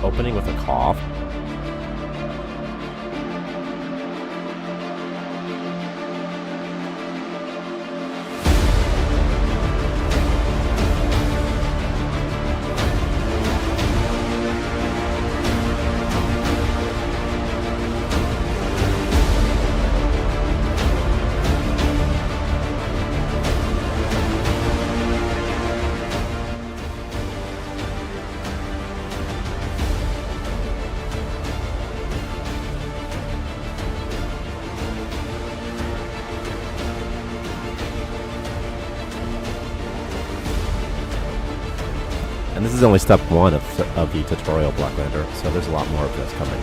Opening with a cough. And this is only step 1 of the tutorial Blacklander, so there's a lot more of this coming.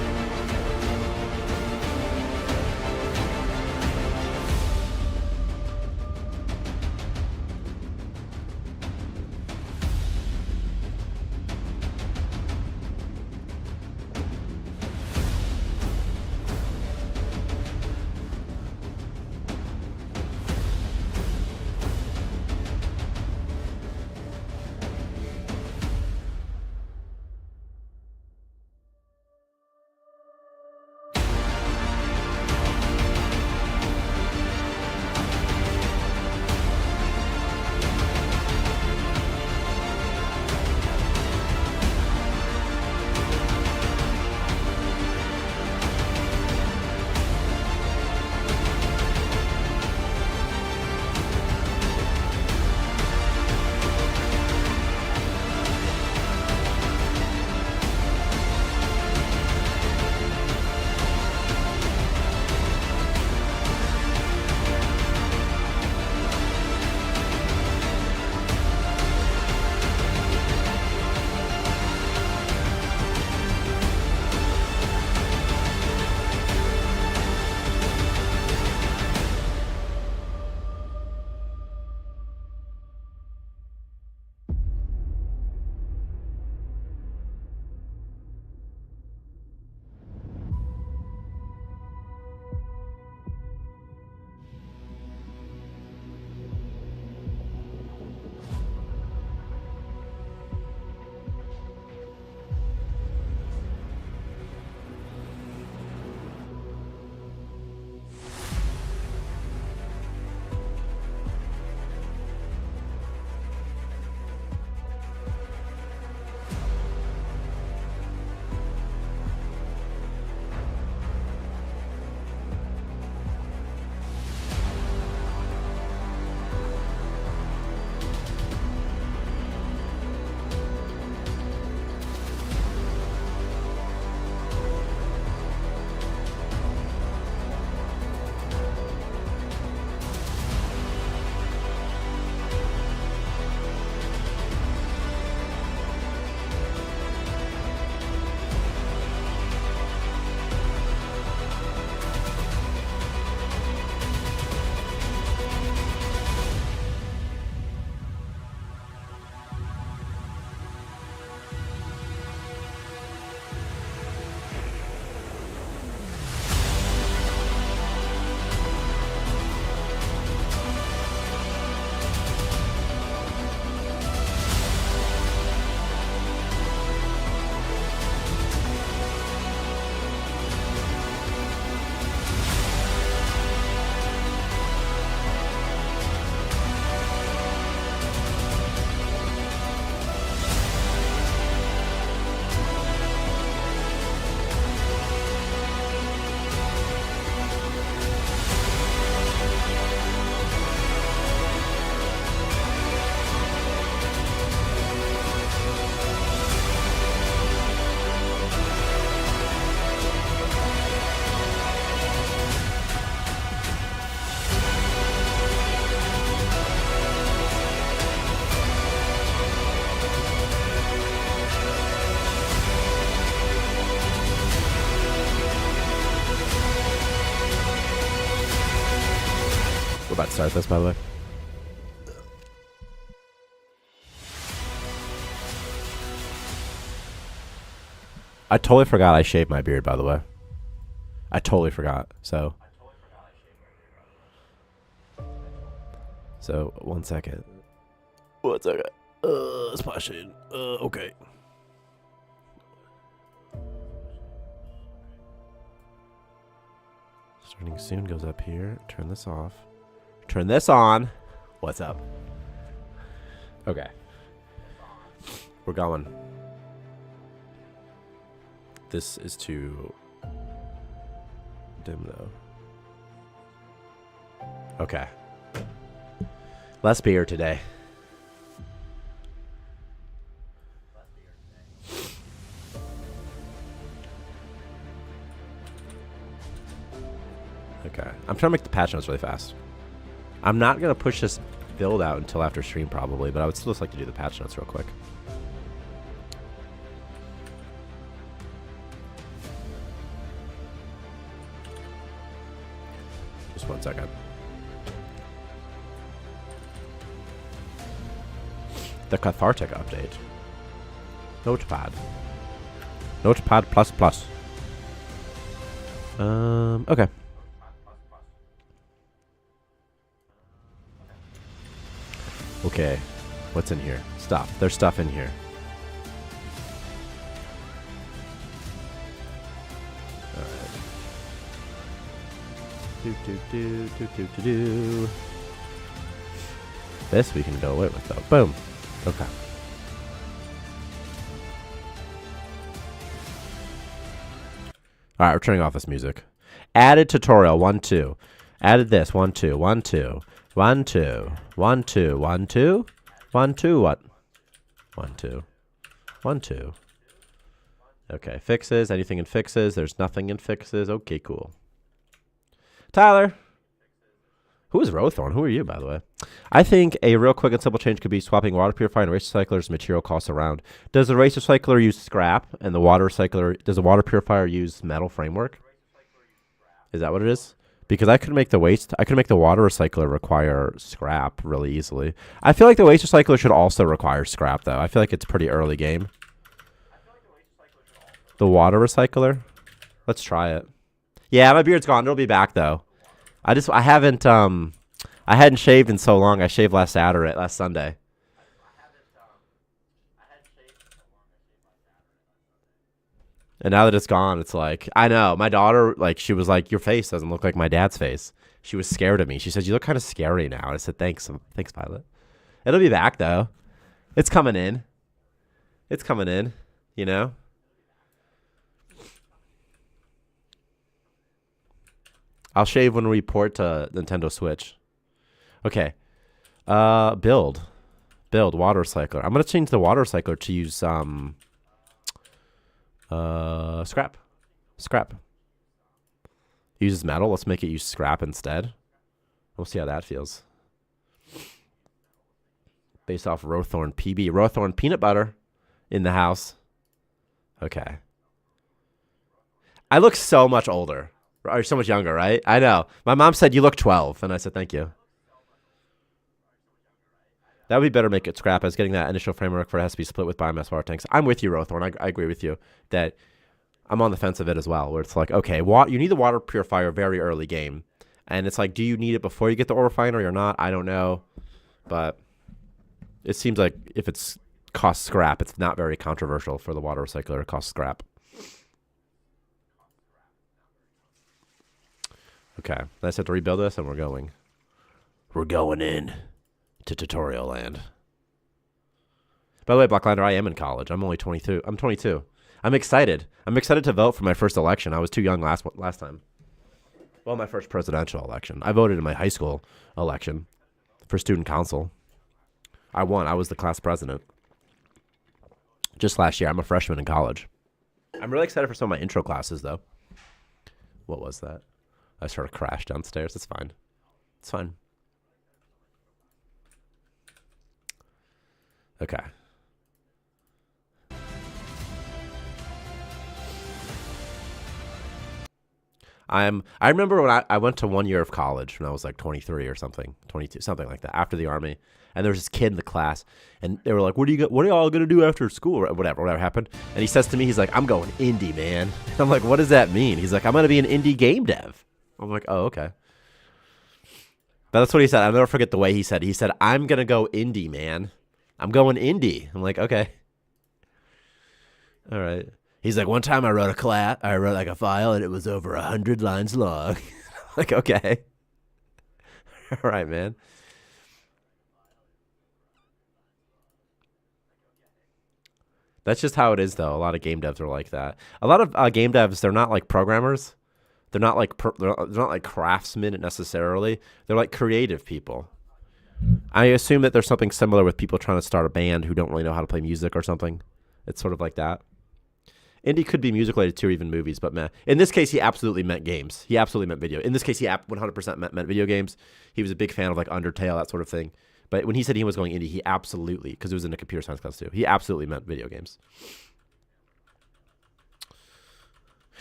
We're about to start this, by the way. I totally forgot I shaved my beard, by the way. I totally forgot, so. So, 1 second. 1 second. Splashing. Okay. Starting soon goes up here. Turn this off. Turn this on. What's up? Okay. We're going. This is too dim though. Okay. Less beer today. Okay. I'm trying to make the patch notes really fast. I'm not going to push this build out until after stream probably, but I would still just like to do the patch notes real quick. Just 1 second. The Cathartic update. Notepad. Notepad++. Okay. Okay. What's in here? Stuff. There's stuff in here. Alright. Do. This we can go away with though. Boom. Okay. Alright, we're turning off this music. Added tutorial 1 2. Added this 1 2 1 2 1 2 1 2 1 2 1 2 what? 1 2 1 2. Okay, fixes. Anything in fixes? There's nothing in fixes. Okay, cool. Tyler. Who is Rowthorn? Who are you, by the way? I think a real quick and simple change could be swapping water purifier and race recycler's material costs around. Does the race recycler use scrap and the water recycler, does the water purifier use metal framework? Is that what it is? Because I could make the water recycler require scrap really easily. I feel like the waste recycler should also require scrap though. I feel like it's pretty early game. The water recycler? Let's try it. Yeah, my beard's gone. It'll be back though. I hadn't shaved in so long. I shaved last Sunday. And now that it's gone, it's like, I know. My daughter, like, she was like, your face doesn't look like my dad's face. She was scared of me. She said, you look kind of scary now. And I said, thanks. Thanks, Violet. It'll be back, though. It's coming in. It's coming in, you know? I'll shave when we port to Nintendo Switch. Okay. Build water recycler. I'm gonna change the water recycler to use scrap. Uses metal. Let's make it use scrap instead. We'll see how that feels. Based off Rowthorn PB. Rowthorn peanut butter in the house. Okay. I look so much older. Or so much younger, right? I know. My mom said you look 12, and I said thank you. That would be better make it scrap as getting that initial framework for it has to be split with biomass water tanks. I'm with you, Rowthorn. I agree with you that I'm on the fence of it as well, where it's like, okay, you need the water purifier very early game. And it's like, do you need it before you get the ore refinery or not? I don't know. But it seems like if it's cost scrap, it's not very controversial for the water recycler to cost scrap. Okay, let's have to rebuild this, and we're going. We're going in to tutorial land. By the way, Blacklander, I am in college. I'm only 22. I'm 22. I'm excited. I'm excited to vote for my first election. I was too young last time. Well, my first presidential election. I voted in my high school election for student council. I won. I was the class president. Just last year. I'm a freshman in college. I'm really excited for some of my intro classes, though. What was that? I sort of crashed downstairs. It's fine. It's fine. Okay. I remember when I went to 1 year of college when I was like 23 or something, 22, something like that, after the army. And there was this kid in the class, and they were like, what are y'all gonna do after school? Or whatever happened. And he says to me, he's like, I'm going indie, man. And I'm like, what does that mean? He's like, I'm gonna be an indie game dev. I'm like, oh, okay. But that's what he said. I'll never forget the way he said. He said, "I'm gonna go indie, man. I'm going indie." I'm like, okay, all right. He's like, one time I wrote like a file, and it was over 100 lines long. Like, okay, all right, man. That's just how it is, though. A lot of game devs are like that. A lot of game devs, they're not like programmers. They're not like they're not like craftsmen necessarily. They're like creative people. I assume that there's something similar with people trying to start a band who don't really know how to play music or something. It's sort of like that. Indie could be music related too, or even movies, but meh. In this case, he absolutely meant games. He absolutely meant video. In this case, he 100% meant video games. He was a big fan of like Undertale, that sort of thing. But when he said he was going indie, he absolutely, because it was in a computer science class too, he absolutely meant video games.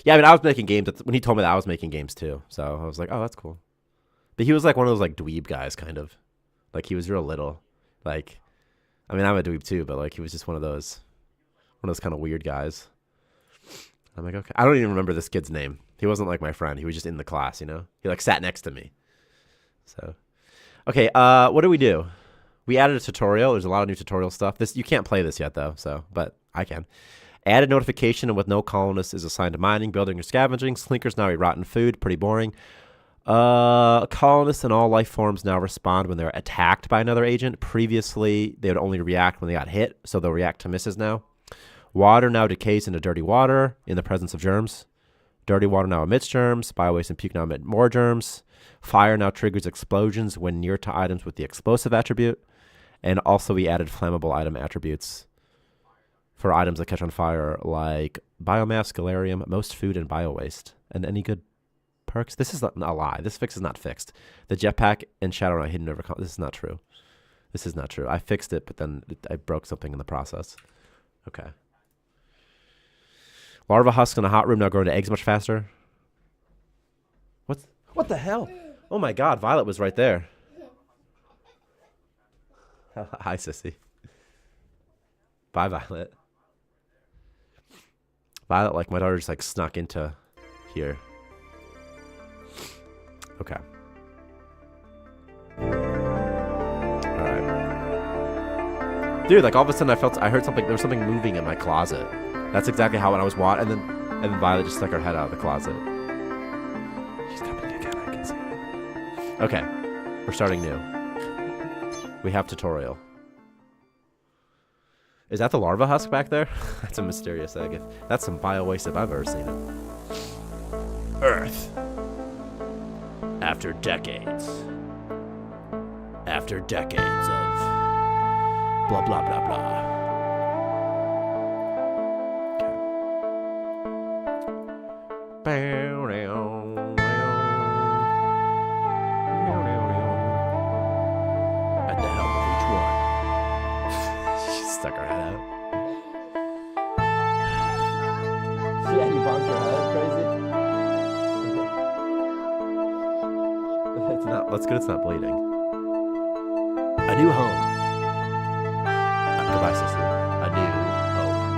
Yeah, I mean, I was making games. When he told me that, I was making games too. So I was like, oh, that's cool. But he was like one of those like dweeb guys, kind of. Like he was real little. Like, I mean, I'm a dweeb too, but like he was just one of those kind of weird guys. I'm like, okay. I don't even remember this kid's name. He wasn't like my friend. He was just in the class, you know? He like sat next to me. So, okay, what do we do? We added a tutorial. There's a lot of new tutorial stuff. You can't play this yet though, but I can. Added notification and with no colonist is assigned to mining, building, or scavenging. Slinkers now eat rotten food. Pretty boring. Colonists and all life forms now respond when they're attacked by another agent. Previously, they would only react when they got hit, so they'll react to misses now. Water now decays into dirty water in the presence of germs. Dirty water now emits germs. Biowaste and puke now emit more germs. Fire now triggers explosions when near to items with the explosive attribute. And also we added flammable item attributes for items that catch on fire, like biomass, galarium, most food, and biowaste. And any good perks? This is not a lie. This fix is not fixed. The jetpack and shadow are hidden over. This is not true. This is not true. I fixed it, but then I broke something in the process. Okay. Larva husks in a hot room now grow into eggs much faster. What the hell? Oh my god, Violet was right there. Hi, sissy. Bye, Violet. Violet, like my daughter just like snuck into here. Okay. Alright. Dude, like all of a sudden I heard something, there was something moving in my closet. That's exactly how when I was and then Violet just stuck her head out of the closet. She's coming again, I can see it. Okay. We're starting new. We have tutorial. Is that the larva husk back there? That's a mysterious egg. That's some biowaste if I've ever seen it. Earth. After decades. After decades of blah, blah, blah, blah. At the helm of each one. She stuck her head out. Yeah, you bonked her head crazy. It's not. That's good. It's not bleeding. A new home. Goodbye, sister. A new home.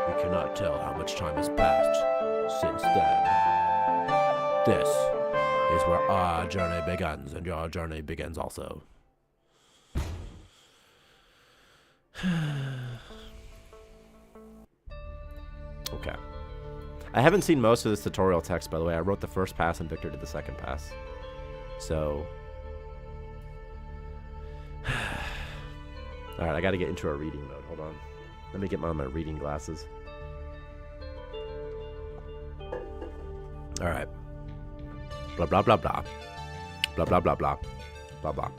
We cannot tell how much time has passed since then. This is where our journey begins, and your journey begins also. Okay. I haven't seen most of this tutorial text, by the way. I wrote the first pass and Victor did the second pass. So. Alright, I gotta get into a reading mode. Hold on. Let me get my reading glasses. Alright. Blah, blah, blah, blah. Blah, blah, blah, blah. Blah, blah.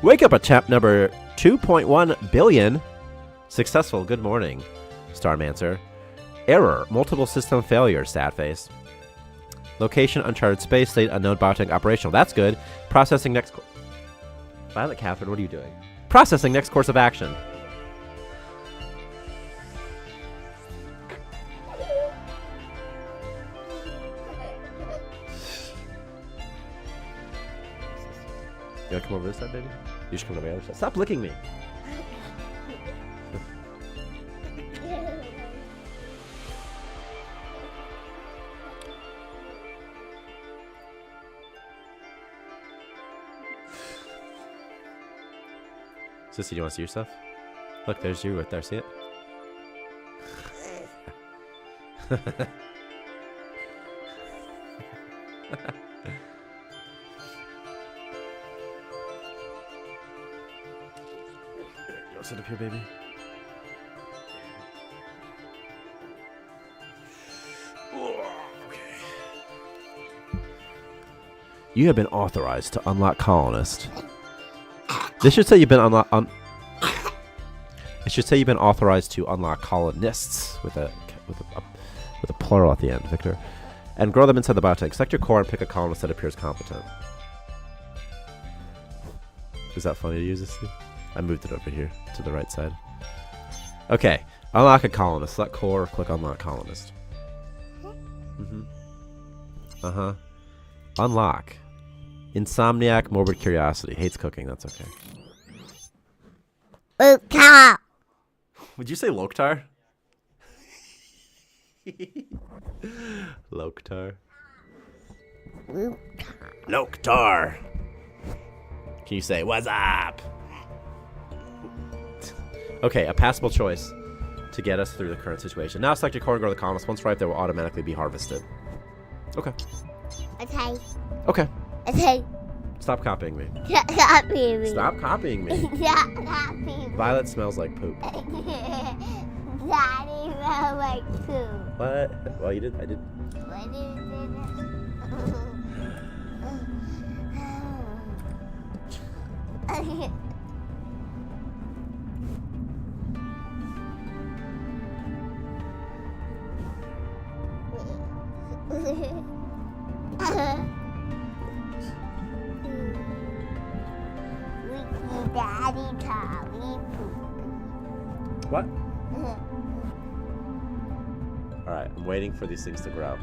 Wake up attempt number 2.1 billion. Successful. Good morning, Starmancer. Error. Multiple system failure. Sad face. Location. Uncharted space. State unknown. Biotech operational. That's good. Processing next. Violet Catherine, what are you doing? Processing next course of action. You wanna come over this side, baby? You should come over the other side. Stop licking me. Sissy, do you want to see yourself? Look, there's you right there. See it? You sit up here, baby. Okay. You have been authorized to unlock colonist. This should say you've been it should say you've been authorized to unlock colonists with a plural at the end, Victor, and grow them inside the biotech. Select your core and pick a colonist that appears competent. Is that funny to use this? I moved it over here to the right side. Okay, unlock a colonist. Select core, click unlock colonist. Unlock. Insomniac, morbid curiosity. Hates cooking, that's okay. Loktar. Would you say Loktar? Loktar. Loktar. Can you say, what's up? Okay, a passable choice to get us through the current situation. Now select your core and grow the colonists. Once ripe, they will automatically be harvested. Okay. Okay. Okay. Okay. Stop copying me. Stop copying me. Stop copying me. Stop copying me. Violet smells like poop. Daddy smells like poop. What? Well, you did. I did. What is it? Daddy Tommy poop. What? Alright, I'm waiting for these things to grow.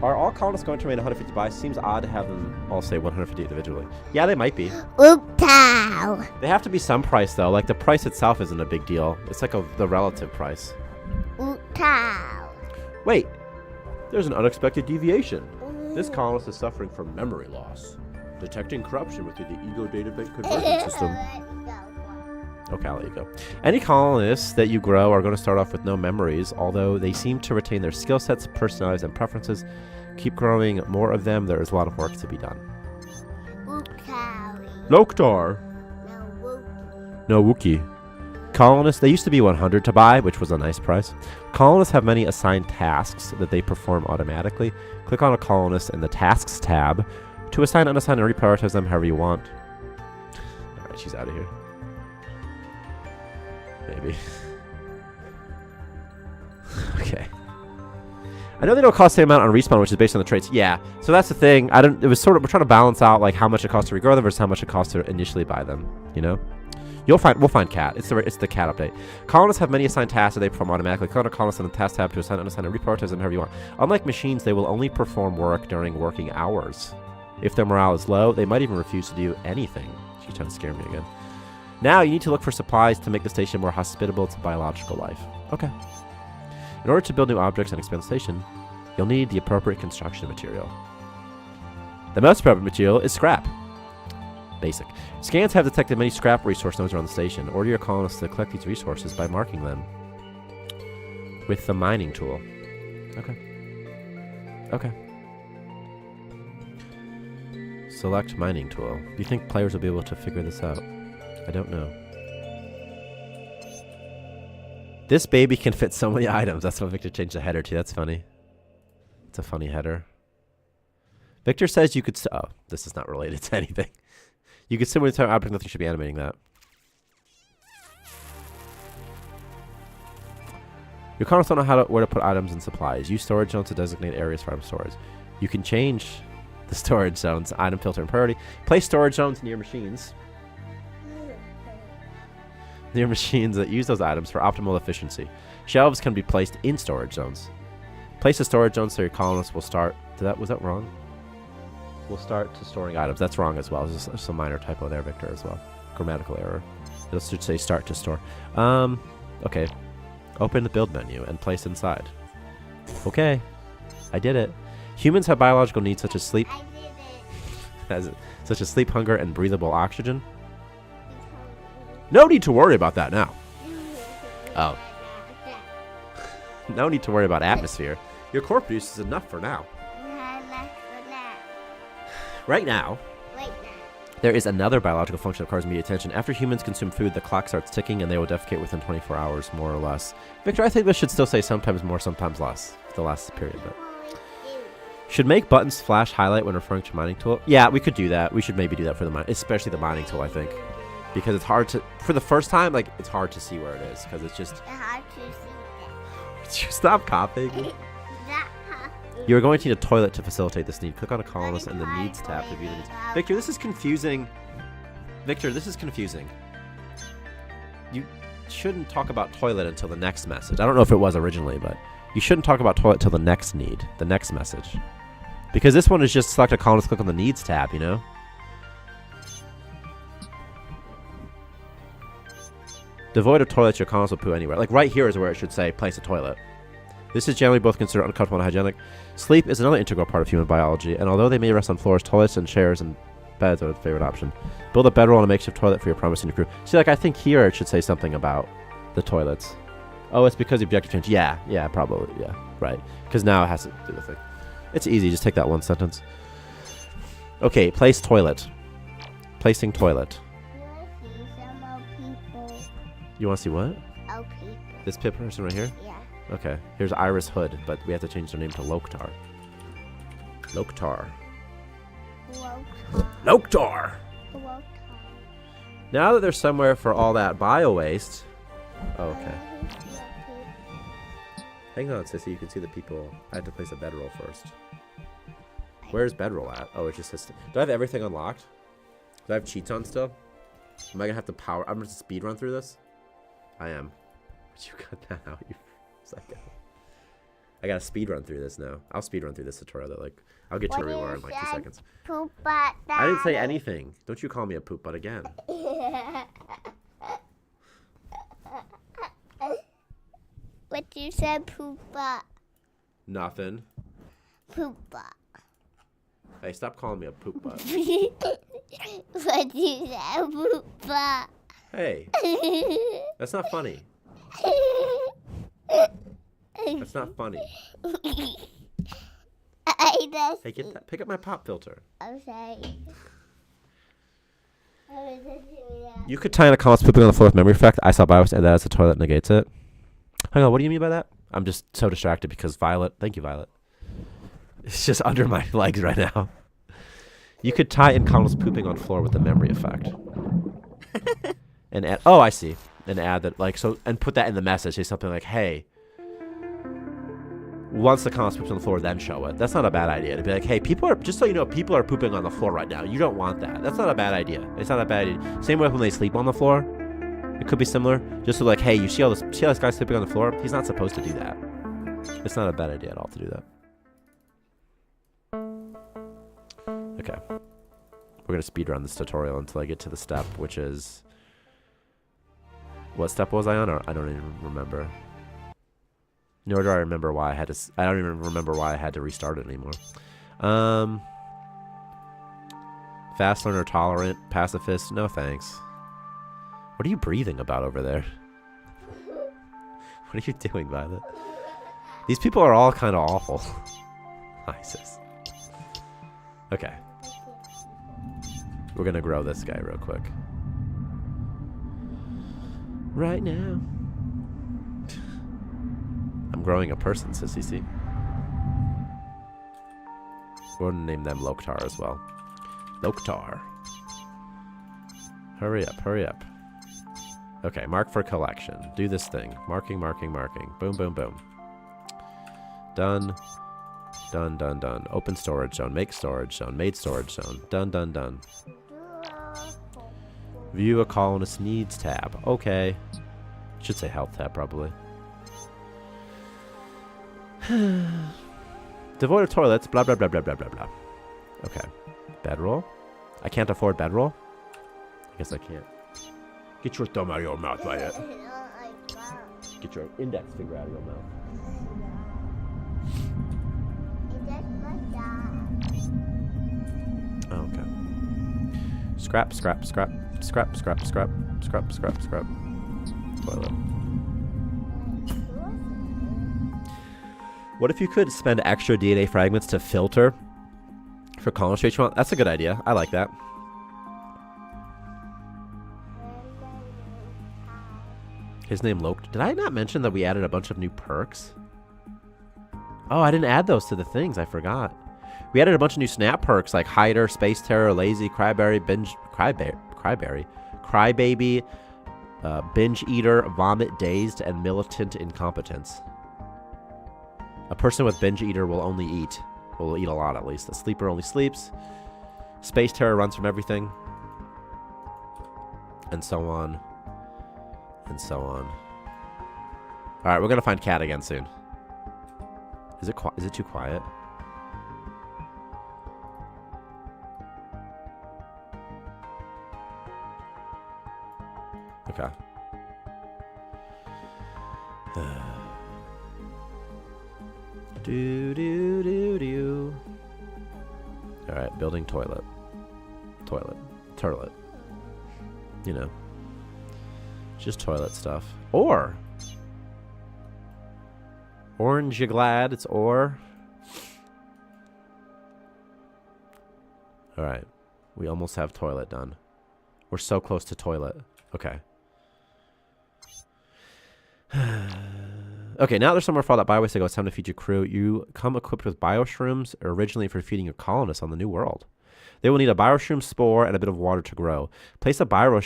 Are all colonists going to remain 150 buys? Seems odd to have them all say 150 individually. Yeah, they might be. Loktar. They have to be some price, though. Like, the price itself isn't a big deal. It's like the relative price. Loktar. Wait. There's an unexpected deviation. This colonist is suffering from memory loss. Detecting corruption within the ego database conversion system. Okay, I'll let you go. Any colonists that you grow are going to start off with no memories, although they seem to retain their skill sets, personalities, and preferences. Keep growing more of them. There is a lot of work to be done. Loktar. No Wookie. Colonists, they used to be 100 to buy, which was a nice price. Colonists have many assigned tasks that they perform automatically. Click on a colonist in the Tasks tab to assign, unassign, and reprioritize them however you want. Alright, she's out of here. Maybe. Okay. I know they don't cost the same amount on respawn, which is based on the traits. Yeah, so that's the thing. It was sort of, we're trying to balance out like how much it costs to regrow them versus how much it costs to initially buy them. You know, we'll find cat. It's the cat update. Colonists have many assigned tasks that they perform automatically. Click on a colonist in the task tab to assign, unassign, and reprioritize them however you want. Unlike machines, they will only perform work during working hours. If their morale is low, they might even refuse to do anything. She's trying to scare me again. Now you need to look for supplies to make the station more hospitable to biological life. Okay. In order to build new objects and expand the station, you'll need the appropriate construction material. The most appropriate material is scrap. Basic. Scans have detected many scrap resource nodes around the station. Order your colonists to collect these resources by marking them with the mining tool. Okay. Okay. Select mining tool. Do you think players will be able to figure this out? I don't know. This baby can fit so many items. That's what Victor changed the header to. That's funny. It's a funny header. Victor says you could... Oh, this is not related to anything. You could similarly tell object, nothing should be animating that. Your colonists don't know where to put items and supplies. Use storage zones to designate areas for item storage. You can change the storage zones, item filter, and priority. Place storage zones near machines. Near machines that use those items for optimal efficiency. Shelves can be placed in storage zones. Place a storage zone so your colonists will start... Was that wrong? We'll start to storing items. That's wrong as well. There's some minor typo there, Victor, as well. Grammatical error. It should say start to store. Okay. Open the build menu and place inside. Okay. I did it. Humans have biological needs such as sleep... I did it. such as sleep, hunger, and breathable oxygen. No need to worry about that now. Oh. No need to worry about atmosphere. Your core produces enough for now. Right now, there is another biological function that requires immediate attention. After humans consume food, the clock starts ticking and they will defecate within 24 hours, more or less. Victor, I think this should still say sometimes more, sometimes less. The last period, but... Should make buttons flash highlight when referring to mining tool? Yeah, we could do that. We should maybe do that for the mine, especially the mining tool, I think. Because it's hard to... For the first time, like, it's hard to see where it is, because it's just... It's hard to see Would you stop coughing? You are going to need a toilet to facilitate this need. Click on a columnist in the Needs tab to view the needs. Victor, this is confusing. Victor, this is confusing. You shouldn't talk about toilet until the next message. I don't know if it was originally, but you shouldn't talk about toilet till the next need, the next message. Because this one is just select a columnist, click on the Needs tab, you know? Devoid of toilets, your columnist will poo anywhere. Like right here is where it should say place a toilet. This is generally both considered uncomfortable and hygienic. Sleep is another integral part of human biology, and although they may rest on floors, toilets and chairs and beds are the favorite option. Build a bedroll and a makeshift toilet for your promising crew. See, like, I think here it should say something about the toilets. Oh, it's because the objective change. Yeah, probably, yeah, right. Because now it has to do the thing. It's easy, just take that one sentence. Okay, place toilet. Placing toilet. You want to see what? This person right here? Yeah. Okay, here's Iris Hood, but we have to change their name to Loktar. Loktar. Loktar! Now that there's somewhere for all that bio-waste... Oh, okay. Hang on, Sissy, you can see the people. I had to place a bedroll first. Where's bedroll at? Oh, it just says... Do I have everything unlocked? Do I have cheats on still? Am I gonna have to power... I'm gonna speed run through this? I am. But you cut that out, you... Second. I gotta speed run through this now. I'll speed run through this tutorial though. Like, I'll get to where we were in like 2 seconds. Poop butt. I didn't say anything. Don't you call me a poop butt again. What you said, poop butt? Nothing. Poop butt. Hey, stop calling me a poop butt. What you said, poop butt? Hey. That's not funny. That's not funny. Hey, get that. Pick up my pop filter. I'm sorry. You could tie in a comment pooping on the floor with memory effect. I saw BIOS and that as the toilet negates it. Hang on, what do you mean by that? I'm just so distracted because Violet. Thank you, Violet. It's just under my legs right now. You could tie in columns pooping on floor with the memory effect. And add, oh, I see. And add that, like, so, and put that in the message. Say something like, hey, once the column poops on the floor, then show it. That's not a bad idea. To be like, hey, people are, just so you know, people are pooping on the floor right now. You don't want that. That's not a bad idea. It's not a bad idea. Same way when they sleep on the floor. It could be similar. Just so like, hey, you see all this, see how this guy's sleeping on the floor? He's not supposed to do that. It's not a bad idea at all to do that. Okay. We're going to speed run this tutorial until I get to the step, which is... What step was I on? Or I don't even remember. Nor do I remember why I had to... I don't even remember why I had to restart it anymore. Fast learner, tolerant, pacifist. No thanks. What are you breathing about over there? What are you doing, Violet? These people are all kind of awful. ISIS. Okay. We're gonna grow this guy real quick. Right now. I'm growing a person, Sissy, see? We're gonna name them Loktar as well. Loktar. Hurry up, hurry up. Okay, mark for collection. Do this thing. Marking, marking, marking. Boom, boom, boom. Done. Done, done, done. Open storage zone. Make storage zone. Made storage zone. Done, done, done. View a colonist needs tab. Okay. Should say health tab, probably. Devoid of toilets. Blah, blah, blah, blah, blah, blah, blah. Okay. Bedroll. I can't afford bedroll? I guess I can't. Get your thumb out of your mouth, Violet. Get your index finger out of your mouth. Oh, okay. Scrap, scrap, scrap, scrap, scrap, scrap, scrap, scrap, scrap. Toilet. What if you could spend extra DNA fragments to filter for colony traits you want? That's a good idea. I like that. His name Loke. Did I not mention that we added a bunch of new perks? Oh, I didn't add those to the things. I forgot. We added a bunch of new snap perks like Hider, Space Terror, Lazy, Crybaby, Binge Eater, Vomit, Dazed, and Militant Incompetence. A person with Binge Eater will only eat. Will eat a lot at least. A Sleeper only sleeps. Space Terror runs from everything. And so on. And so on. Alright, we're going to find Cat again soon. Is it too quiet? Okay. Do. Alright, building toilet. Toilet. You know. Just toilet stuff. Ore! Orange, you glad? It's ore. Alright. We almost have toilet done. We're so close to toilet. Okay. Okay, now there's somewhere far that biowaste to go. It's time to feed your crew. You come equipped with bioshrooms originally for feeding your colonists on the new world. They will need a bioshroom spore and a bit of water to grow. Place a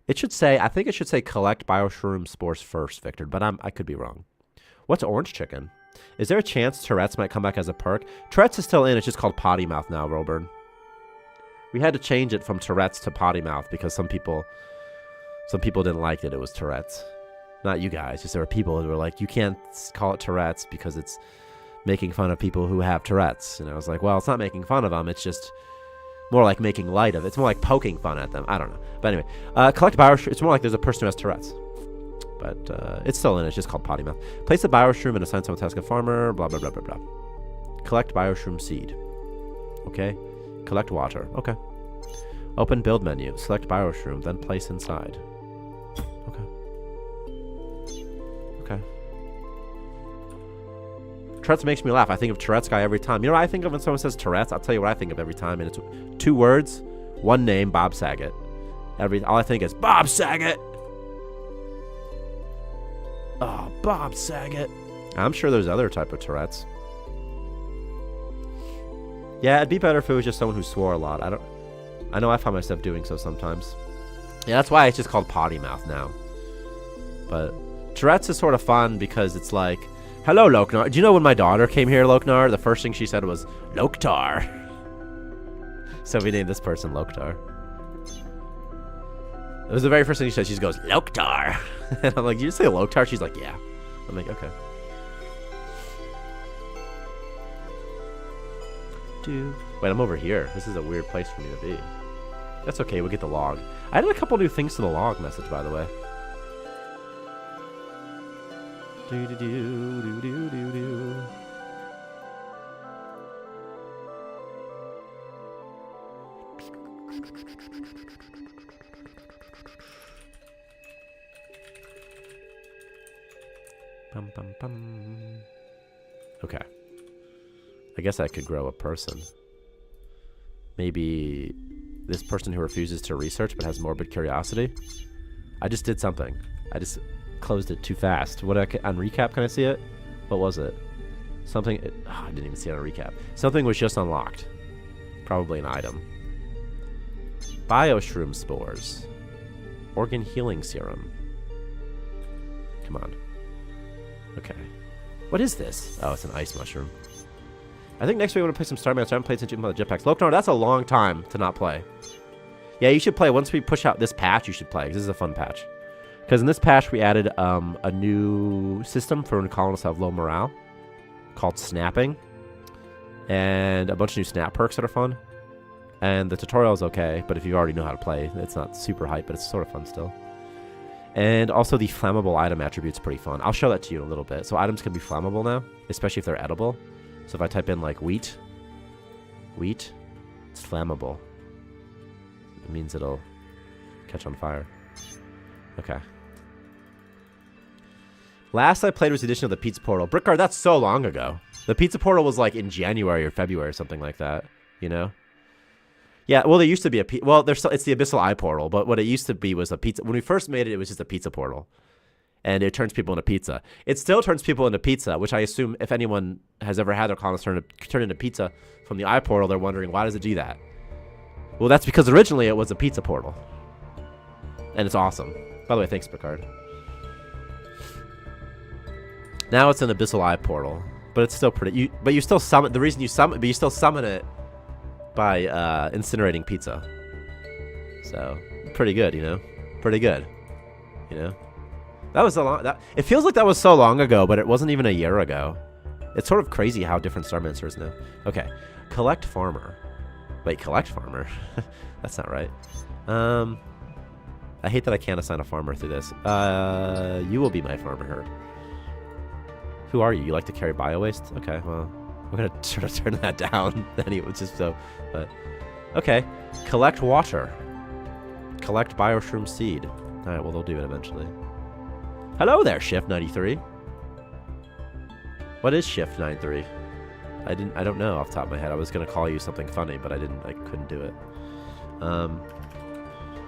It should say, I think it should say collect bioshroom spores first, Victor, but I could be wrong. What's orange chicken? Is there a chance Tourette's might come back as a perk? Tourette's is still in. It's just called potty mouth now, Roburn. We had to change it from Tourette's to potty mouth because some people didn't like that it was Tourette's. Not you guys. Just there were people who were like, you can't call it Tourette's because it's making fun of people who have Tourette's. And I was like, well, it's not making fun of them. It's just more like making light of it. It's more like poking fun at them. I don't know. But anyway, collect bioshroom. It's more like there's a person who has Tourette's. But it's still in. It's just called potty mouth. Place a bioshroom and assign someone task of farmer. Blah, blah, blah, blah, blah. Collect bioshroom seed. Okay. Collect water. Okay. Open build menu. Select bioshroom. Then place inside. Okay. Okay. Tourette's makes me laugh. I think of Tourette's guy every time. You know what I think of when someone says Tourette's? I'll tell you what I think of every time. And it's 2 words, 1 name, Bob Saget. All I think is, Bob Saget! Oh, Bob Saget. I'm sure there's other type of Tourette's. Yeah, it'd be better if it was just someone who swore a lot. I know I find myself doing so sometimes. Yeah, that's why it's just called potty mouth now. But Tourette's is sort of fun because it's like, hello, Loknar. Do you know when my daughter came here, Loknar? The first thing she said was, Loktar. So we named this person Loktar. It was the very first thing she said. She goes, Loktar. And I'm like, you just say Loktar? She's like, yeah. I'm like, okay. Wait, I'm over here. This is a weird place for me to be. That's okay. We'll get the log. I added a couple new things to the log message, by the way. Do-do-do-do-do-do-do. Bum, bum, bum. Okay. I guess I could grow a person. Maybe this person who refuses to research but has morbid curiosity. I just did something. I just closed it too fast. On recap, can I see it? What was it? Something. I didn't even see it on recap. Something was just unlocked. Probably an item. Bioshroom spores. Organ healing serum. Come on. Okay. What is this? Oh, it's an ice mushroom. I think next week I'm going to play some Starmancer. I haven't played since you played the jetpacks. Loknar, that's a long time to not play. Yeah, you should play. Once we push out this patch, you should play. Because this is a fun patch. Because in this patch, we added a new system for when colonists have low morale. Called snapping. And a bunch of new snap perks that are fun. And the tutorial is okay. But if you already know how to play, it's not super hype. But it's sort of fun still. And also the flammable item attribute's pretty fun. I'll show that to you in a little bit. So items can be flammable now. Especially if they're edible. So if I type in like wheat, it's flammable. means it'll catch on fire. Okay. Last I played was the edition of the Pizza Portal. Brickard, that's so long ago. The Pizza Portal was like in January or February or something like that. You know? Yeah, well, there used to be it's the Abyssal Eye Portal, but what it used to be was a pizza. When we first made it, it was just a pizza portal. And it turns people into pizza. It still turns people into pizza, which I assume if anyone has ever had their colonists turn into pizza from the Eye Portal, they're wondering, why does it do that? Well, that's because originally it was a pizza portal. And it's awesome. By the way, thanks, Picard. Now it's an Abyssal Eye Portal. But it's still pretty... But you still summon... The reason you summon... But you still summon it by incinerating pizza. So, pretty good, you know? Pretty good. You know? That was a long... It feels like that was so long ago, but it wasn't even a year ago. It's sort of crazy how different Starmancer is now. Okay. Collect Farmer. Wait, Collect Farmer? That's not right. I hate that I can't assign a farmer through this. You will be my farmer herd. Who are you? You like to carry bio-waste? Okay, well... I'm going to sort of turn that down. Anyway, just so... But... Okay. Collect Water. Collect Bioshroom Seed. Alright, well, they'll do it eventually. Hello there, Shift 93. What is Shift 93? I don't know off the top of my head. I was gonna call you something funny, but I couldn't do it.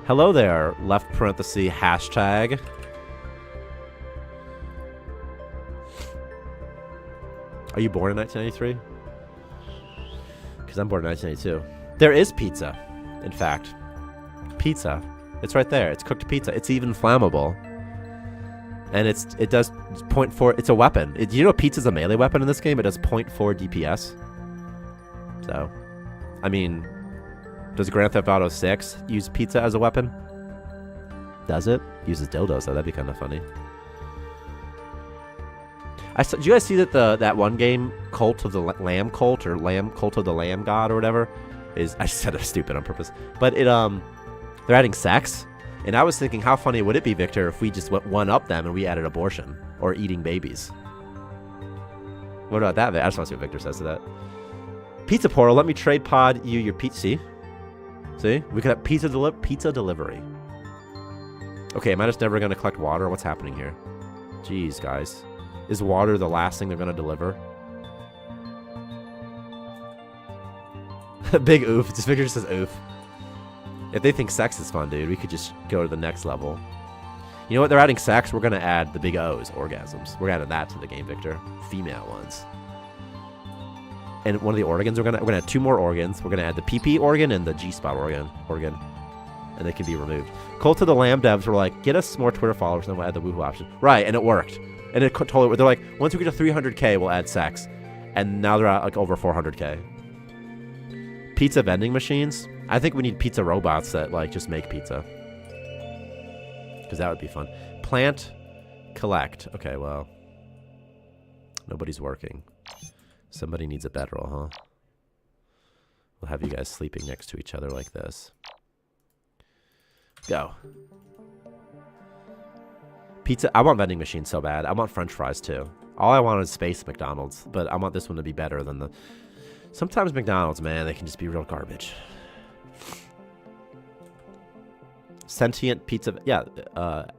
Hello there, left parenthesis hashtag. Are you born in 1993? Because I'm born in 1992. There is pizza, in fact. Pizza. It's right there. It's cooked pizza. It's even flammable. And it does 0.4. It's a weapon. You know pizza's a melee weapon in this game? It does 0.4 DPS. So, I mean, does Grand Theft Auto 6 use pizza as a weapon? Does it? Uses dildos, though. That'd be kind of funny. Did you guys see that that one game, Cult of the Lamb Cult, or Cult of the Lamb God, or whatever, is... I just said it stupid on purpose. But they're adding sex. And I was thinking, how funny would it be, Victor, if we just went one-up them and we added abortion or eating babies? What about that? I just want to see what Victor says to that. Pizza Portal, let me trade pod you your pizza. See? We could have pizza delivery. Okay, am I just never going to collect water? What's happening here? Jeez, guys. Is water the last thing they're going to deliver? Big oof. This Victor just says oof. If they think sex is fun, dude, we could just go to the next level. You know what? They're adding sex. We're going to add the big O's, orgasms. We're adding that to the game, Victor. Female ones. And one of the organs, we're gonna add 2 more organs. We're going to add the PP organ and the G-spot organ. And they can be removed. Cult of the Lamb devs were like, get us more Twitter followers, and then we'll add the woohoo option. Right, and it worked. And it totally... They're like, once we get to 300K, we'll add sex. And now they're at like over 400K. Pizza vending machines... I think we need pizza robots that, like, just make pizza. Because that would be fun. Plant, collect. Okay, well. Nobody's working. Somebody needs a bedroll, huh? We'll have you guys sleeping next to each other like this. Go. Pizza. I want vending machines so bad. I want french fries, too. All I want is space McDonald's. But I want this one to be better than the... Sometimes McDonald's, man, they can just be real garbage. Sentient pizza, yeah,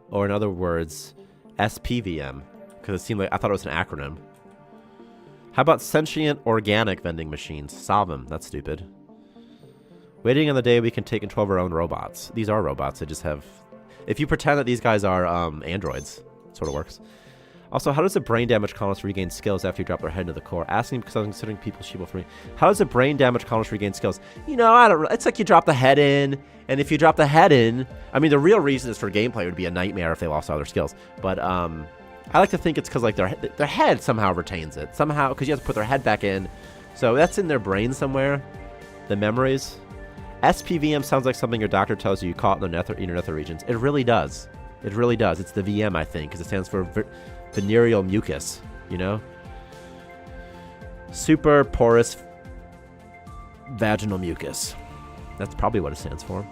or in other words, SPVM, because it seemed like I thought it was an acronym. How about sentient organic vending machines? Solve them. That's stupid. Waiting on the day we can take control of our own robots. These are robots. They just have. If you pretend that these guys are androids, it sort of works. Also, how does a brain damage colonist regain skills after you drop their head into the core? Asking because I'm considering people sheeple for me. How does a brain damage colonist regain skills? You know, I don't. It's like you drop the head in, and if you drop the head in, I mean, the real reason is for gameplay. It would be a nightmare if they lost all their skills. But I like to think it's because like their head somehow retains it somehow because you have to put their head back in. So that's in their brain somewhere. The memories. SPVM sounds like something your doctor tells you caught in the inner nether regions. It really does. It really does. It's the VM, I think, because it stands for venereal mucus, you know? Super porous vaginal mucus. That's probably what it stands for.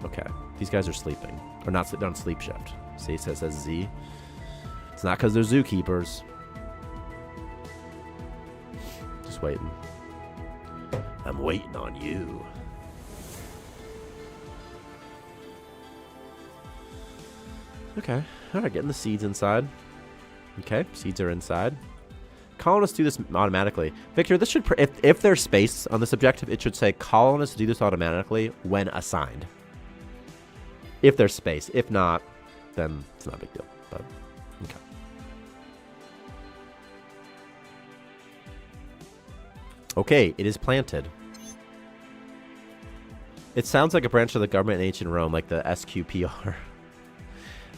Okay. These guys are sleeping. Or not, they're on sleep shift. See, it says Z. It's not because they're zookeepers. Just waiting. I'm waiting on you. Okay. All right, getting the seeds inside. Okay, seeds are inside. Colonists do this automatically. Victor, this should if there's space on this objective, it should say colonists do this automatically when assigned. If there's space. If not, then it's not a big deal. But okay. Okay, it is planted. It sounds like a branch of the government in ancient Rome, like the SQPR.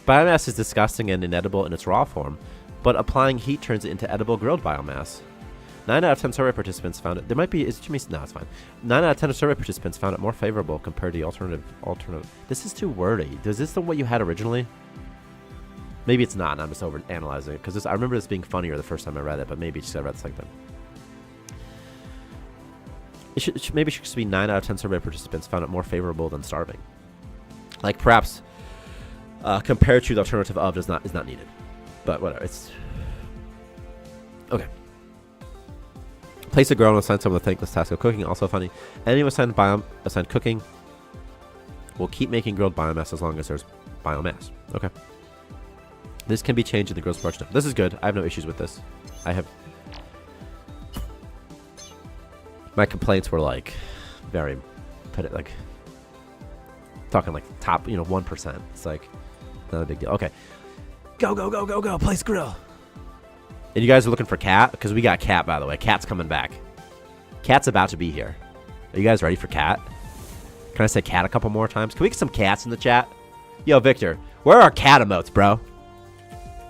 Biomass is disgusting and inedible in its raw form, but applying heat turns it into edible grilled biomass. 9 out of 10 survey participants found it. There might be. Is Jimmy? No, it's fine. 9 out of 10 of survey participants found it more favorable compared to the alternative. This is too wordy. Is this the what you had originally? Maybe it's not, and I'm just over analyzing it because I remember this being funnier the first time I read it, but maybe it's just I read the second time. Maybe it should just be 9 out of 10 survey participants found it more favorable than starving. Like perhaps compared to the alternative of is not needed, but whatever. It's okay. Place a girl and assign someone the thankless task of cooking. Also funny. Anyone assigned cooking will keep making grilled biomass as long as there's biomass. Okay. This can be changed in the grilled production. This is good. I have no issues with this. My complaints were like very, talking like top, 1%. It's like not a big deal. Okay. Go. Place grill. And you guys are looking for Cat? Because we got Cat, by the way. Cat's coming back. Cat's about to be here. Are you guys ready for Cat? Can I say Cat a couple more times? Can we get some cats in the chat? Yo, Victor, where are cat emotes, bro?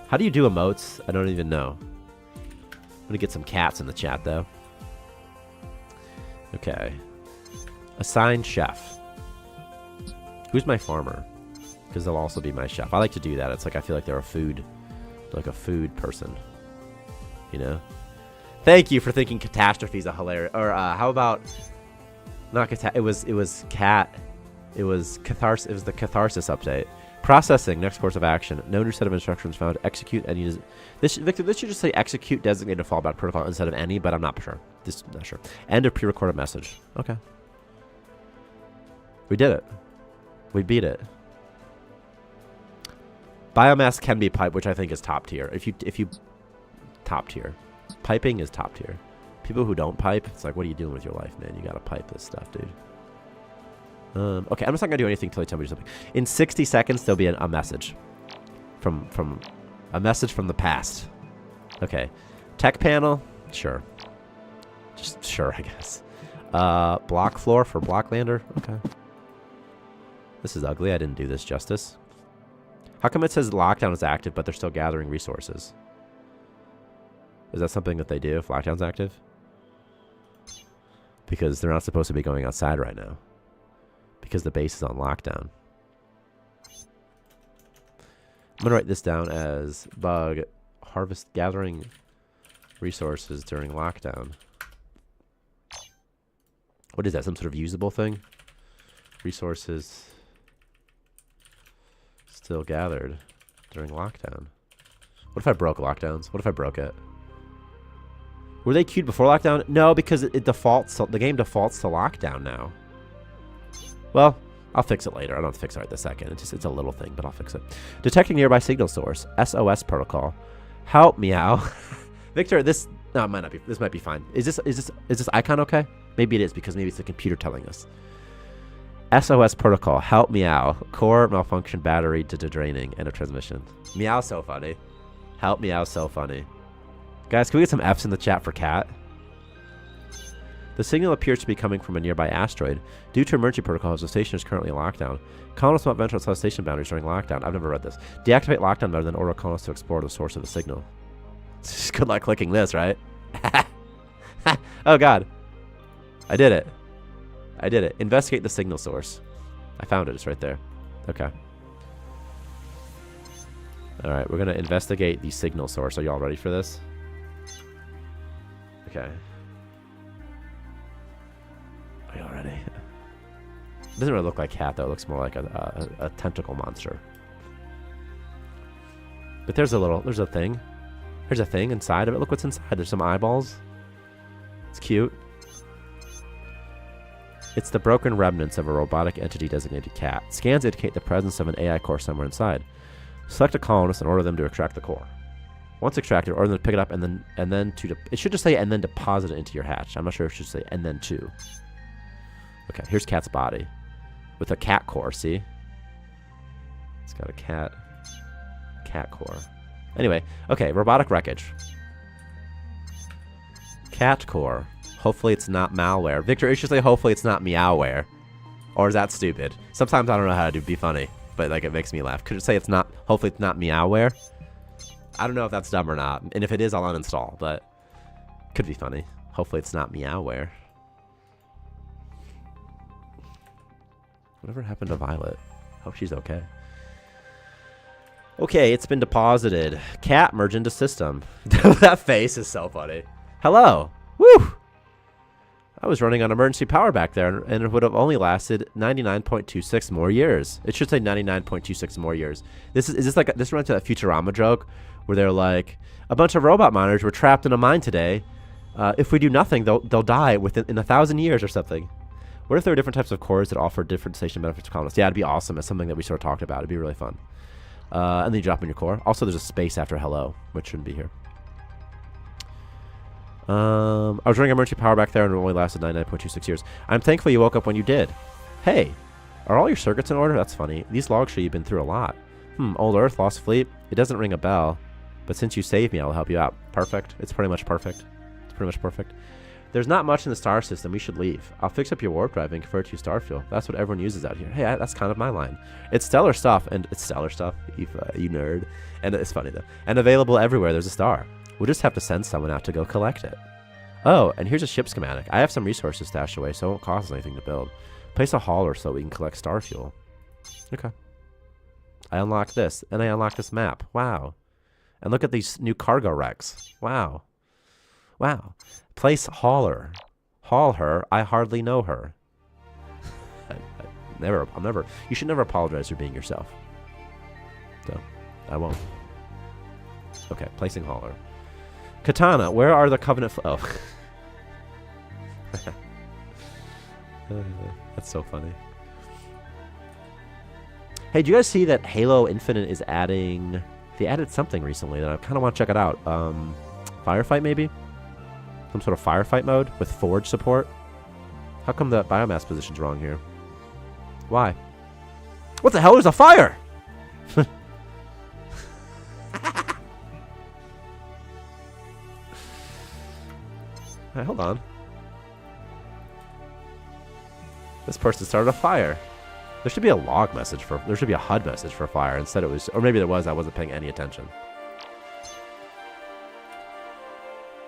How do you do emotes? I don't even know. I'm going to get some cats in the chat, though. Okay. Assign chef. Who's my farmer? Because they'll also be my chef. I like to do that. It's like I feel like they're a food person. Thank you for thinking catastrophe's a hilarious. Or how about not It was cat. It was catharsis. It was the catharsis update. Processing. Next course of action. No new set of instructions found. Execute any. Victor, this should just say execute designated fallback protocol instead of any, but I'm not sure. Not sure. End of pre-recorded message. Okay. We did it. We beat it. Biomass can be piped, which I think is top tier. If you top tier. Piping is top tier. People who don't pipe, it's like, what are you doing with your life, man? You gotta pipe this stuff, dude. Okay, I'm just not gonna do anything until you tell me something. In 60 seconds, there'll be a message from a message from the past. Okay, tech panel, sure, just sure, I guess. Block floor for Blocklander. Okay, this is ugly. I didn't do this justice. How come it says lockdown is active, but they're still gathering resources? Is that something that they do if lockdown's active? Because they're not supposed to be going outside right now. Because the base is on lockdown. I'm going to write this down as bug harvest gathering resources during lockdown. What is that? Some sort of usable thing? Resources still gathered during lockdown. What if I broke lockdowns? What if I broke it? Were they queued before lockdown? No, because it defaults. The game defaults to lockdown now. Well, I'll fix it later. I don't have to fix it right this second. It's a little thing, but I'll fix it. Detecting nearby signal source. SOS protocol. Help meow. Victor, this no, it might not be. This might be fine. Is this icon okay? Maybe it is because maybe it's the computer telling us. SOS protocol. Help meow. Core malfunction battery to draining. End of transmission. Meow so funny. Help meow so funny. Guys, can we get some F's in the chat for cat? The signal appears to be coming from a nearby asteroid. Due to emergency protocols, the station is currently in lockdown. Colonists won't venture outside station boundaries during lockdown. I've never read this. Deactivate lockdown mode, then order colonists to explore the source of the signal. Good luck clicking this, right? Oh, God. I did it. I did it. Investigate the signal source. I found it. It's right there. Okay. All right. We're going to investigate the signal source. Are you all ready for this? Okay. Are you all ready? It doesn't really look like cat, though. It looks more like a tentacle monster. But there's a thing. There's a thing inside of it. Look what's inside. There's some eyeballs. It's cute. It's the broken remnants of a robotic entity designated cat. Scans indicate the presence of an AI core somewhere inside. Select a colonist and order them to extract the core. Once extracted, order them to pick it up and then to it should just say and then deposit it into your hatch. I'm not sure if it should say and then to. Okay, here's cat's body with a cat core. See, it's got a cat core. Anyway, okay, robotic wreckage. Cat core. Hopefully it's not malware. Victor, it should say hopefully it's not meowware. Or is that stupid? Sometimes I don't know how to be funny, but like it makes me laugh. Could it say it's not, hopefully it's not meowware? I don't know if that's dumb or not. And if it is, I'll uninstall, but could be funny. Hopefully it's not meowware. Whatever happened to Violet? Hope she's okay. Okay, it's been deposited. Cat merge into system. That face is so funny. Hello. Woo! I was running on emergency power back there, and it would have only lasted 99.26 more years. It should say 99.26 more years. This is this like this reminds me of that Futurama joke where they're like, a bunch of robot miners were trapped in a mine today. If we do nothing, they'll die in 1,000 years or something. What if there were different types of cores that offer different station benefits to colonists? Yeah, it'd be awesome. It's something that we sort of talked about. It'd be really fun. And then you drop in your core. Also, there's a space after hello, which shouldn't be here. I was running emergency power back there and it only lasted 99.26 years. I'm thankful you woke up when you did. Hey, are all your circuits in order? That's funny. These logs show you've been through a lot. Old Earth, lost fleet. It doesn't ring a bell, but since you saved me, I'll help you out. Perfect. It's pretty much perfect. It's pretty much perfect. There's not much in the star system. We should leave. I'll fix up your warp drive and convert it to star fuel. That's what everyone uses out here. Hey, that's kind of my line. It's stellar stuff, and it's stellar stuff, you nerd. And it's funny, though. And available everywhere. There's a star. We'll just have to send someone out to go collect it. Oh, and here's a ship schematic. I have some resources stashed away, so it won't cost us anything to build. Place a hauler so we can collect star fuel. Okay. I unlock this, and I unlock this map. Wow. And look at these new cargo wrecks. Wow. Wow. Place hauler. Haul her. I hardly know her. I'm never. You should never apologize for being yourself. So, I won't. Okay, placing hauler. Katana, where are the Covenant... Oh. That's so funny. Hey, do you guys see that Halo Infinite is adding... They added something recently that I kind of want to check it out. Firefight, maybe? Some sort of firefight mode with Forge support? How come the biomass position's wrong here? Why? What the hell? There's a fire! Hey, hold on. This person started a fire. There should be a log message for... There should be a HUD message for fire. Instead it was... Or maybe there was. I wasn't paying any attention.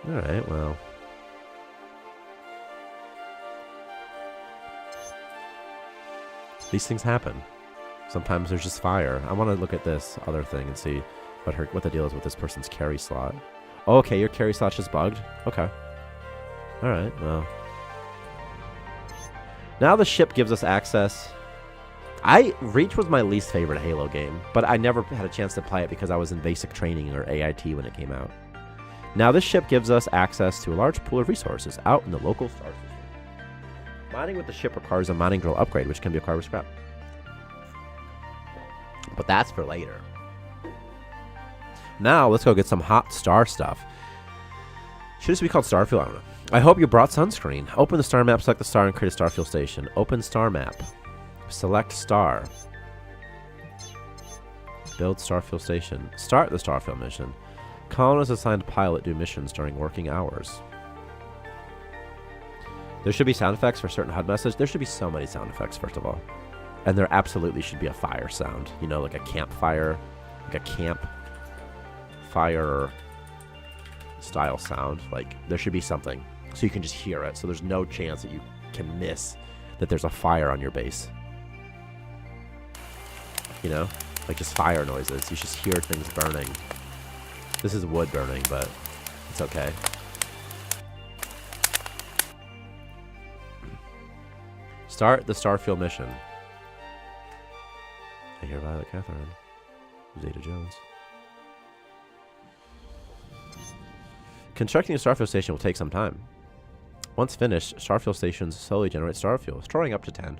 Alright, well... These things happen. Sometimes there's just fire. I want to look at this other thing and see what the deal is with this person's carry slot. Oh, okay, your carry slot's just bugged? Okay. Alright, well. Now the ship gives us access. Reach was my least favorite Halo game, but I never had a chance to play it because I was in basic training or AIT when it came out. Now this ship gives us access to a large pool of resources out in the local star system. Mining with the ship requires a mining drill upgrade, which can be acquired with scrap. But that's for later. Now let's go get some hot star stuff. Should this be called Starfield? I don't know. I hope you brought sunscreen. Open the star map, select the star, and create a starfield station. Open star map. Select star. Build starfield station. Start the starfield mission. Colonists assigned to pilot do missions during working hours. There should be sound effects for certain HUD messages. There should be so many sound effects, first of all. And there absolutely should be a fire sound. You know, like a campfire. Like a campfire style sound. Like, there should be something. So you can just hear it. So there's no chance that you can miss that there's a fire on your base. You know? Like just fire noises. You just hear things burning. This is wood burning, but it's okay. Start the Starfield mission. I hear Violet Catherine. Zeta Jones. Constructing a Starfield station will take some time. Once finished, Starfield stations slowly generate Starfield, storing up to 10.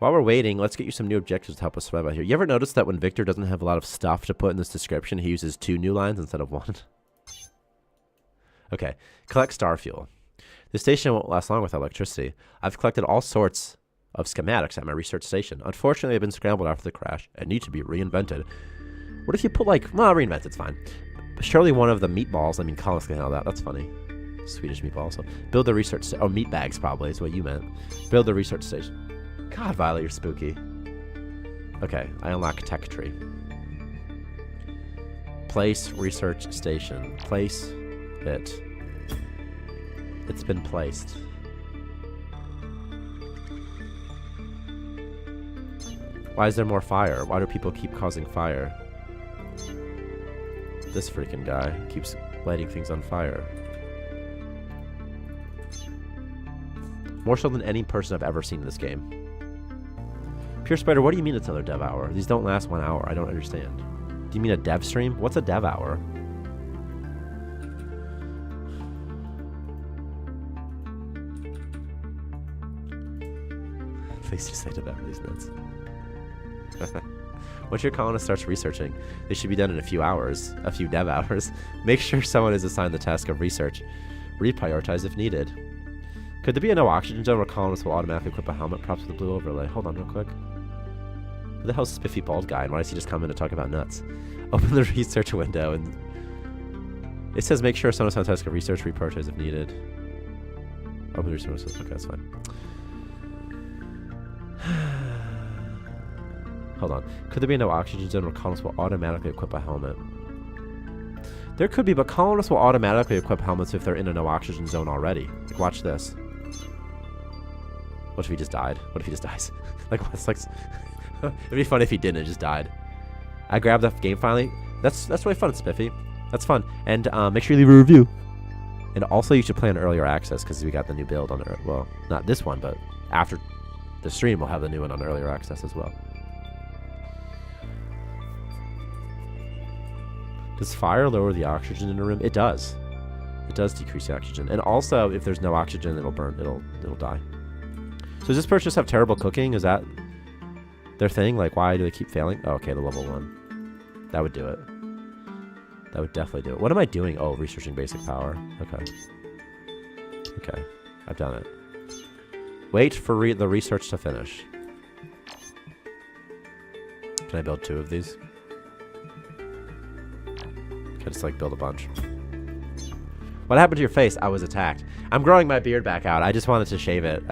While we're waiting, let's get you some new objectives to help us survive out here. You ever notice that when Victor doesn't have a lot of stuff to put in this description, he uses 2 new lines instead of 1? Okay. Collect star fuel. This station won't last long without electricity. I've collected all sorts of schematics at my research station. Unfortunately, they've been scrambled after the crash and need to be reinvented. What if you put, like... Well, reinvented's fine. But surely one of the meatballs... I mean, Colin can handle that. That's funny. Swedish meatball. So build the research... Oh, meat bags, probably, is what you meant. Build the research station. God, Violet, you're spooky. Okay, I unlock tech tree. Place research station. Place it. It's been placed. Why is there more fire? Why do people keep causing fire? This freaking guy keeps lighting things on fire. More so than any person I've ever seen in this game. Pure Spider, what do you mean it's another dev hour? These don't last 1 hour. I don't understand. Do you mean a dev stream? What's a dev hour? Please just say dev hour, these nuts. Once your colonist starts researching, they should be done in a few hours, a few dev hours. Make sure someone is assigned the task of research. Reprioritize if needed. Could there be a no oxygen zone where colonists will automatically equip a helmet, props with a blue overlay? Hold on real quick. Who the hell's Spiffy Bald Guy, and why does he just come in to talk about nuts? Open the research window, and it says make sure someone is assigned the task of research, reprioritize if needed. Open the research window. Okay, that's fine. Hold on. Could there be no oxygen zone where colonists will automatically equip a helmet? There could be, but colonists will automatically equip helmets if they're in a no oxygen zone already. Like, watch this. What if he just died? What if he just dies? Like, what's like... It'd be fun if he didn't and just died. I grabbed the game finally. That's really fun, Spiffy. That's fun. And make sure you leave a review. And also, you should play on earlier access because we got the new build on... Well, not this one, but after the stream, we'll have the new one on earlier access as well. Does fire lower the oxygen in a room? It does. It does decrease the oxygen. And also, if there's no oxygen, it'll burn. It'll die. So does this person just have terrible cooking? Is that their thing? Like, why do they keep failing? Oh, okay, the level 1. That would do it. That would definitely do it. What am I doing? Oh, researching basic power. Okay. Okay. I've done it. Wait for the research to finish. Can I build 2 of these? Can I just, like, build a bunch? What happened to your face? I was attacked. I'm growing my beard back out. I just wanted to shave it.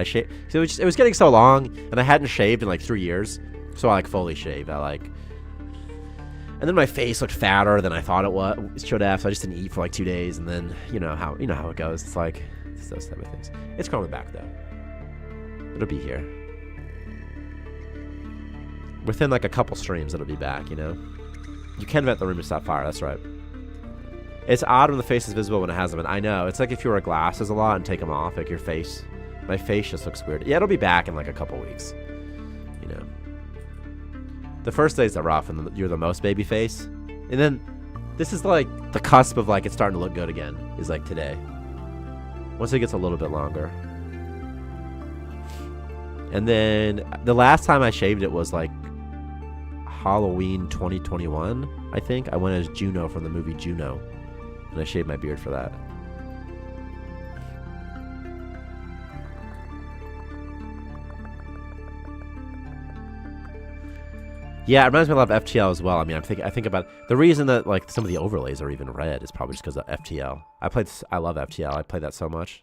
So it was getting so long, and I hadn't shaved in, like, 3 years. So I, like, fully shaved. And then my face looked fatter than I thought it should have, so I just didn't eat for, like, 2 days, and then, you know how it goes. It's like, it's those type of things. It's growing back, though. It'll be here. Within, like, a couple streams, it'll be back, you know? You can vent the room to stop fire, that's right. It's odd when the face is visible when it has them, and I know. It's like if you wear glasses a lot and take them off, like your face. My face just looks weird. Yeah, it'll be back in like a couple weeks. You know. The first days are rough, and you're the most baby face. And then, this is like the cusp of like it's starting to look good again, is like today. Once it gets a little bit longer. And then, the last time I shaved it was like Halloween 2021, I think. I went as Juno from the movie Juno. And I shaved my beard for that. Yeah, it reminds me a lot of FTL as well. I mean, I think about the reason that like some of the overlays are even red is probably just because of FTL. I love FTL. I played that so much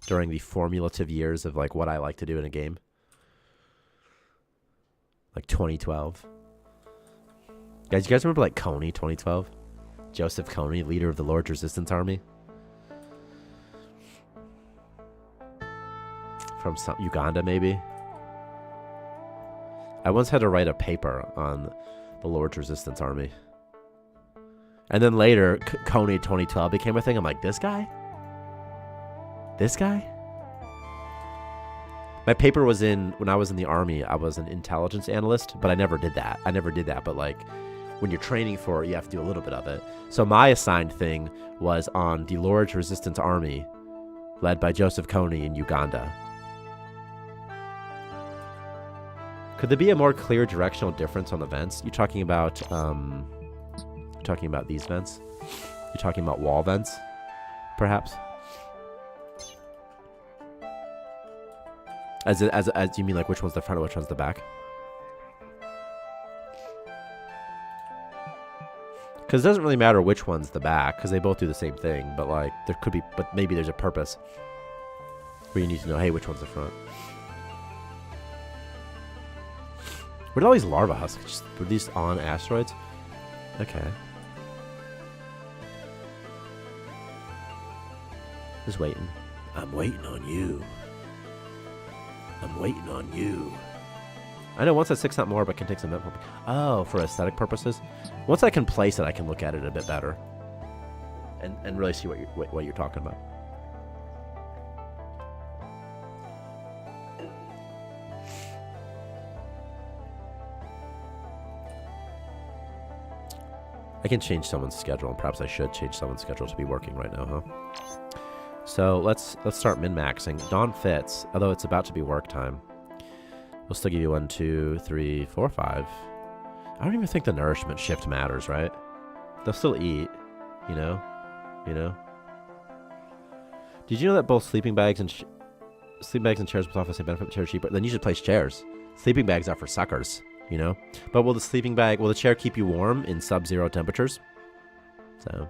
during the formulative years of like what I like to do in a game. Like 2012. Guys, you guys remember like Coney 2012? Joseph Coney, leader of the Lord's Resistance Army. From Uganda, maybe. I once had to write a paper on the Lord's Resistance Army. And then later, Coney 2012 became a thing. I'm like, this guy? This guy? My paper was when I was in the Army, I was an intelligence analyst, but I never did that. But like, when you're training for it, you have to do a little bit of it. So my assigned thing was on the Lord's Resistance Army, led by Joseph Kony in Uganda. Could there be a more clear directional difference on the vents? You talking about these vents? You're talking about wall vents, perhaps? As you mean like which one's the front and which one's the back? Because it doesn't really matter which one's the back, because they both do the same thing. But like there could be, but maybe there's a purpose where you need to know, hey, which one's the front? Where did all these larva husks? Were these on asteroids? Okay. Just waiting. I'm waiting on you. I'm waiting on you. I know once I 6 out more, but can take some mental. Oh, for aesthetic purposes. Once I can place it, I can look at it a bit better, and really see what you're talking about. I can change someone's schedule, and perhaps I should change someone's schedule to be working right now, huh? So let's start min-maxing. Dawn fits, although it's about to be work time. We'll still give you 1, 2, 3, 4, 5. I don't even think the nourishment shift matters, right? They'll still eat, you know? You know? Did you know that both sleeping bags and chairs both offer the same benefit? Chairs cheaper. Then you should place chairs. Sleeping bags are for suckers, you know? But will the chair keep you warm in sub-zero temperatures? So,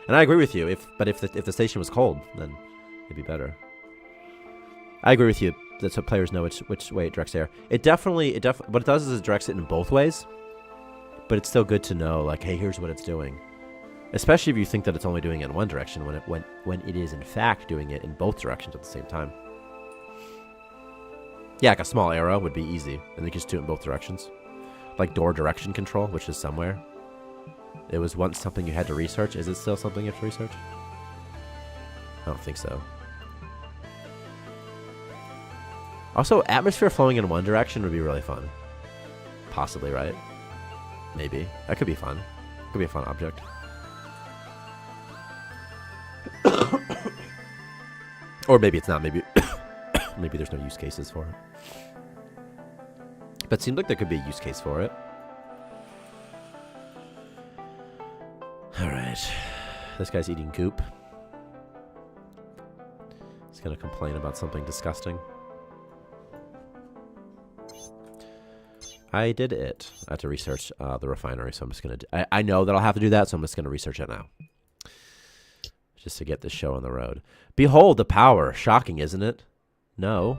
and I agree with you. If the station was cold, then it'd be better. I agree with you. That's what players know which way it directs air. What it does is it directs it in both ways, but it's still good to know, like, hey, here's what it's doing. Especially if you think that it's only doing it in one direction, when it is in fact doing it in both directions at the same time. Yeah, like a small arrow would be easy, and you just do it in both directions, like door direction control, which is somewhere. It was once something you had to research. Is it still something you have to research? I don't think so. Also, atmosphere flowing in one direction would be really fun. Possibly, right? Maybe. That could be fun. Could be a fun object. Or maybe it's not. Maybe maybe there's no use cases for it. But it seems like there could be a use case for it. Alright. This guy's eating goop. He's gonna complain about something disgusting. I did it. I had to research the refinery, so I'm just going to... I know that I'll have to do that, so I'm just going to research it now. Just to get this show on the road. Behold the power. Shocking, isn't it? No.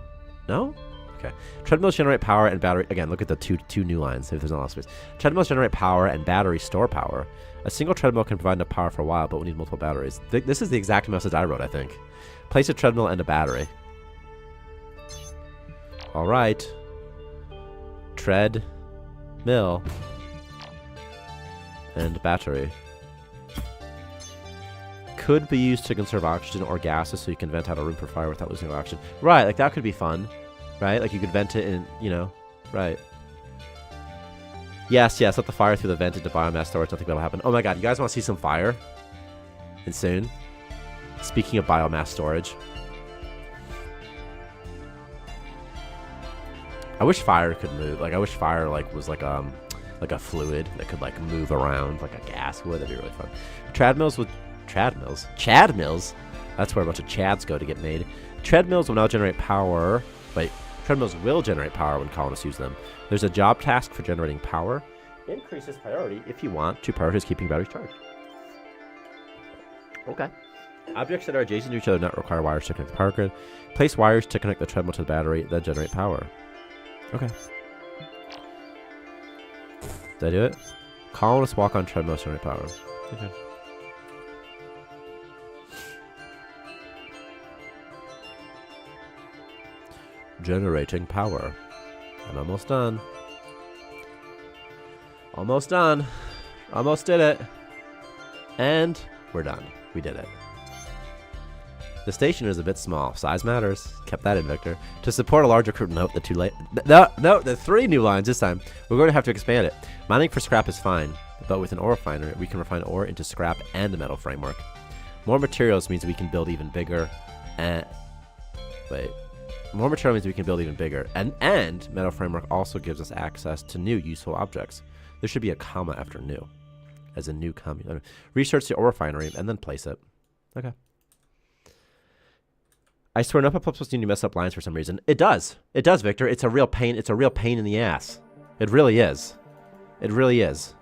No? Okay. Treadmills generate power and battery... Again, look at the two new lines, if there's not a lot of space. Treadmills generate power and battery store power. A single treadmill can provide enough power for a while, but we'll need multiple batteries. This is the exact message I wrote, I think. Place a treadmill and a battery. All right. Tread, mill, and battery. Could be used to conserve oxygen or gases so you can vent out a room for fire without losing oxygen. Right, like that could be fun. Right? Like you could vent it in, you know, right. Yes, let the fire through the vent into biomass storage. Nothing bad will happen. Oh my god, you guys want to see some fire? And soon? Speaking of biomass storage. I wish fire could move. Like I wish fire was like a fluid that could like move around like a gas would. That'd be really fun. Treadmills. Chad mills. That's where a bunch of chads go to get made. Treadmills will now generate power. Wait, treadmills will generate power when colonists use them. There's a job task for generating power. Increase this priority if you want to prioritize keeping batteries charged. Okay. Objects that are adjacent to each other do not require wires to connect the power grid. Place wires to connect the treadmill to the battery, then generate power. Okay. Did I do it? Colonists walk on treadmills to generate power. Okay. Generating power. I'm almost done. Almost done. Almost did it. And we're done. We did it. The station is a bit small. Size matters. Kept that in, Victor. To support a larger crew, note the 3 new lines this time. We're going to have to expand it. Mining for scrap is fine, but with an ore refiner, we can refine ore into scrap and a metal framework. More materials means we can build even bigger and... Wait. More material means we can build even bigger. And metal framework also gives us access to new useful objects. There should be a comma after new. As a new comma. Research the ore refinery and then place it. Okay. I swear no supposed to mess up lines for some reason. It does. It does, Victor. It's a real pain. It's a real pain in the ass. It really is. It really is.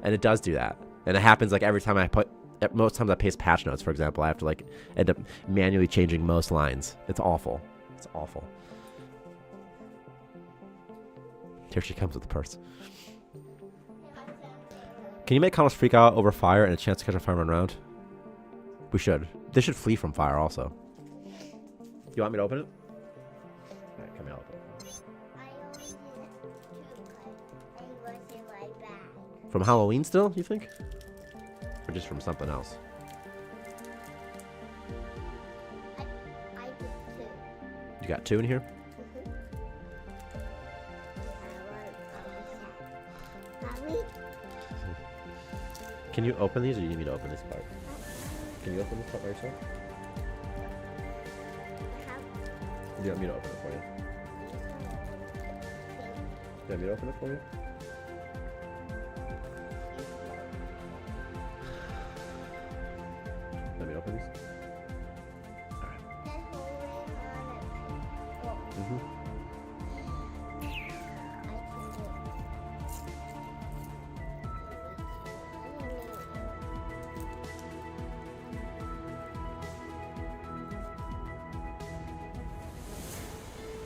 And it does do that. And it happens like every time I put... Most times I paste patch notes, for example. I have to like end up manually changing most lines. It's awful. It's awful. Here she comes with the purse. Can you make columns freak out over fire and a chance to catch a fire run round? We should. They should flee from fire also. You want me to open it? Alright, come here, I'll open it. I only did 2 because it was in my bag. From Halloween still, you think? Or just from something else? I did 2. You got 2 in here? Mommy? Can you open these or do you need me to open this part? Can you open this part by yourself? Do you want me to open it for you? Do you want me to open it for you? Let me open these. Mm-hmm.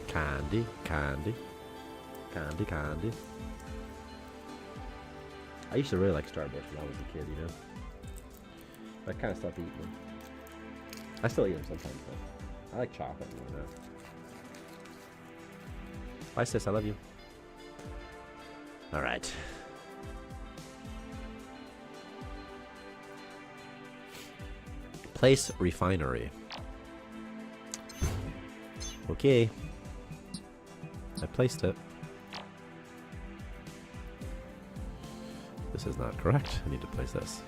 Candy, candy, candy, candy. I used to really like Starburst when I was a kid, you know? I kind of stopped eating them. I still eat them sometimes, though. I like chocolate more now. Bye, sis. I love you. All right. Place refinery. Okay. I placed it. This is not correct. I need to place this.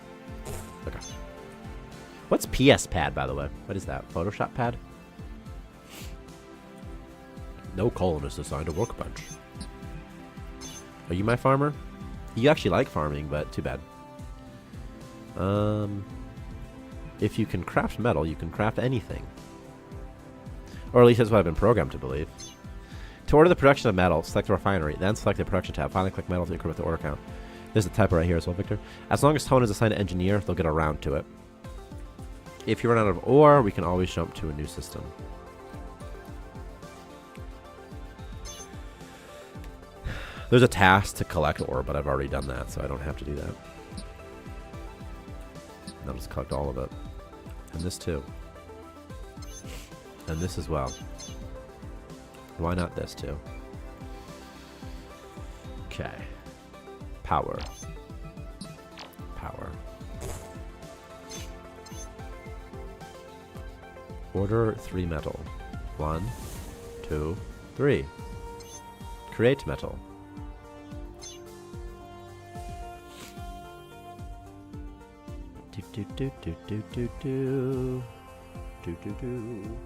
Okay. What's PS pad, by the way? What is that? Photoshop pad? No colon is assigned a workbench. Are you my farmer? You actually like farming, but too bad. If you can craft metal, you can craft anything. Or at least that's what I've been programmed to believe. To order the production of metal, select the refinery, then select the production tab. Finally, click metal to increment the order count. There's the typo right here as well, Victor. As long as tone is assigned to engineer, they'll get around to it. If you run out of ore, we can always jump to a new system. There's a task to collect ore, but I've already done that, so I don't have to do that. I'll just collect all of it. And this too. And this as well. Why not this too? Okay. Power. Power. Order 3 metal. 1, 2, 3. Create metal. Do do do do do do do do do.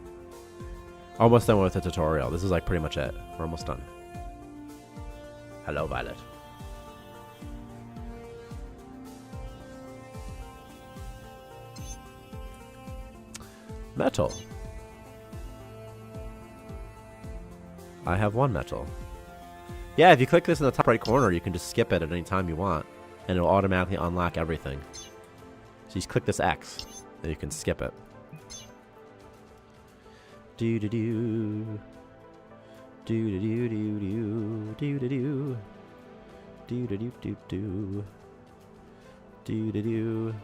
Almost done with the tutorial. This is like pretty much it. We're almost done. Hello, Violet. Metal. I have 1 metal. Yeah, if you click this in the top right corner, you can just skip it at any time you want, and it'll automatically unlock everything. So you just click this X, and you can skip it. Do do do. Do do do do do do do do do do do do do do do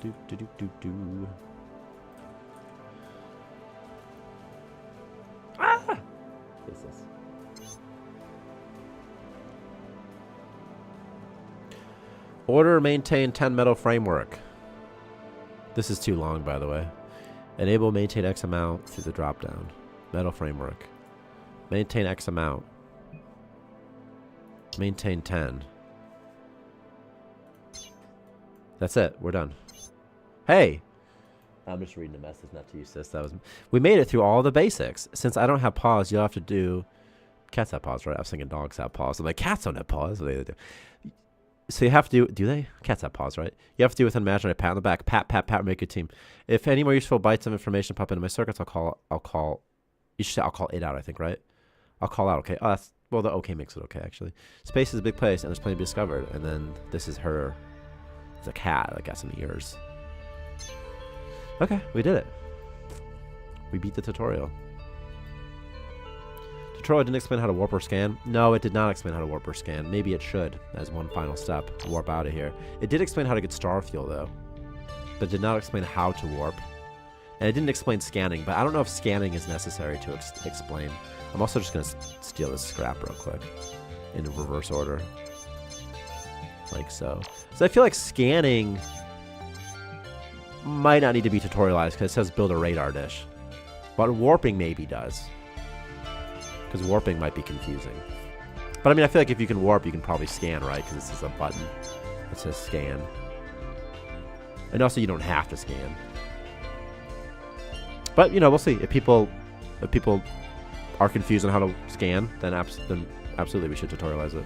do do do do do. Ah! What is this? Order maintain 10 metal framework. This is too long, by the way. Enable maintain X amount through the drop down. Metal framework. Maintain X amount. Maintain 10. That's it. We're done. Hey! I'm just reading a message, not to use this. We made it through all the basics. Since I don't have paws, you'll have to do. Cats have paws, right? I was thinking dogs have paws. I'm like, cats don't have paws. What do they do? So you have to do they? Cats have paws, right? You have to do with an imaginary pat on the back. Pat, pat, pat, make your team. If any more useful bites of information pop into my circuits, I'll call. You should say I'll call it out, I think, right? I'll call out, okay. Oh, that's, well, the okay makes it okay, actually. Space is a big place, and there's plenty to be discovered. And then this is her. It's a cat that got some ears. Okay, we did it. We beat the tutorial. Tutorial didn't explain how to warp or scan. No, it did not explain how to warp or scan. Maybe it should, as one final step. Warp out of here. It did explain how to get star fuel, though. But it did not explain how to warp. And it didn't explain scanning, but I don't know if scanning is necessary to explain. I'm also just going to steal this scrap real quick. In reverse order. Like so. So I feel like scanning might not need to be tutorialized because it says build a radar dish. But warping maybe does. Because warping might be confusing. But I mean, I feel like if you can warp, you can probably scan, right? Because this is a button that says scan. And also, you don't have to scan. But, you know, we'll see. If people are confused on how to scan, then absolutely we should tutorialize it.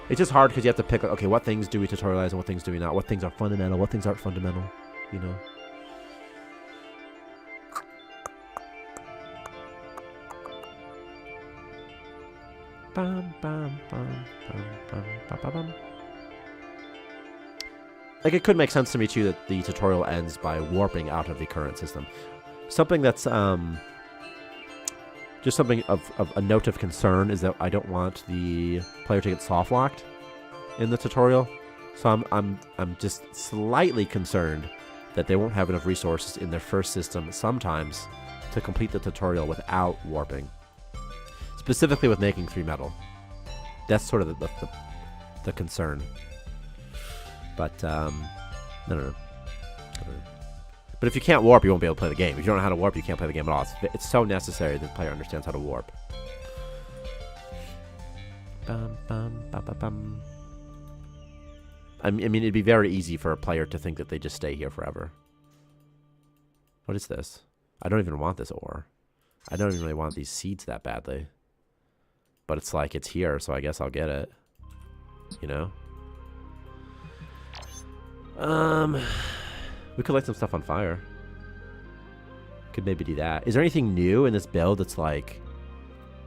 It's just hard because you have to pick, okay, what things do we tutorialize and what things do we not? What things are fundamental? What things aren't fundamental? You know? Bum, bum, bum, bum, bum, bum, bum, bum. Like, it could make sense to me, too, that the tutorial ends by warping out of the current system. Something that's, just something of a note of concern is that I don't want the player to get soft-locked in the tutorial. So I'm just slightly concerned that they won't have enough resources in their first system sometimes to complete the tutorial without warping. Specifically with making 3 metal. That's sort of the concern. But, I don't know. But if you can't warp, you won't be able to play the game. If you don't know how to warp, you can't play the game at all. It's so necessary that the player understands how to warp. Bum, bum, bum, bum, bum. I mean, it'd be very easy for a player to think that they just stay here forever. What is this? I don't even want this ore. I don't even really want these seeds that badly. But it's like, it's here, so I guess I'll get it. You know? We could light some stuff on fire. Could maybe do that. Is there anything new in this build that's, like,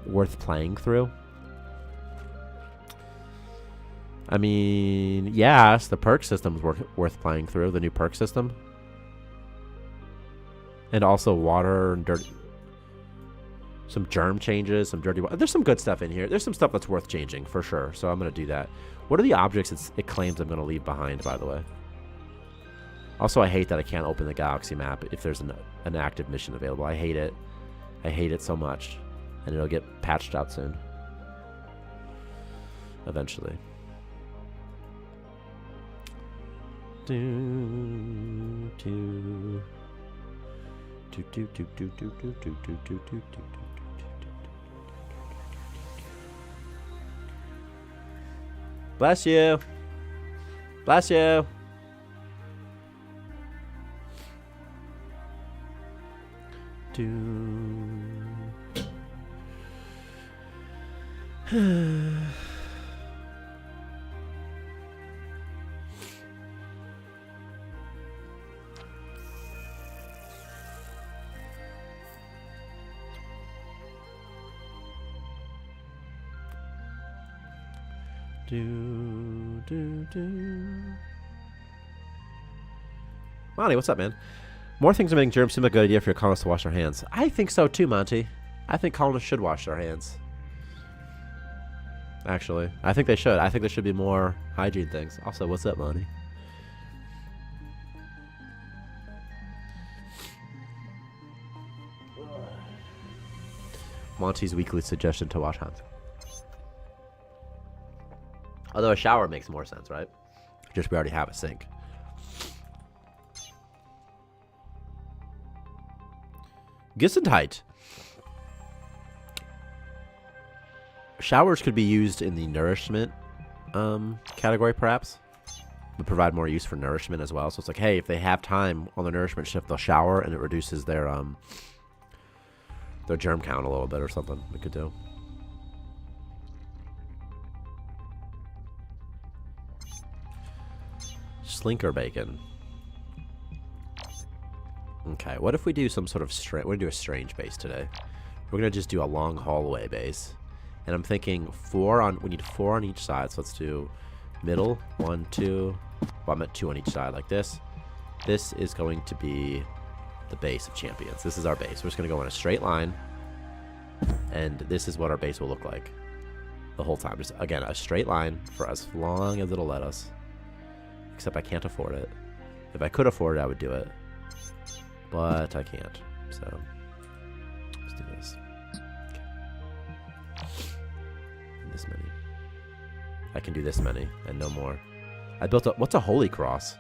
worth playing through? I mean, yes, the perk system's worth playing through. The new perk system. And also water and dirt. Some germ changes, some dirty water. There's some good stuff in here. There's some stuff that's worth changing, for sure. So I'm going to do that. What are the objects it claims I'm going to leave behind, by the way? Also, I hate that I can't open the galaxy map if there's an active mission available. I hate it. I hate it so much. And it'll get patched out soon. Eventually. Bless you. Bless you. Monty, what's up, man? More things are making germs seem like a good idea for your colonists to wash their hands. I think so too, Monty. I think colonists should wash their hands. Actually, I think they should. I think there should be more hygiene things. Also, what's up, Monty? Monty's weekly suggestion to wash hands. Although a shower makes more sense, right? Just we already have a sink. Gesundheit. Showers could be used in the nourishment category, perhaps. would provide more use for nourishment as well. So it's like, hey, if they have time on the nourishment shift, they'll shower, and it reduces their germ count a little bit or something. We could do. Slinker bacon. Okay, what if we do some sort of we're gonna do a strange base today. We're gonna just do a long hallway base, and I'm thinking we need 4 on each side. So let's do middle, 1, 2. Well, I'm at 2 on each side, like this. This is going to be the base of champions. This is our base. We're just gonna go in a straight line, and this is what our base will look like the whole time. Just again, a straight line for as long as it'll let us. Except I can't afford it. If I could afford it, I would do it. But I can't. So let's do this. Okay. This many. I can do this many and no more. I built what's a holy cross?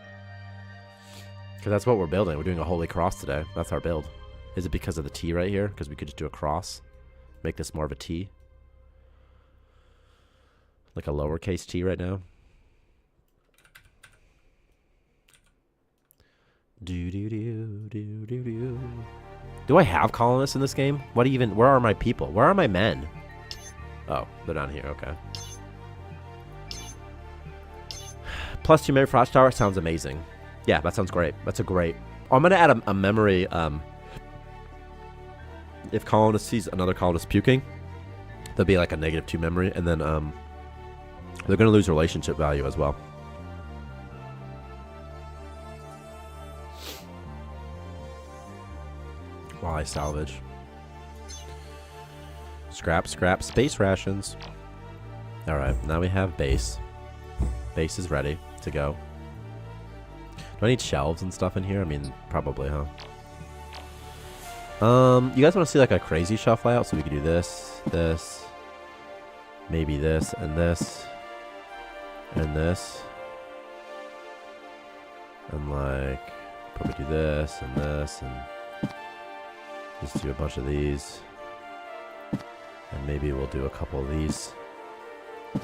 Because that's what we're building. We're doing a holy cross today. That's our build. Is it because of the T right here? Because we could just do a cross. Make this more of a T. Like a lowercase t right now. Do I have colonists in this game? What even? Where are my people? Where are my men? Oh, they're down here. Okay. +2 memory for Watchtower sounds amazing. Yeah, that sounds great. That's a great. Oh, I'm gonna add a memory. If colonist sees another colonist puking, there'll be like a -2 memory, and then they're gonna lose relationship value as well. While I salvage. Scrap, space rations. Alright, now we have base. Base is ready to go. Do I need shelves and stuff in here? I mean, probably, huh? You guys want to see like a crazy shelf layout? So we could do this, this, maybe this, and this, and this. And like, probably do this, and this, and just do a bunch of these. And maybe we'll do a couple of these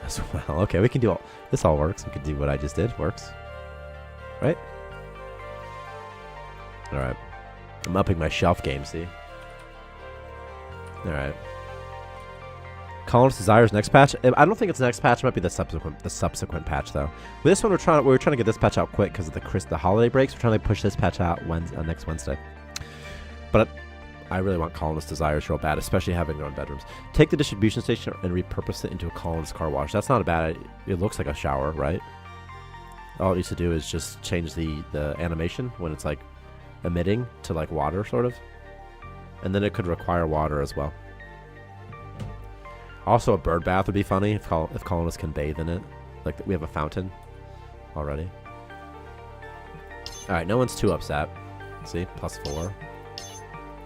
as well. Okay, we can do all this. All works. We can do what I just did. Works, right? All right. I'm upping my shelf game. See. All right. Colonist Desires next patch. I don't think it's the next patch. It might be the subsequent patch though. With this one, we're trying to get this patch out quick because of the holiday breaks. We're trying to push this patch out next Wednesday. But I really want Colonist Desires real bad, especially having their own bedrooms. Take the distribution station and repurpose it into a Colonist car wash. That's not a bad idea. It looks like a shower, right? All it needs to do is just change the animation when it's like emitting to like water, sort of. And then it could require water as well. Also, a bird bath would be funny if colonists can bathe in it. Like we have a fountain already. All right, no one's too upset. See, +4.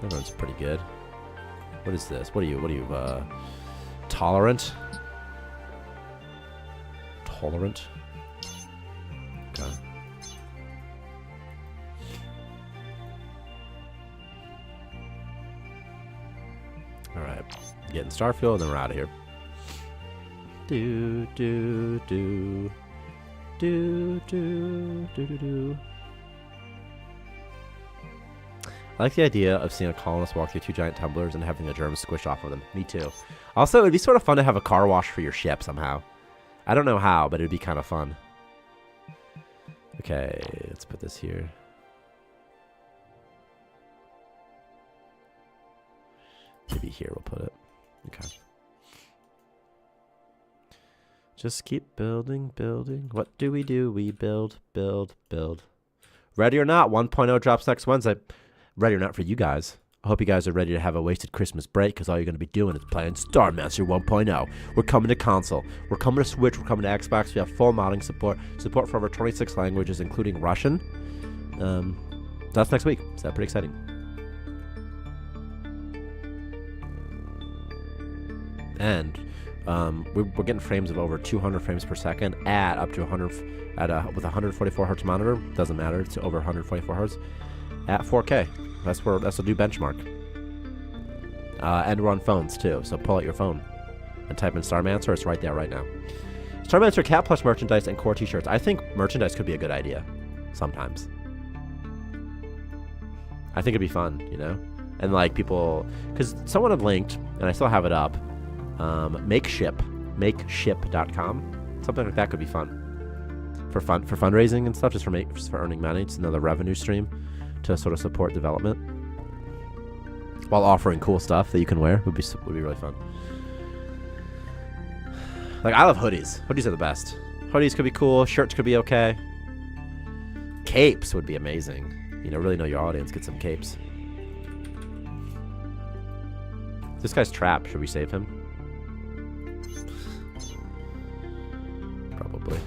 Everyone's pretty good. What is this? What are you, tolerant? Tolerant? Okay. Alright. Getting Starfield, and then we're out of here. Do, do, do. Do, do, do, do, do. I like the idea of seeing a colonist walk through 2 giant tumblers and having the germs squish off of them. Me too. Also, it'd be sort of fun to have a car wash for your ship somehow. I don't know how, but it'd be kind of fun. Okay, let's put this here. Maybe here we'll put it. Okay. Just keep building, building. What do? We build, build, build. Ready or not, 1.0 drops next Wednesday. Ready or not for you guys. I hope you guys are ready to have a wasted Christmas break, because all you're going to be doing is playing Starmancer 1.0. We're coming to console. We're coming to Switch. We're coming to Xbox. We have full modding support. Support for over 26 languages, including Russian. That's next week. So that's pretty exciting. And we're getting frames of over 200 frames per second at up to 100 with a 144 hertz monitor. Doesn't matter. It's over 144 hertz. At 4K. That's a new benchmark. And we're on phones too, so pull out your phone and type in Starmancer. It's right there right now. Starmancer Cat Plush merchandise and core t-shirts. I think merchandise could be a good idea sometimes. I think it'd be fun, you know? And like people, because someone had linked, and I still have it up, makeship.com. Something like that could be fun. For fundraising and stuff, just for earning money. It's another revenue stream to sort of support development while offering cool stuff that you can wear. Would be really fun. Like, I love hoodies. Hoodies are the best. Hoodies could be cool. Shirts could be okay. Capes would be amazing. You know, really know your audience. Get some capes. This guy's trapped. Should we save him? Probably.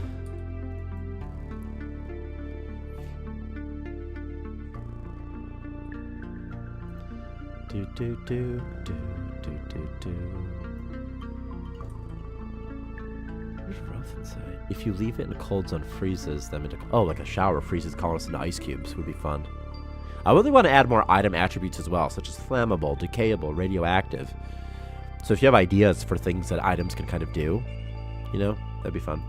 Do. There's growth inside. If you leave it in a cold zone, freezes them into... Oh, like a shower freezes colonists into ice cubes. Would be fun. I really want to add more item attributes as well, such as flammable, decayable, radioactive. So if you have ideas for things that items can kind of do, you know, that'd be fun.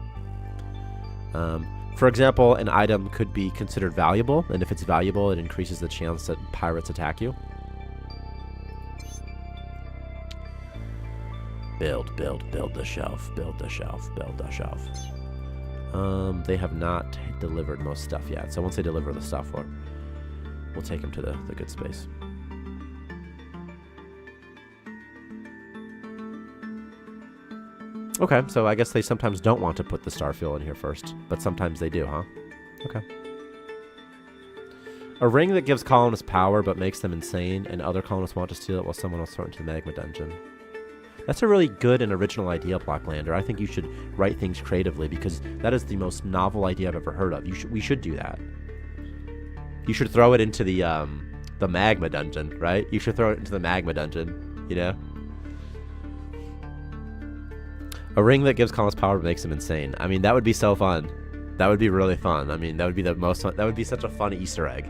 For example, an item could be considered valuable, and if it's valuable, it increases the chance that pirates attack you. Build the shelf, build the shelf, build the shelf. They have not delivered most stuff yet, so once they deliver the stuff, we'll take them to the good space. Okay, so I guess they sometimes don't want to put the star fuel in here first, but sometimes they do, huh? Okay. A ring that gives colonists power but makes them insane, and other colonists want to steal it while someone else throws it into the magma dungeon. That's a really good and original idea, Blacklander. I think you should write things creatively because that is the most novel idea I've ever heard of. We should do that. You should throw it into the magma dungeon, right? You should throw it into the magma dungeon, you know? A ring that gives colonists power but makes them insane. I mean, that would be so fun. That would be really fun. I mean, that would be the most fun. That would be such a fun Easter egg.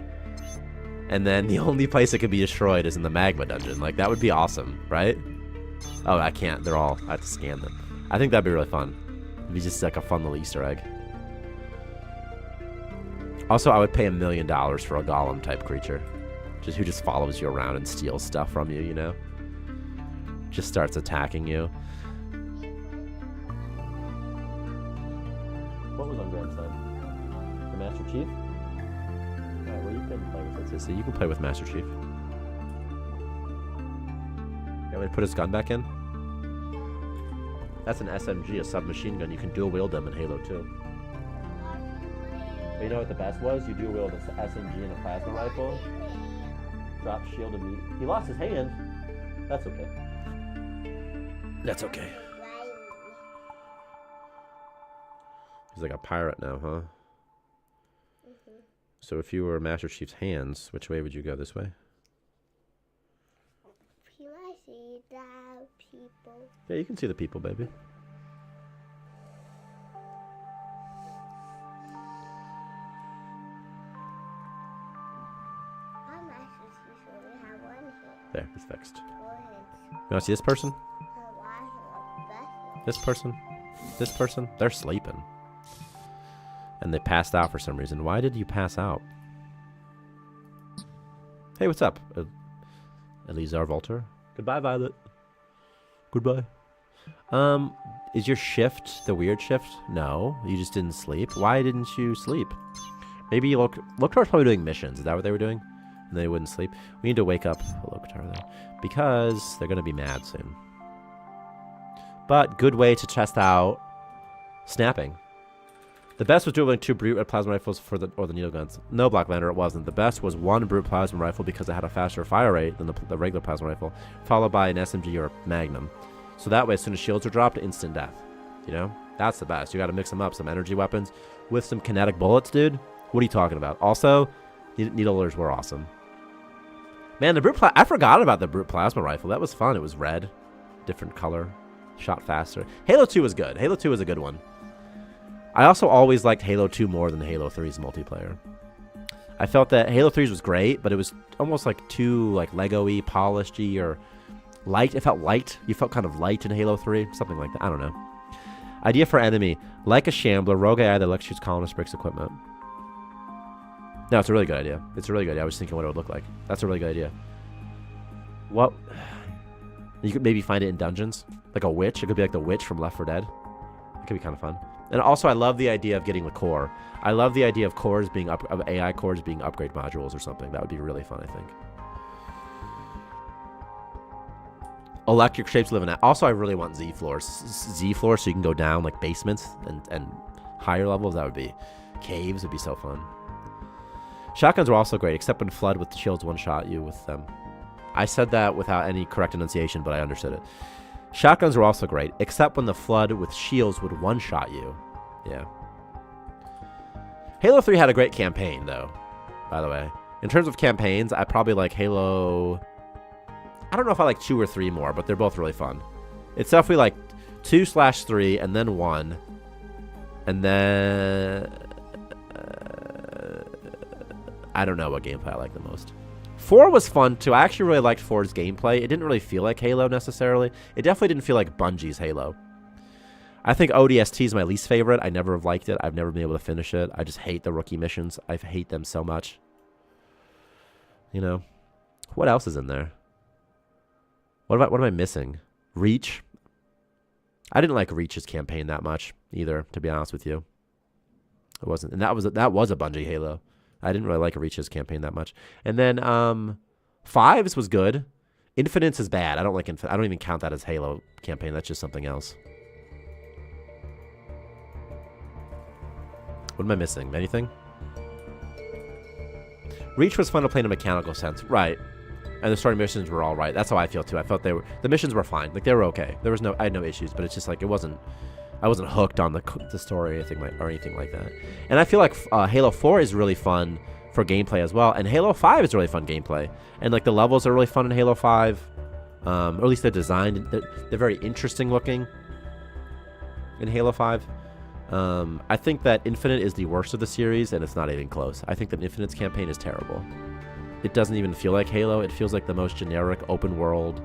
And then the only place it could be destroyed is in the magma dungeon. Like, that would be awesome, right? Oh, I can't. They're all... I have to scan them. I think that'd be really fun. It'd be just like a fun little Easter egg. Also, I would pay $1 million for a golem-type creature. Who just follows you around and steals stuff from you, you know? Just starts attacking you. What was on Graham's side? The Master Chief? Alright, well, you can play with it, Sissy. You can play with Master Chief. You want me to put his gun back in? That's an SMG, a submachine gun. You can dual wield them in Halo 2. But you know what the best was? You dual wield an SMG and a plasma rifle. Drop shield immediately. He lost his hand. That's okay. That's okay. He's like a pirate now, huh? Mm-hmm. So if you were Master Chief's hands, which way would you go? This way? Can I see the people? Yeah, you can see the people, baby. I'm Master Chief, so we have one hand. There, it's fixed. Four hands. You want to see this person? Why This person? This person? They're sleeping. And they passed out for some reason. Why did you pass out? Hey, what's up? Elizar Volter. Goodbye, Violet. Goodbye. Is your shift the weird shift? No, you just didn't sleep. Why didn't you sleep? Maybe Loktar's probably doing missions. Is that what they were doing? And they wouldn't sleep. We need to wake up Loktar though, because they're gonna be mad soon. But good way to test out snapping. The best was dueling 2 brute plasma rifles or the needle guns. No, Blacklander, it wasn't. The best was 1 brute plasma rifle because it had a faster fire rate than the regular plasma rifle, followed by an SMG or a Magnum. So that way, as soon as shields are dropped, instant death. You know? That's the best. You got to mix them up. Some energy weapons with some kinetic bullets, dude. What are you talking about? Also, needlers were awesome. Man, the brute I forgot about the brute plasma rifle. That was fun. It was red. Different color. Shot faster. Halo 2 was good. Halo 2 was a good one. I also always liked Halo 2 more than Halo 3's multiplayer. I felt that Halo 3's was great, but it was almost like too like Lego-y, polished-y, or light. It felt light. You felt kind of light in Halo 3, something like that. I don't know. Idea for enemy. Like a shambler, rogue AI that electrocutes colonist breaks equipment. No, it's a really good idea. It's a really good idea. I was thinking what it would look like. That's a really good idea. What? You could maybe find it in dungeons. Like a witch. It could be like the witch from Left 4 Dead. It could be kind of fun. And also, I love the idea of getting the core. I love the idea of cores being of AI cores being upgrade modules or something. That would be really fun, I think. Electric shapes live in that. Also, I really want Z floors. Z floors so you can go down like basements and higher levels. That would be caves. Would be so fun. Shotguns were also great, except when Flood with shields one-shot you with them. I said that without any correct enunciation, but I understood it. Shotguns were also great, except when the Flood with shields would one-shot you. Yeah. Halo 3 had a great campaign, though, by the way. In terms of campaigns, I probably like Halo... I don't know if I like 2 or 3 more, but they're both really fun. It's definitely like 2/3 and then 1. And then... I don't know what gameplay I like the most. 4 was fun, too. I actually really liked 4's gameplay. It didn't really feel like Halo, necessarily. It definitely didn't feel like Bungie's Halo. I think ODST is my least favorite. I never have liked it. I've never been able to finish it. I just hate the rookie missions. I hate them so much. You know? What else is in there? What am I missing? Reach? I didn't like Reach's campaign that much, either, to be honest with you. It wasn't. And that was a Bungie Halo. I didn't really like Reach's campaign that much. And then 5's was good. Infinite's is bad. I don't like Infinite. I don't even count that as Halo campaign. That's just something else. What am I missing? Anything? Reach was fun to play in a mechanical sense. Right. And the story missions were all right. That's how I feel too. I felt the missions were fine. Like they were okay. I had no issues, but it's just like I wasn't hooked on the story or anything like that. And I feel like Halo 4 is really fun for gameplay as well. And Halo 5 is really fun gameplay. And like the levels are really fun in Halo 5. Or at least they're designed. They're very interesting looking in Halo 5. I think that Infinite is the worst of the series, and it's not even close. I think that Infinite's campaign is terrible. It doesn't even feel like Halo. It feels like the most generic open world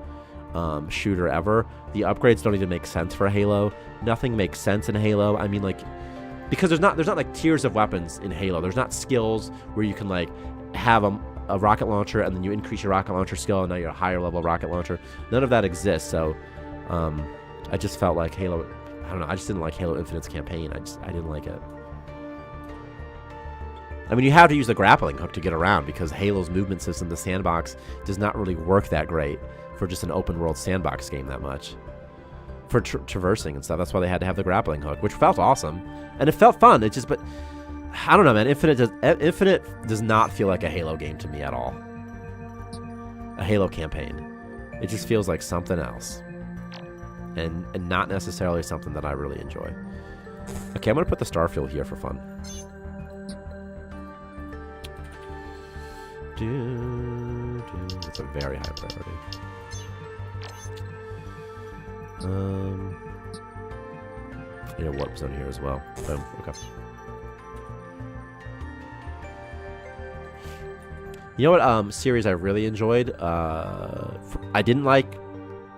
shooter ever. The upgrades don't even make sense for Halo. Nothing makes sense in Halo. I mean, like, because there's not like tiers of weapons in Halo. There's not skills where you can like have a rocket launcher and then you increase your rocket launcher skill and now you're a higher level rocket launcher. None of that exists. So I just felt like Halo. I don't know. I just didn't like Halo Infinite's campaign. I didn't like it. I mean, you have to use the grappling hook to get around because Halo's movement system, the sandbox, does not really work that great for just an open world sandbox game that much. For traversing and stuff. That's why they had to have the grappling hook, which felt awesome. And it felt fun. It just, but I don't know, man. Infinite does not feel like a Halo game to me at all. A Halo campaign. It just feels like something else. And not necessarily something that I really enjoy. Okay, I'm going to put the Starfield here for fun. It's a very high priority. You know, warp zone here as well. Boom. Okay. You know what series I really enjoyed? I didn't like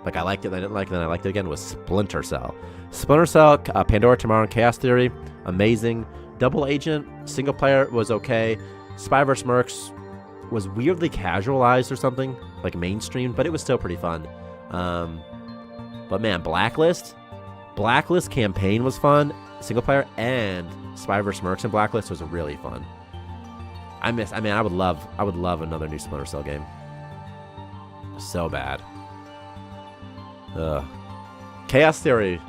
I liked it, then I didn't like it, then I liked it again, was Splinter Cell. Splinter Cell, Pandora, Tomorrow, and Chaos Theory, amazing. Double Agent, single player was okay. Spy vs. Mercs was weirdly casualized or something, like mainstream, but it was still pretty fun. But man, Blacklist campaign was fun, single player, and Spy vs. Mercs and Blacklist was really fun. I would love another new Splinter Cell game. So bad. Ugh. Chaos Theory,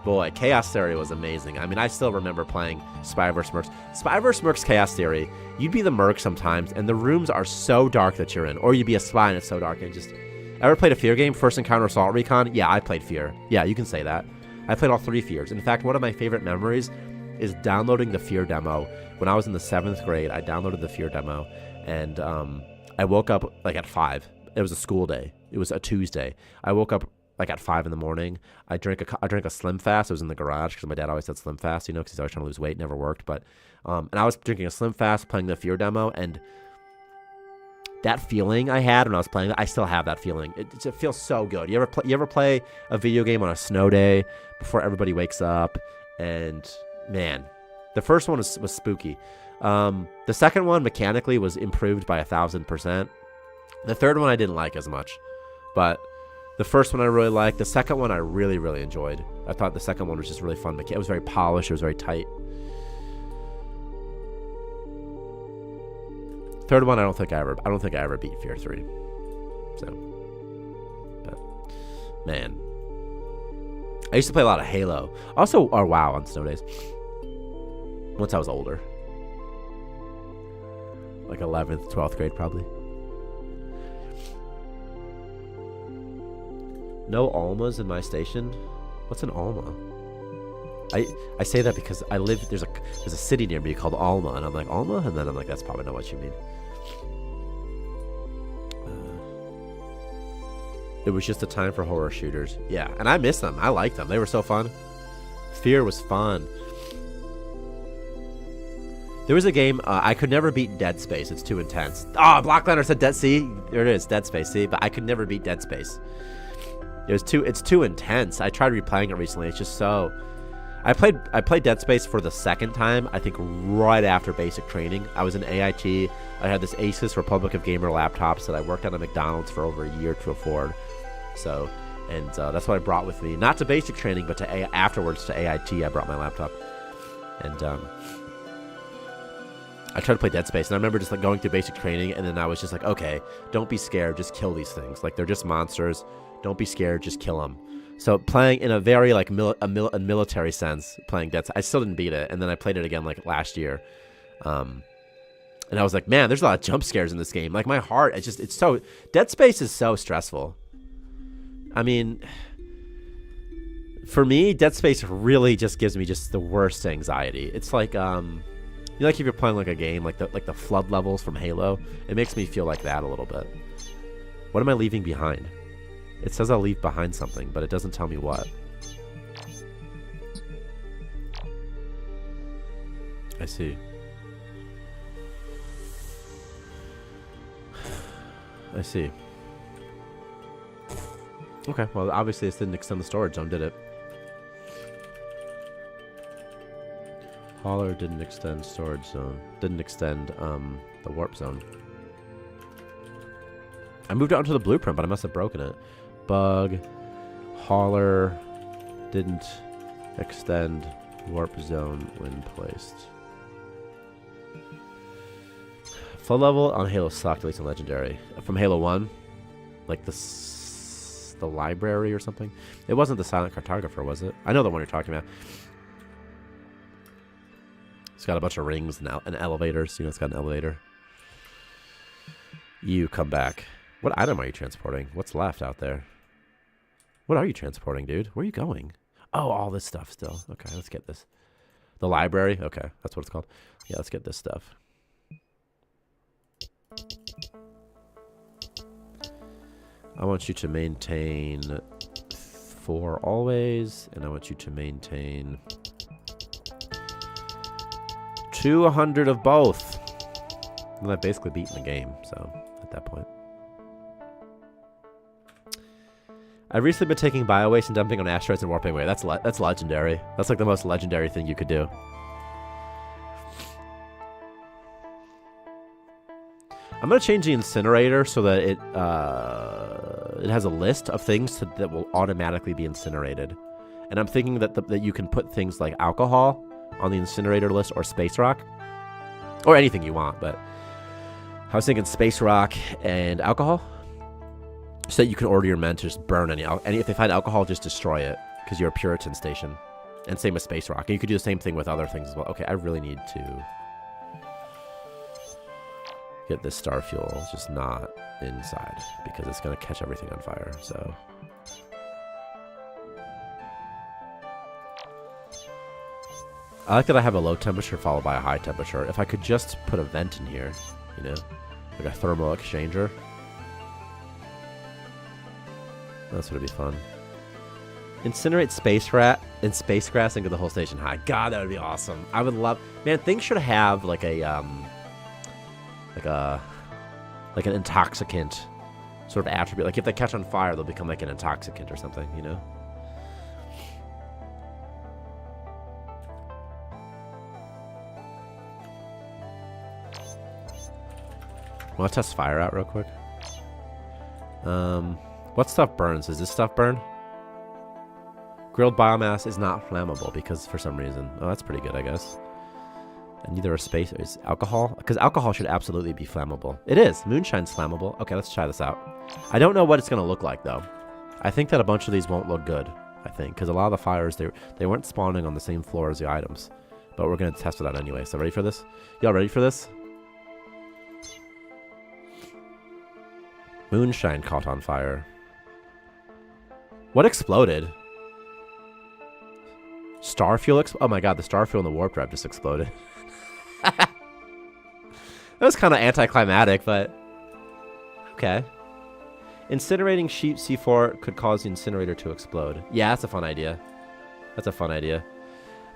boy, Chaos Theory was amazing. I mean, I still remember playing Spy vs. Mercs. Spy vs. Mercs Chaos Theory, you'd be the merc sometimes, and the rooms are so dark that you're in. Or you'd be a spy and it's so dark. And just, ever played a Fear game? First Encounter Assault Recon? Yeah, I played Fear. Yeah, you can say that. I played all 3 Fears. In fact, one of my favorite memories is downloading the Fear demo. When I was in the 7th grade, I downloaded the Fear demo, and I woke up like at 5. It was a school day. It was a Tuesday. I woke up like at 5 in the morning. I drank a Slim Fast. It was in the garage because my dad always said Slim Fast, you know, because he's always trying to lose weight. Never worked, but and I was drinking a Slim Fast, playing the Fear demo, and that feeling I had when I was playing it, I still have that feeling. It feels so good. You ever play a video game on a snow day before everybody wakes up? And man, the first one was spooky. The second one mechanically was improved by 1,000%. The third one I didn't like as much, but the first one I really liked. The second one I really, really enjoyed. I thought the second one was just really fun. It was very polished. It was very tight. Third one, I don't think I ever beat Fear 3. So, but, man, I used to play a lot of Halo, also, or WoW on snow days. Once I was older, like 11th, 12th grade, probably. No Almas in my station. What's an Alma? I say that because I live there's a city near me called Alma, and I'm like, Alma, and then I'm like, that's probably not what you mean. It was just a time for horror shooters. Yeah, and I miss them. I liked them. They were so fun. Fear was fun. There was a game I could never beat Dead Space. It's too intense. Oh, Blacklander said Dead. See, there it is, Dead Space. See, but I could never beat Dead Space. It's too intense. I tried replaying it recently. It's just so. I played Dead Space for the second time, I think right after basic training. I was in AIT. I had this Asus Republic of Gamer laptops that I worked at a McDonald's for over a year to afford. So, and that's what I brought with me. Not to basic training, but to afterwards to AIT, I brought my laptop. And I tried to play Dead Space, and I remember just like going through basic training, and then I was just like, okay, don't be scared, just kill these things. Like, they're just monsters. Don't be scared, just kill them. So playing in a very like a military sense, playing Dead Space, I still didn't beat it, and then I played it again like last year, and I was like, man, there's a lot of jump scares in this game. Like my heart, it's so Dead Space is so stressful. I mean, for me, Dead Space really just gives me just the worst anxiety. It's like you know, like if you're playing like a game like the flood levels from Halo, it makes me feel like that a little bit. What am I leaving behind? It says I'll leave behind something, but it doesn't tell me what. I see. I see. Okay, well, obviously this didn't extend the storage zone, did it? Hauler didn't extend storage zone. Didn't extend the warp zone. I moved out into the blueprint, but I must have broken it. Bug. Hauler didn't extend warp zone when placed. Flood level on Halo sucked, at least in Legendary. From Halo 1, like the library or something. It wasn't the Silent Cartographer, was it? I know the one you're talking about. It's got a bunch of rings and elevators. You know, it's got an elevator. You come back. What item are you transporting? What's left out there? What are you transporting, dude? Where are you going? Oh, all this stuff still. Okay, let's get this. The library? Okay, that's what it's called. Yeah, let's get this stuff. I want you to maintain 4 always, and I want you to maintain 200 of both. And I've basically beaten the game, so at that point. I've recently been taking bio-waste and dumping on asteroids and warping away. That's legendary. That's like the most legendary thing you could do. I'm going to change the incinerator so that it has a list of things that will automatically be incinerated. And I'm thinking that you can put things like alcohol on the incinerator list or space rock. Or anything you want, but I was thinking space rock and alcohol. So that you can order your men to just burn any if they find alcohol, just destroy it because you're a Puritan station. And same with space rock. And you could do the same thing with other things as well. Okay, I really need to get this star fuel just not inside because it's going to catch everything on fire. So I like that I have a low temperature followed by a high temperature. If I could just put a vent in here, you know, like a thermal exchanger. That's gonna be fun. Incinerate space rat and space grass and get the whole station high. God, that would be awesome. I would love. Man, things should have like a like an intoxicant sort of attribute. Like if they catch on fire, they'll become like an intoxicant or something, you know? Want to test fire out real quick? What stuff burns? Does this stuff burn? Grilled biomass is not flammable because for some reason. Oh, that's pretty good, I guess. And neither is alcohol, because alcohol should absolutely be flammable. It is. Moonshine's flammable. Okay, let's try this out. I don't know what it's going to look like, though. I think that a bunch of these won't look good, I think, because a lot of the fires, they weren't spawning on the same floor as the items. But we're going to test it out anyway. So ready for this? Y'all ready for this? Moonshine caught on fire. What exploded? Star fuel oh my god, the star fuel in the warp drive just exploded. That was kind of anticlimactic, but okay. Incinerating sheep C4 could cause the incinerator to explode. Yeah, that's a fun idea. That's a fun idea.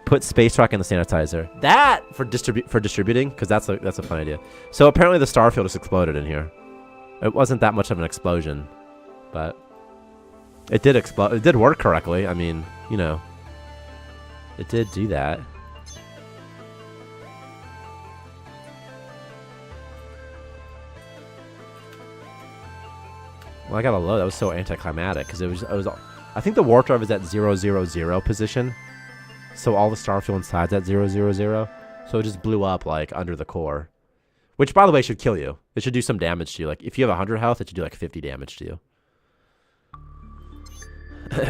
Put space rock in the sanitizer. That for distributing, because that's a fun idea. So apparently the star fuel just exploded in here. It wasn't that much of an explosion, but it did explode. It did work correctly. I mean, you know, it did do that. Well, I got a low. That was so anticlimactic because it was. I think the warp drive is at 000 position, so all the star fuel inside's at 000. So it just blew up like under the core. Which, by the way, should kill you. It should do some damage to you. Like, if you have 100 health, it should do like 50 damage to you.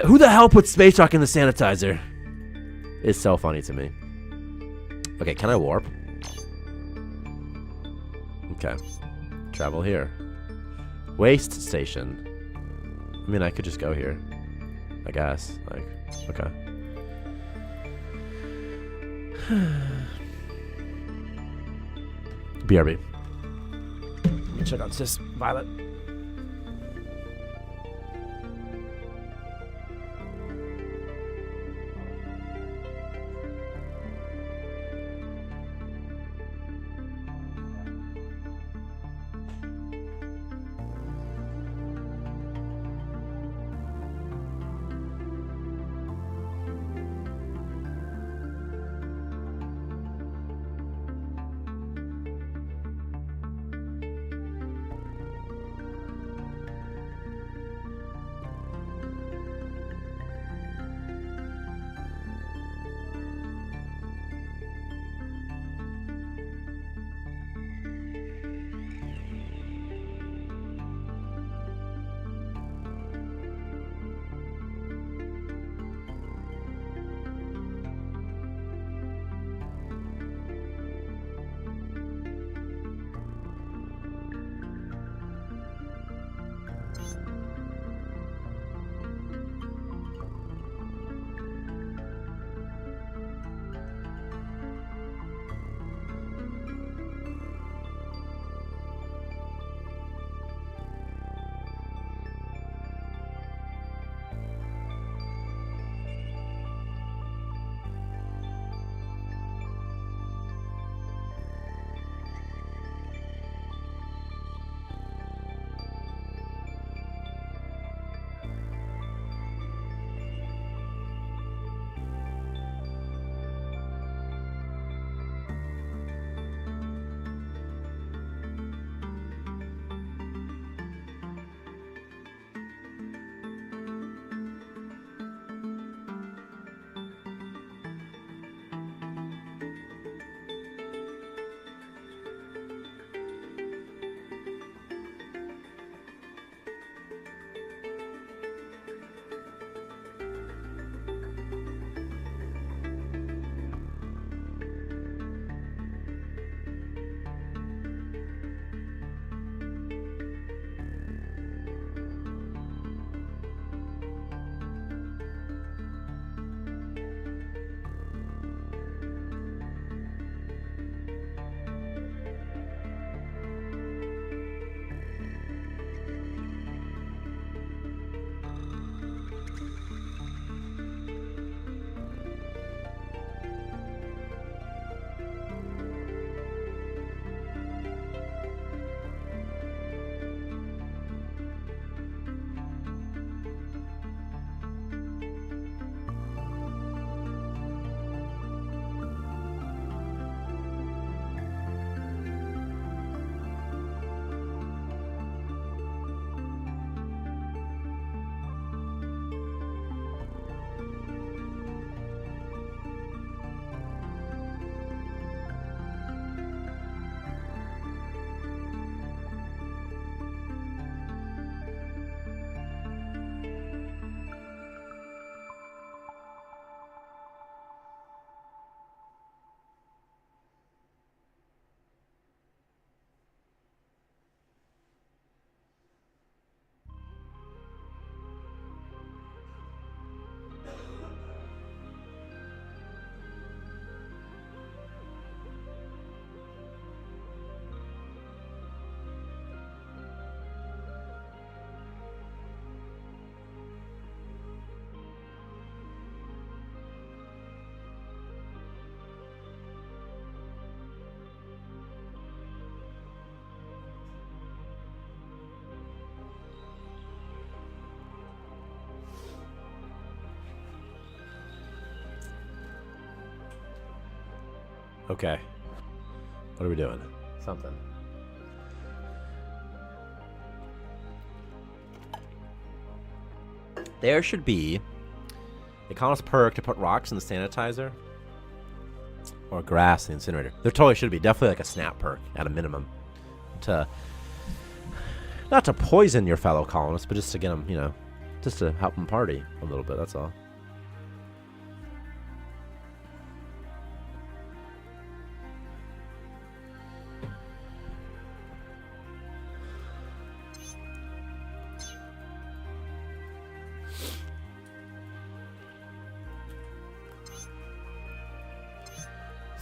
Who the hell put space rock in the sanitizer? It's so funny to me. Okay, can I warp? Okay. Travel here. Waste station. I mean, I could just go here. I guess. Like, okay. BRB. Let me check on Sis Violet. Okay. What are we doing? Something. There should be a colonist perk to put rocks in the sanitizer. Or grass in the incinerator. There totally should be. Definitely like a snap perk at a minimum. To not to poison your fellow colonists, but just to get them, you know, just to help them party a little bit, that's all.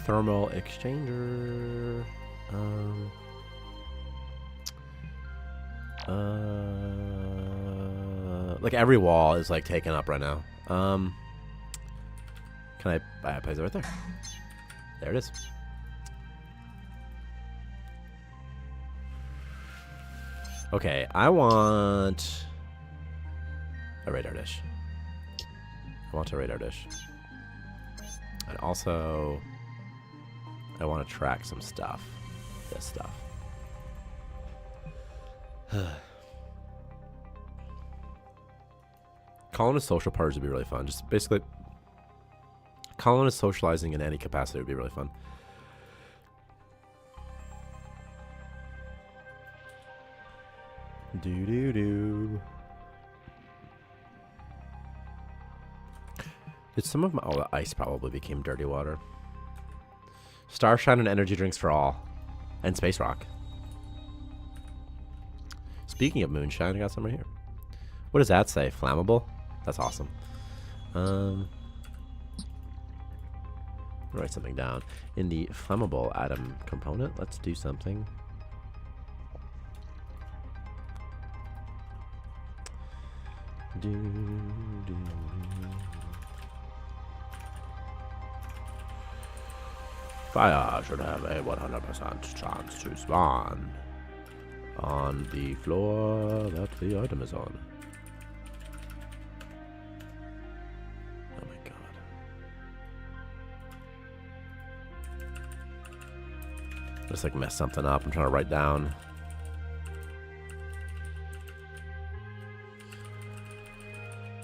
Thermal exchanger. Like every wall is like taken up right now. Can I place it right there? There it is. Okay, I want a radar dish. I want a radar dish. And also, I want to track some stuff. This stuff. Colonist social parties would be really fun. Just basically, colonist socializing in any capacity would be really fun. Do. Did some of my... Oh, the ice probably became dirty water. Starshine and energy drinks for all. And space rock. Speaking of moonshine, I got some right here. What does that say? Flammable? That's awesome. Write something down. In the flammable atom component, let's do something. Fire should have a 100% chance to spawn on the floor that the item is on. Oh my god. Just like mess something up. I'm trying to write down.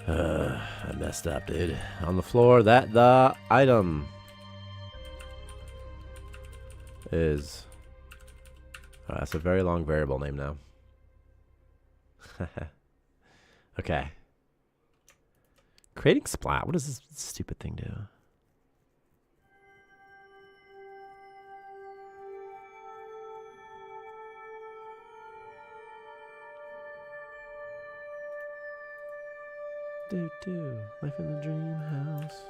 I messed up, dude. On the floor that the item is... Oh, that's a very long variable name now. Okay. Creating splat. What does this stupid thing do? Do. Life in the dream house.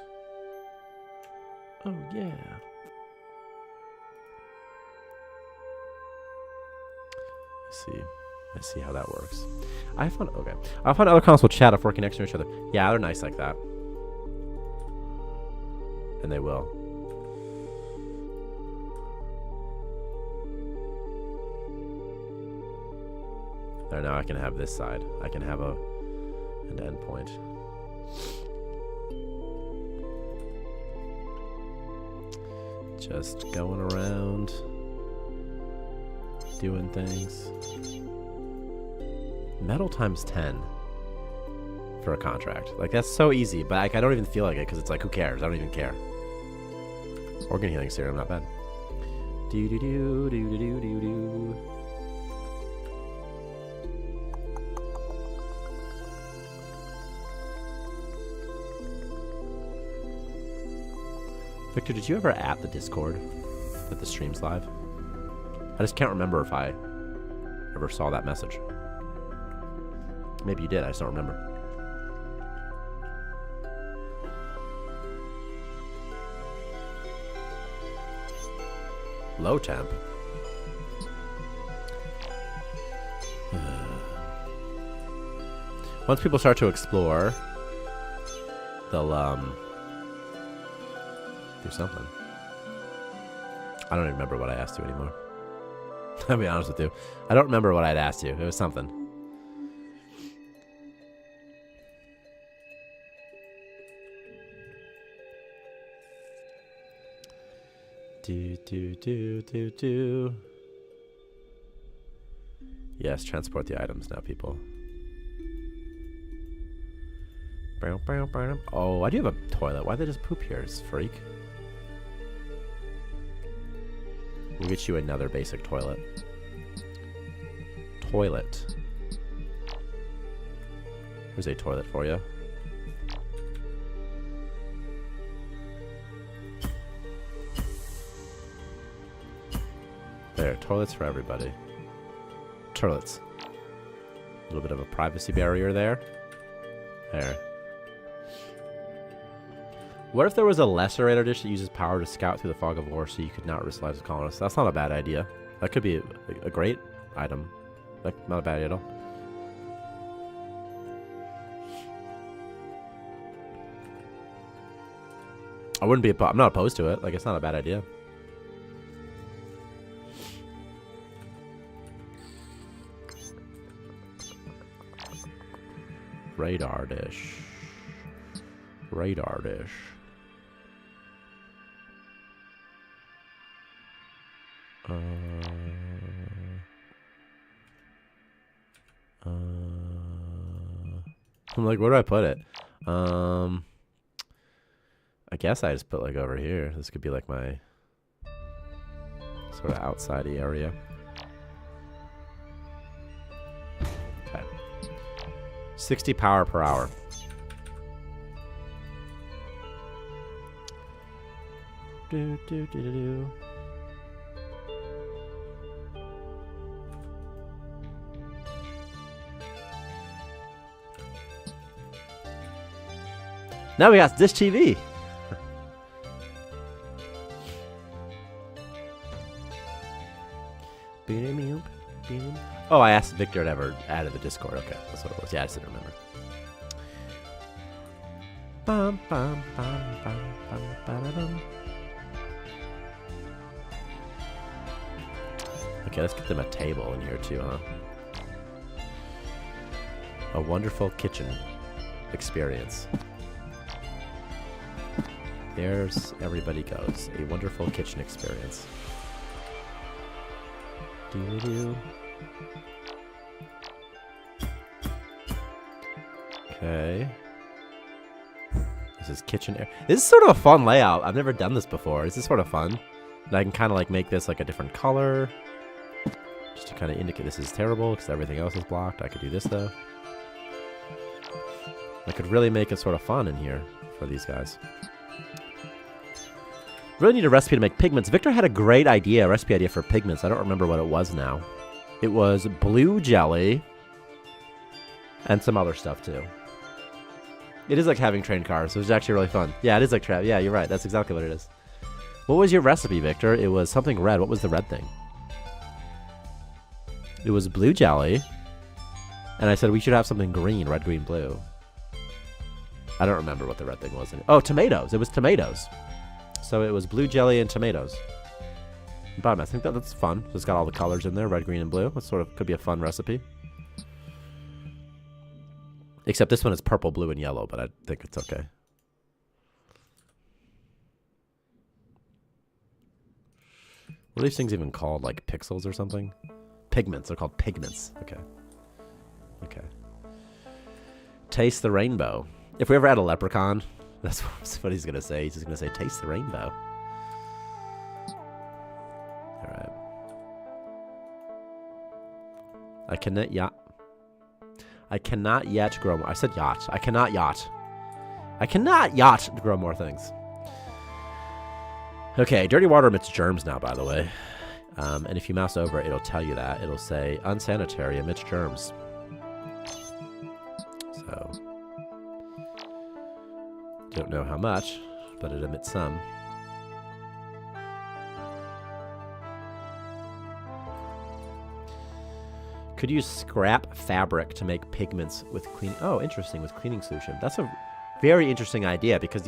Oh, yeah. I see how that works. I find other consoles will chat if working next to each other. Yeah, they're nice like that. And they will. There, now I can have this side. I can have an endpoint. Just going around doing things. Metal times 10 for a contract. Like, that's so easy, but I don't even feel like it because it's like, who cares? I don't even care. Organ healing serum, not bad. Do. Victor, did you ever add the Discord that the stream's live? I just can't remember if I ever saw that message. Maybe you did, I just don't remember. Low temp. Once people start to explore, they'll do something. I don't even remember what I asked you anymore. I'll be honest with you. I don't remember what I'd asked you. It was something. Do, do, do, do, do. Yes, transport the items now, people. Oh, I do have a toilet. Why'd they just poop here, freak? We'll get you another basic toilet. Toilet. Here's a toilet for you. There, toilets for everybody. Toilets. A little bit of a privacy barrier there. There. What if there was a lesser radar dish that uses power to scout through the fog of war so you could not risk lives of colonists? That's not a bad idea. That could be a great item. Like, not a bad idea at all. I wouldn't be. I'm not opposed to it. Like, it's not a bad idea. Radar dish. Radar dish. I'm like, where do I put it? I guess I just put like over here. This could be like my sort of outside-y area. Okay. 60 power per hour. Do, do, do, do, do. Now we got Dish TV. Oh, I asked Victor to ever add to the Discord. Okay, that's what it was. Yeah, I just didn't remember. Bum, bum, bum, bum, bum, ba-da-dum. Okay, let's get them a table in here too, huh? A wonderful kitchen experience. There's everybody goes. A wonderful kitchen experience. Doo-doo-doo. Okay. This is kitchen area. This is sort of a fun layout. I've never done this before. This is sort of fun. And I can kind of like make this like a different color. Just to kind of indicate this is terrible because everything else is blocked. I could do this though. I could really make it sort of fun in here for these guys. Really need a recipe to make pigments. Victor had a great idea, a recipe idea for pigments. I don't remember what it was now. It was blue jelly and some other stuff too. It is like having train cars. It was actually really fun. Yeah, it is like yeah, you're right. That's exactly what it is. What was your recipe, Victor? It was something red. What was the red thing? It was blue jelly. And I said we should have something green, red, green, blue. I don't remember what the red thing was. Oh, tomatoes. It was tomatoes. So it was blue jelly and tomatoes. But I think that's fun. It's got all the colors in there, red, green, and blue. That sort of could be a fun recipe. Except this one is purple, blue, and yellow, but I think it's okay. What are these things even called? Like pixels or something? Pigments. They're called pigments. Okay. Okay. Taste the rainbow. If we ever had a leprechaun, that's what he's going to say. He's just going to say, taste the rainbow. All right. I cannot yet grow more. I said yacht. I cannot yacht. I cannot yacht to grow more things. Okay, dirty water emits germs now, by the way. And if you mouse over it, it'll tell you that. It'll say, unsanitary, emits germs. So, don't know how much, but it emits some. Could use scrap fabric to make pigments with clean. Oh, interesting, with cleaning solution. That's a very interesting idea because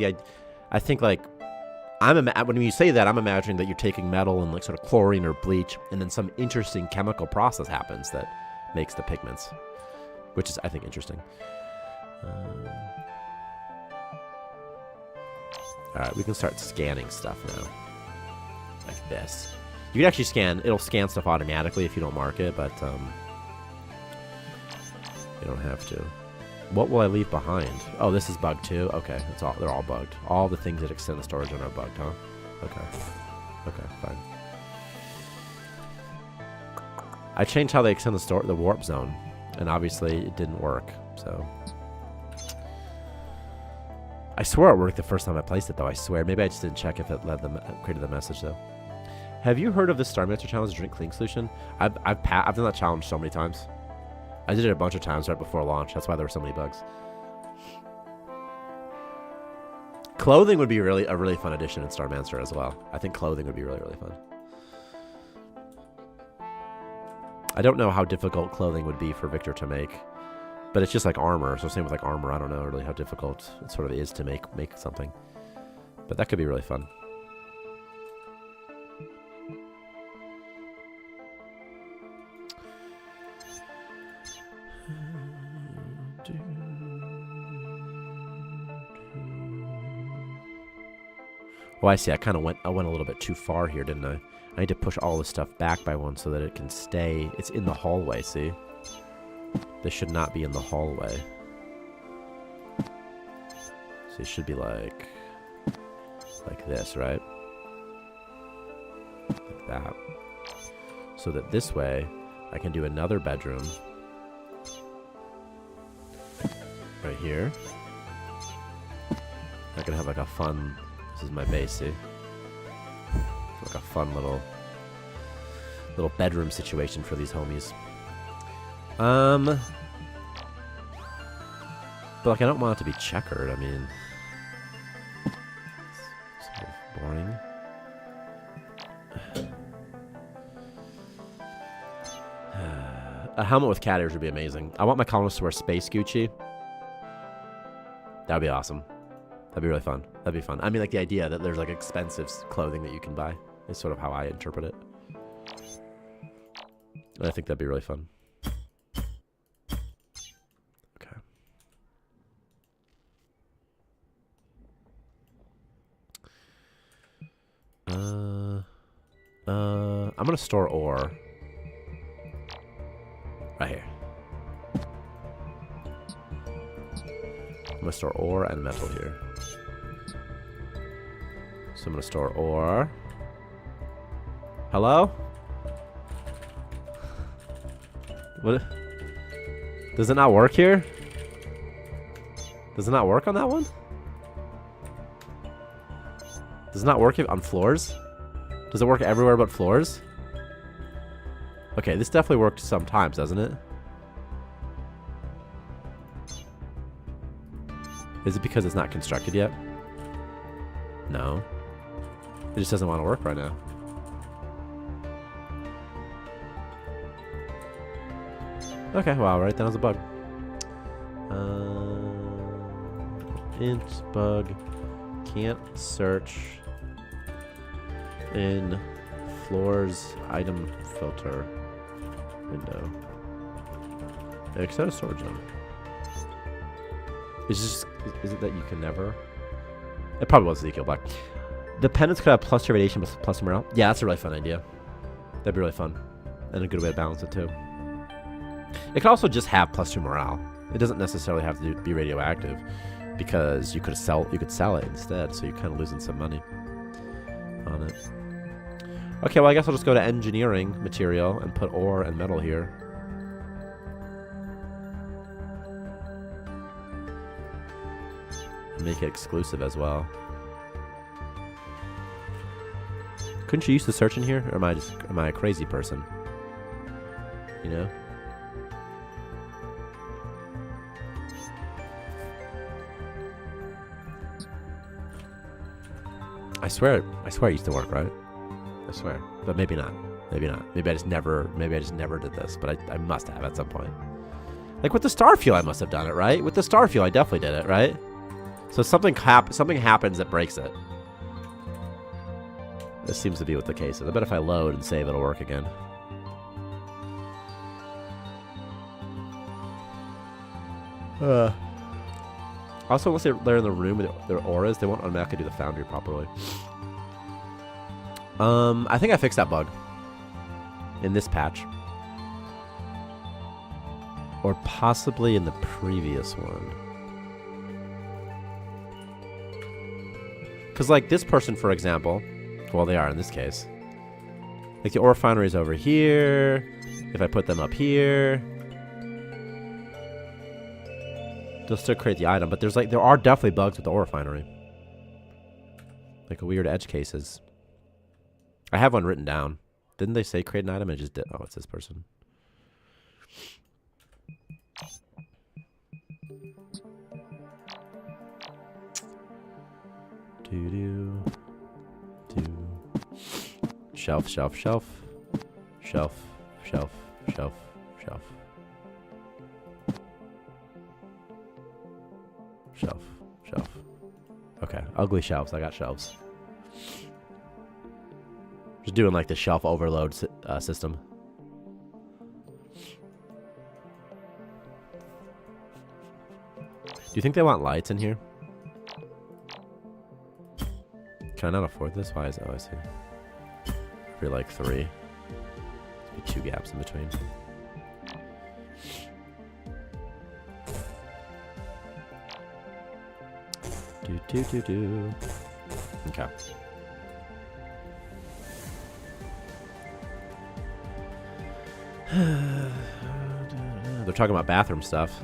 I think like when you say that, I'm imagining that you're taking metal and like sort of chlorine or bleach, and then some interesting chemical process happens that makes the pigments, which is I think interesting. All right, we can start scanning stuff now. like this. You can actually scan. It'll scan stuff automatically if you don't mark it, but you don't have to. What will I leave behind? Oh, this is bugged too. Okay, it's all. They're all bugged. All the things that extend the storage zone are bugged, huh? Okay. Okay, fine. I changed how they extend the warp zone, and obviously it didn't work. So I swear it worked the first time I placed it, though. I swear. Maybe I just didn't check if it created the message, though. Have you heard of this Starmancer challenge, Drink Clean solution? I've done that challenge so many times. I did it a bunch of times right before launch. That's why there were so many bugs. Clothing would be a really fun addition in Starmancer as well. I think clothing would be really fun. I don't know how difficult clothing would be for Victor to make, but it's just like armor. So same with like armor. I don't know really how difficult it sort of is to make something, but that could be really fun. Oh, I see. I went a little bit too far here, didn't I? I need to push all this stuff back by one so that it can stay. It's in the hallway, see? This should not be in the hallway. So it should be like this, right? Like that. So that this way, I can do another bedroom. Right here. I can have like a fun... This is my base, see? Like a fun little bedroom situation for these homies. But like I don't want it to be checkered. I mean, it's sort of boring. A helmet with cat ears would be amazing. I want my colonists to wear space Gucci. That would be awesome. That'd be really fun. That'd be fun. I mean, like the idea that there's like expensive clothing that you can buy is sort of how I interpret it. And I think that'd be really fun. Okay. I'm gonna store ore right here. I'm gonna store ore and metal here. So I'm gonna store ore. Hello? What? Does it not work here? Does it not work on that one? Does it not work on floors? Does it work everywhere but floors? Okay, this definitely works sometimes, doesn't it? Is it because it's not constructed yet? No. It just doesn't want to work right now. Okay, wow, right, that was a bug. Int bug can't search in floors item filter window. External storage zone. Is it that you can never? It probably was Ezekiel Black. The pendants could have plus radiation plus morale. Yeah, that's a really fun idea. That'd be really fun. And a good way to balance it too. It could also just have +2 morale. It doesn't necessarily have to be radioactive, because you could sell it instead, so you're kind of losing some money on it. Okay, well I guess I'll just go to engineering material and put ore and metal here. And make it exclusive as well. Couldn't you use the search in here, or am I a crazy person? You know? I swear it used to work, right? I swear, but maybe not. Maybe not. Maybe I just never did this, but I must have at some point. Like with the Starfield, I must have done it, right? With the Starfield, I definitely did it, right? So something happens that breaks it. This seems to be what the case is. I bet if I load and save, it'll work again. Also, unless they're in the room with their auras, they won't automatically do the foundry properly. I think I fixed that bug. In this patch. Or possibly in the previous one. Because, like, this person, for example... Well, they are in this case. Like, the ore refinery is over here. If I put them up here... They'll still create the item. But there are definitely bugs with the ore refinery. Like, weird edge cases. I have one written down. Didn't they say create an item? It just did. Oh, it's this person. Do. Shelf, shelf, shelf. Shelf, shelf, shelf, shelf. Shelf, shelf. Okay, ugly shelves. I got shelves. Just doing like the shelf overload system. Do you think they want lights in here? Can I not afford this? Why is it? Oh, I see. For like 3. Be 2 gaps in between. Do. Okay. They're talking about bathroom stuff.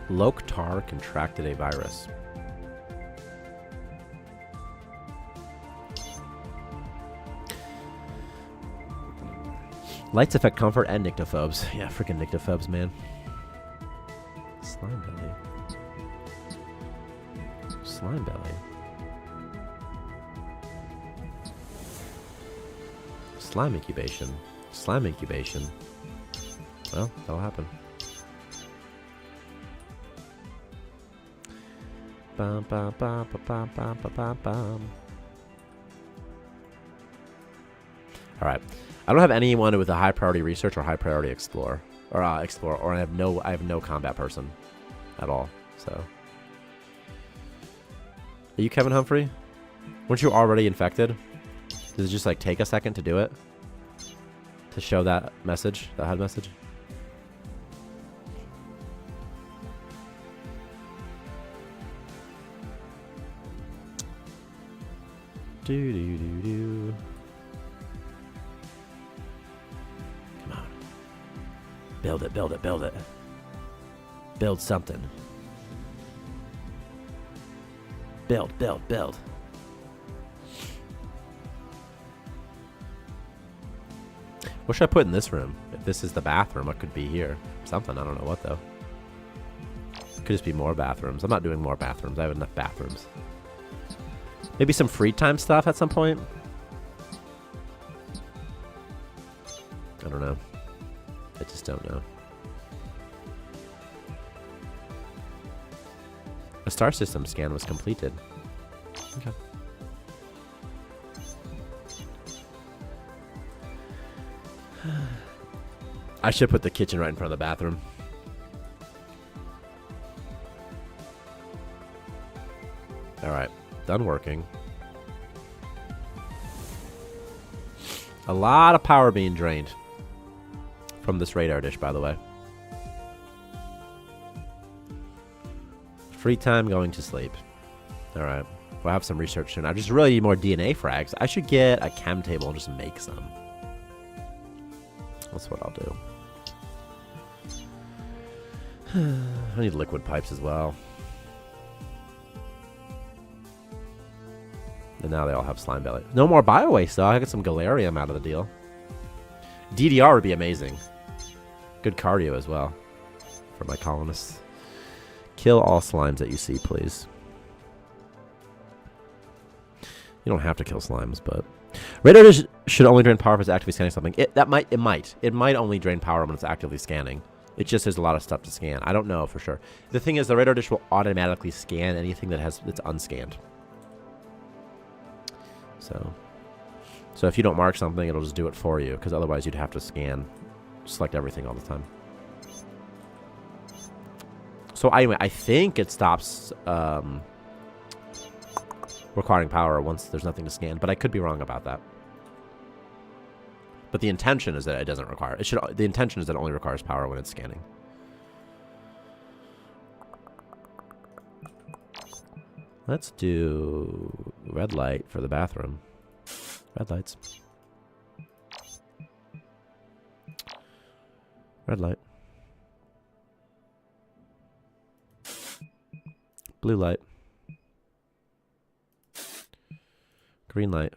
Loktar contracted a virus. Lights affect comfort and nyctophobes. Yeah, freaking nyctophobes, man. Slime belly. Slime belly. Slime incubation. Slime incubation. Well, that'll happen. Bum, bum, bum, bum, bum, bum, bum, bum. All right. I don't have anyone with a high priority research or high priority explore, or I have no combat person at all. So, are you Kevin Humphrey? Weren't you already infected? Does it just like take a second to do it? To show that message, that HUD message? Do. Come on. Build it, build it, build it. Build something. Build. What should I put in this room? If this is the bathroom, what could be here? Something, I don't know what though. Could just be more bathrooms. I'm not doing more bathrooms. I have enough bathrooms. Maybe some free time stuff at some point? I don't know. I just don't know. A star system scan was completed. Okay. I should put the kitchen right in front of the bathroom. Alright. Done working. A lot of power being drained from this radar dish, by the way. Free time going to sleep. Alright. We'll have some research soon. I just really need more DNA frags. I should get a chem table and just make some. That's what I'll do. I need liquid pipes as well. And now they all have slime belly. No more bio waste though. I get some galarium out of the deal. DDR would be amazing. Good cardio as well for my colonists. Kill all slimes that you see, please. You don't have to kill slimes, but radar dish should only drain power if it's actively scanning something. It might only drain power when it's actively scanning. It just has a lot of stuff to scan. I don't know for sure. The thing is, the radar dish will automatically scan anything that's unscanned. So if you don't mark something, it'll just do it for you, because otherwise you'd have to select everything all the time. So anyway, I think it stops requiring power once there's nothing to scan, but I could be wrong about that. But the intention is that it doesn't require. It should. The intention is that it only requires power when it's scanning. Let's do red light for the bathroom. Red lights. Red light. Blue light. Green light.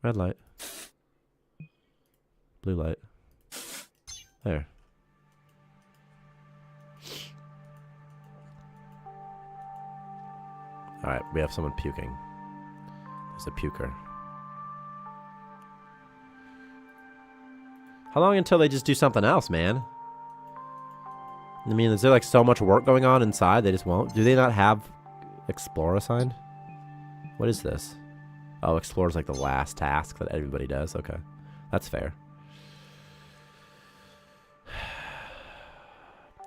Red light. Blue light. There. Alright, we have someone puking. There's a puker. How long until they just do something else, man? I mean, is there like so much work going on inside they just won't? Do they not have Explore assigned? What is this? Oh, Explore is like the last task that everybody does. Okay. That's fair.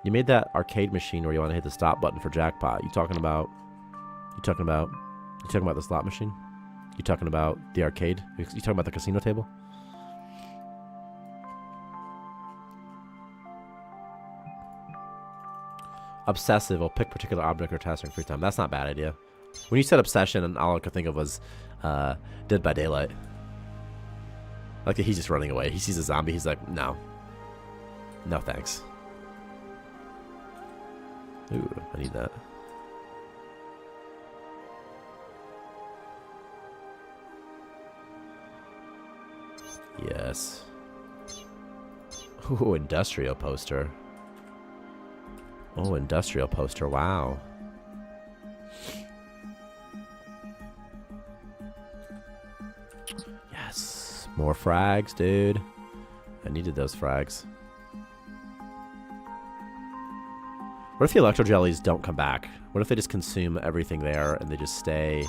You made that arcade machine where you want to hit the stop button for jackpot. You talking about the slot machine? You talking about the arcade? You talking about the casino table? Obsessive will pick particular object or task during free time. That's not a bad idea. When you said obsession, and all I could think of was Dead by Daylight. Like he's just running away. He sees a zombie. He's like, no. No thanks. Ooh, I need that. Yes. Ooh, industrial poster. Oh, industrial poster. Wow. Yes. More frags, dude. I needed those frags. What if the electro jellies don't come back? What if they just consume everything there and they just stay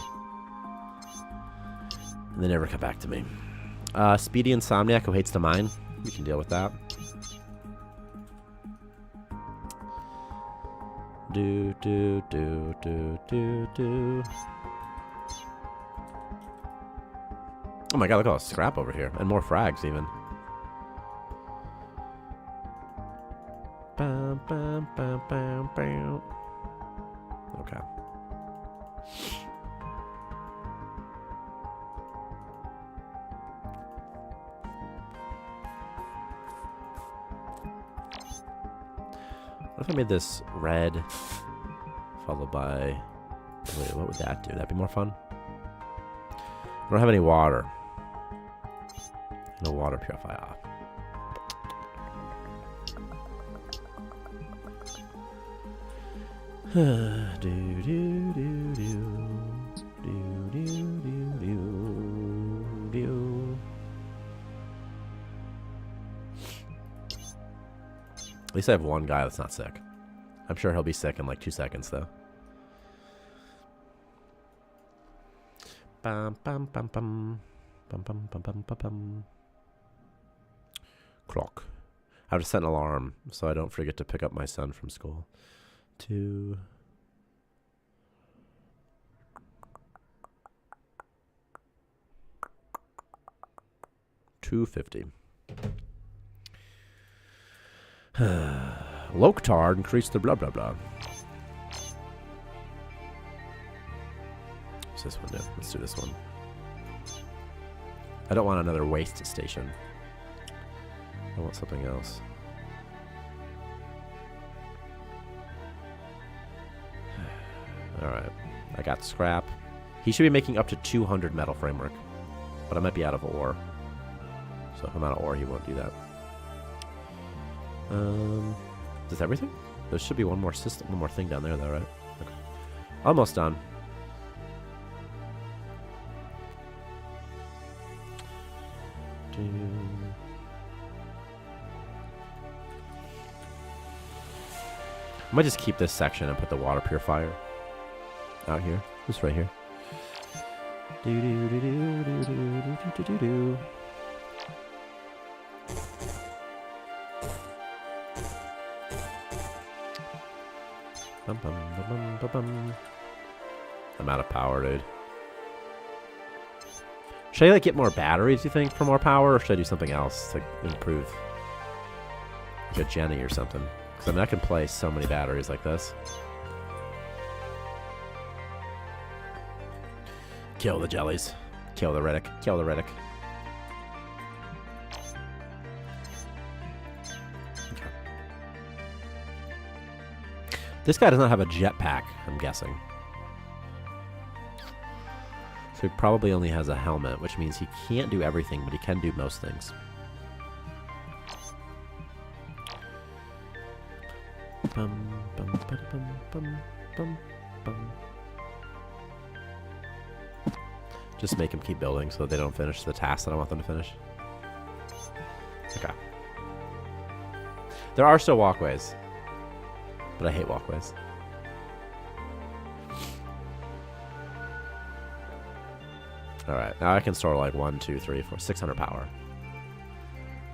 and they never come back to me? Speedy Insomniac who hates to mine. We can deal with that. Do. Oh my god, look at all the scrap over here. And more frags even. Bam, bam, bam, bam, bam. Okay. What if I made this red, followed by... Wait, what would that do? That'd be more fun? I don't have any water. No water purifier. At least I have one guy that's not sick. I'm sure he'll be sick in like 2 seconds, though. Bum, bum, bum, bum. Bum, bum, bum, bum, bum, bum. Clock. I have to set an alarm so I don't forget to pick up my son from school. 2. $2.50. Loktar increased the blah blah blah. What's this one do? Let's do this one. I don't want another waste station. I want something else. Alright. I got scrap. He should be making up to 200 metal framework. But I might be out of ore. So if I'm out of ore, he won't do that. Is this everything? There should be one more system, one more thing down there, though, right? Okay. Almost done. I might just keep this section and put the water purifier out here. Just right here. Bum, bum, bum, bum, bum, bum. I'm out of power, dude. Should I like get more batteries, you think, for more power, or should I do something else to improve? Like a Jenny or something. Because I mean, I can play so many batteries like this. Kill the jellies. Kill the Riddick. Kill the Riddick. Okay. This guy does not have a jetpack, I'm guessing. So he probably only has a helmet, which means he can't do everything, but he can do most things. Bum, bum, bum, bum, bum, bum. Just make them keep building so that they don't finish the task that I want them to finish. Okay. There are still walkways, but I hate walkways. Alright, now I can store like 1, 2, 3, 4, 600 power.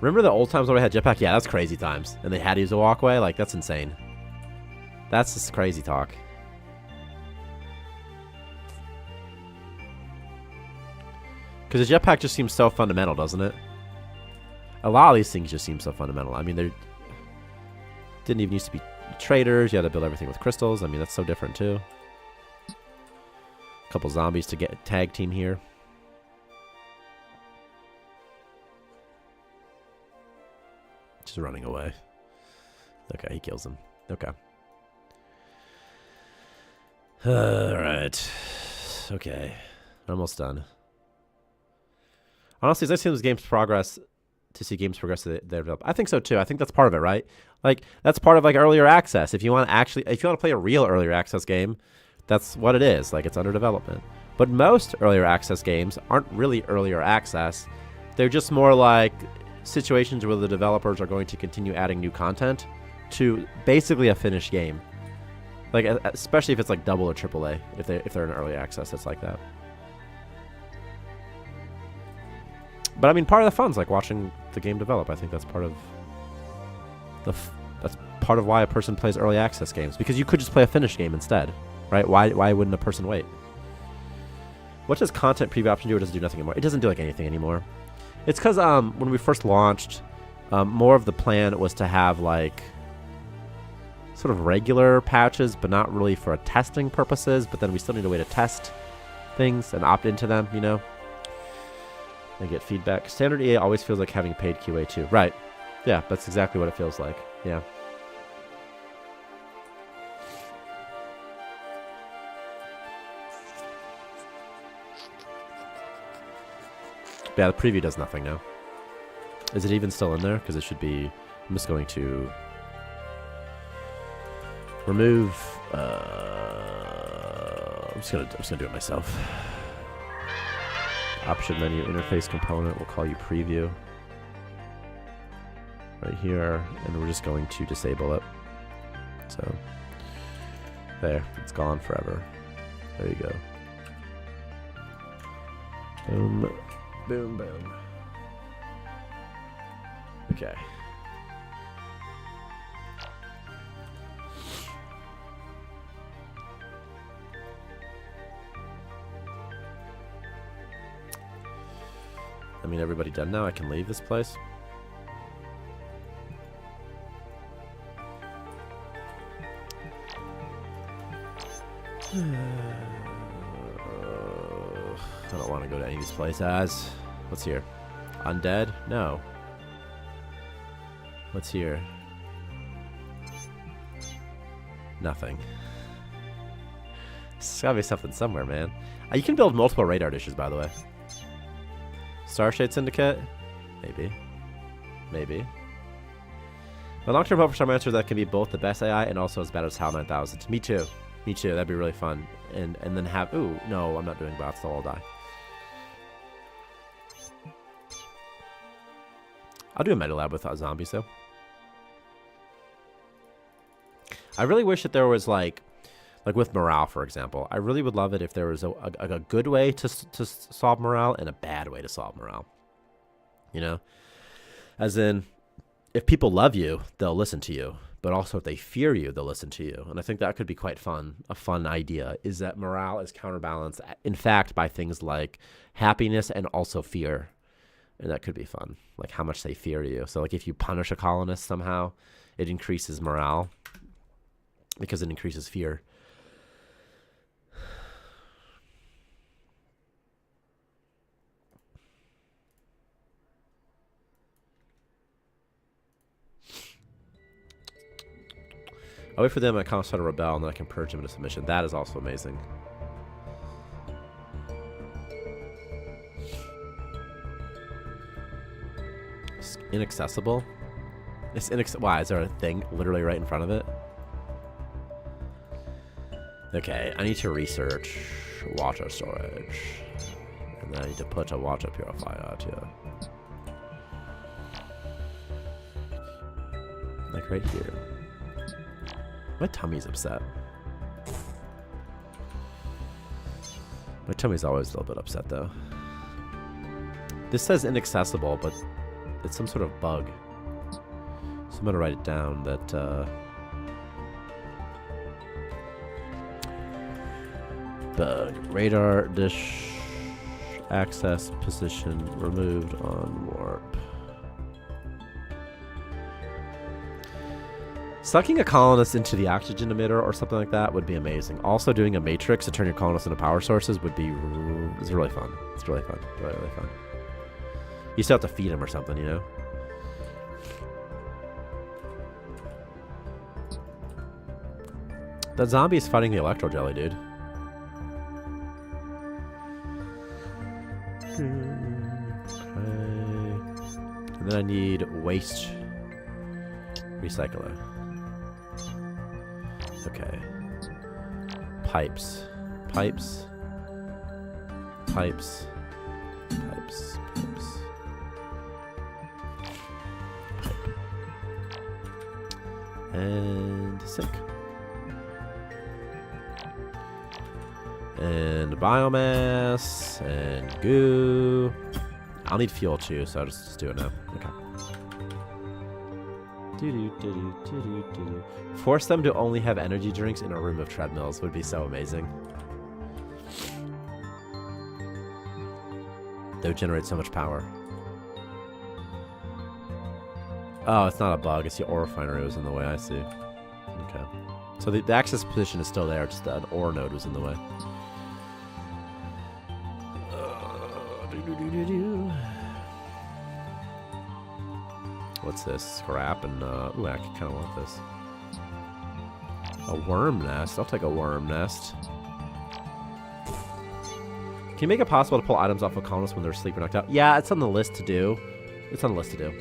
Remember the old times when I had jetpack? Yeah, that's crazy times. And they had to use a walkway? Like, that's insane. That's just crazy talk. Because the jetpack just seems so fundamental, doesn't it? A lot of these things just seem so fundamental. I mean, they didn't even used to be traders. You had to build everything with crystals. I mean, that's so different, too. A couple zombies to get a tag team here. Just running away. Okay, he kills him. Okay. Alright. Okay. Almost done. Honestly, as I see those games progress, to see games progress they develop, I think so too. I think that's part of it, right? Like, that's part of like earlier access. If you want to play a real earlier access game, that's what it is. Like, it's under development. But most earlier access games aren't really earlier access. They're just more like situations where the developers are going to continue adding new content to basically a finished game. Like, especially if it's like double or triple A, if they're in early access, it's like that. But I mean, part of the fun's like watching the game develop. I think that's part of that's part of why a person plays early access games, because you could just play a finished game instead, right? Why wouldn't a person wait? What does content preview option do? Or does it do nothing anymore? It doesn't do like anything anymore. It's because when we first launched, more of the plan was to have like sort of regular patches, but not really for testing purposes. But then we still need a way to test things and opt into them, you know, and get feedback. Standard EA always feels like having paid QA too. Right. Yeah, that's exactly what it feels like. Yeah. Yeah, the preview does nothing now. Is it even still in there? Because it should be. I'm just going to remove. I'm just gonna do it myself. Option menu interface component. We'll call you preview. Right here, and we're just going to disable it. So there, it's gone forever. There you go. Boom. Boom, boom. Okay. I mean, everybody done now? I can leave this place? I don't want to go to any of these places. What's here? Undead? No. What's here? Nothing. There's gotta be something somewhere, man. You can build multiple radar dishes, by the way. Starshade Syndicate? Maybe. Maybe. My long-term hope for Starmancer is that can be both the best AI and also as bad as HAL 9000. Me too. Me too. That'd be really fun. And then have... Ooh, no, I'm not doing bots. They'll all die. I'll do a Meta Lab with zombies, though. I really wish that there was, like with morale, for example. I really would love it if there was a good way to solve morale and a bad way to solve morale. You know? As in, if people love you, they'll listen to you. but also if they fear you, they'll listen to you. And I think that could be quite fun. A fun idea is that morale is counterbalanced, in fact, by things like happiness and also fear. And that could be fun, like how much they fear you. So like if you punish a colonist somehow, it increases morale because it increases fear. I'll wait for them at Colonist to rebel, and then I can purge them into submission. That is also amazing. It's inaccessible? It's why? Is there a thing literally right in front of it? Okay, I need to research water storage. And then I need to put a water purifier out here. Like right here. My tummy's upset. My tummy's always a little bit upset, though. This says inaccessible, but it's some sort of bug. So I'm gonna write it down that, bug. Radar dish access position removed on warp. Sucking a colonist into the oxygen emitter or something like that would be amazing. Also, doing a matrix to turn your colonists into power sources would be it's really fun. It's really fun. Really, really fun. You still have to feed them or something, you know? That zombie is fighting the electro jelly, dude. Okay. And then I need waste recycler. Okay. Pipes. Pipes. Pipes. Pipes. Pipes. Pipe. And sink. And biomass. And goo. I'll need fuel too, so I'll just do it now. Okay. Force them to only have energy drinks in a room of treadmills would be so amazing. They would generate so much power. Oh, it's not a bug. It's the ore refinery was in the way. I see. Okay. So the access position is still there. Just an ore node was in the way. What's this? Scrap and, ooh, I kind of want this. A worm nest. I'll take a worm nest. Can you make it possible to pull items off of colonists when they're asleep or knocked out? Yeah, it's on the list to do. It's on the list to do.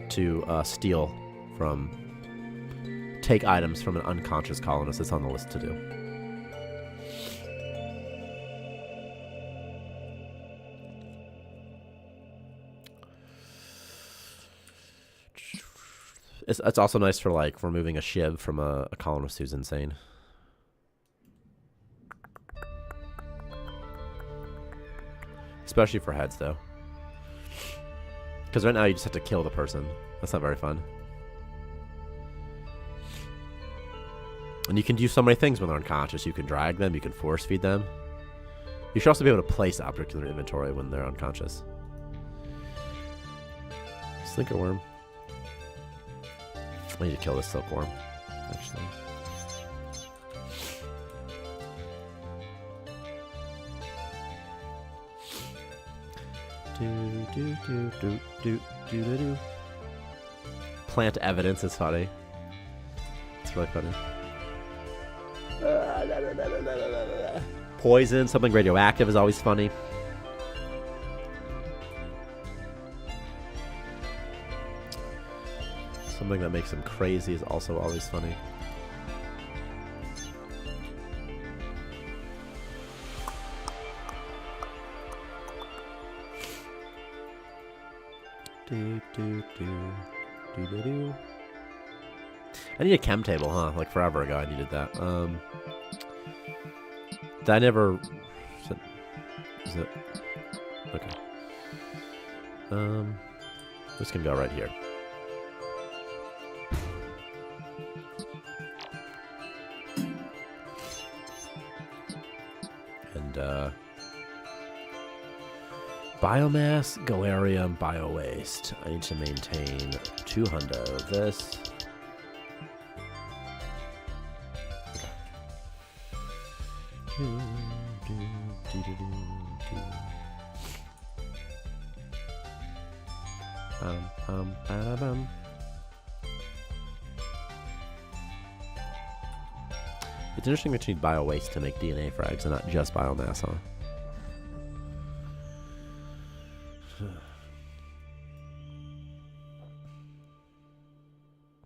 To, steal from... Take items from an unconscious colonist. It's on the list to do. It's also nice for, like, removing a shiv from a colonist who's insane. Especially for heads, though. Because right now you just have to kill the person. That's not very fun. And you can do so many things when they're unconscious. You can drag them, you can force feed them. You should also be able to place objects in their inventory when they're unconscious. Slinker worm. I need to kill this silkworm, actually. Plant evidence is funny. It's really funny. Poison, something radioactive is always funny. Something that makes him crazy is also always funny. I need a chem table, huh? Like forever ago I needed that. Did I never... Is it... Okay. This can go right here. And biomass, galarium, bio waste. I need to maintain 2 hundo of this. It's interesting that you need bio waste to make DNA frags and not just biomass, huh?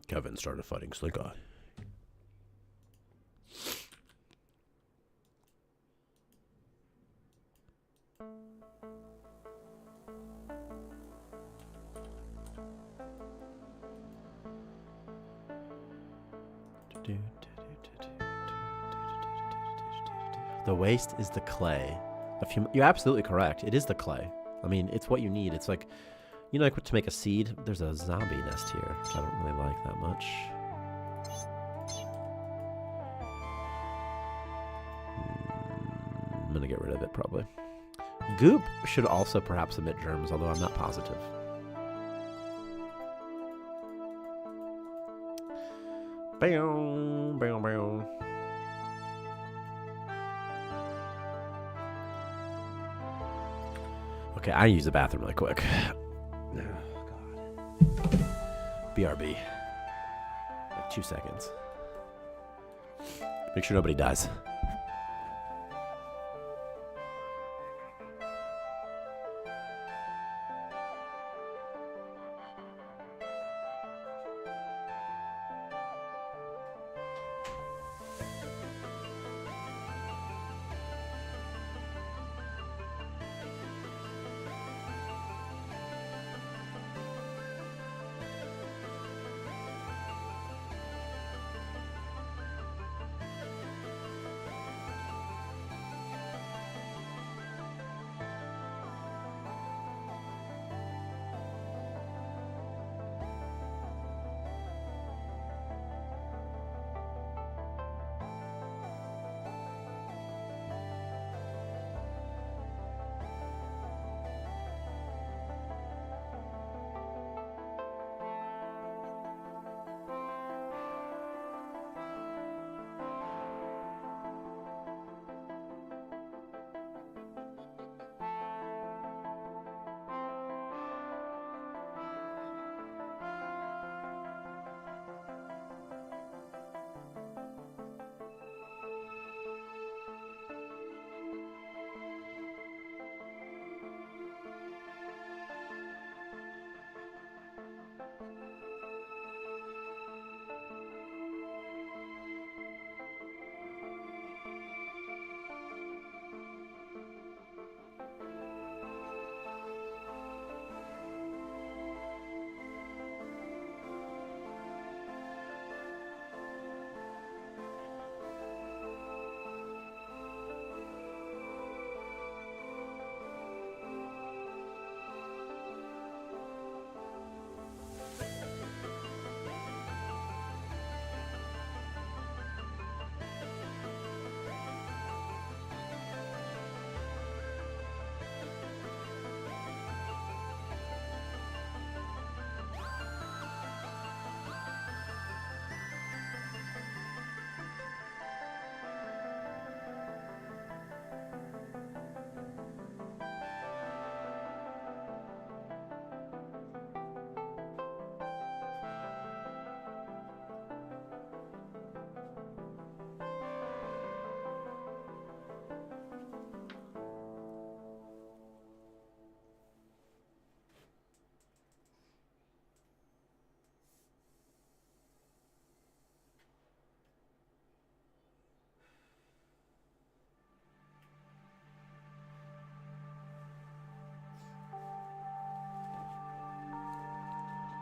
Kevin started fighting Slick Eye. The waste is the clay. You're absolutely correct. It is the clay. I mean, it's what you need. It's like, you know, like to make a seed. There's a zombie nest here, which I don't really like that much. I'm gonna get rid of it probably. Goop should also perhaps emit germs, although I'm not positive. Bow, bow, bow. Okay, I use the bathroom really quick. Oh, God. BRB. Like 2 seconds. Make sure nobody dies.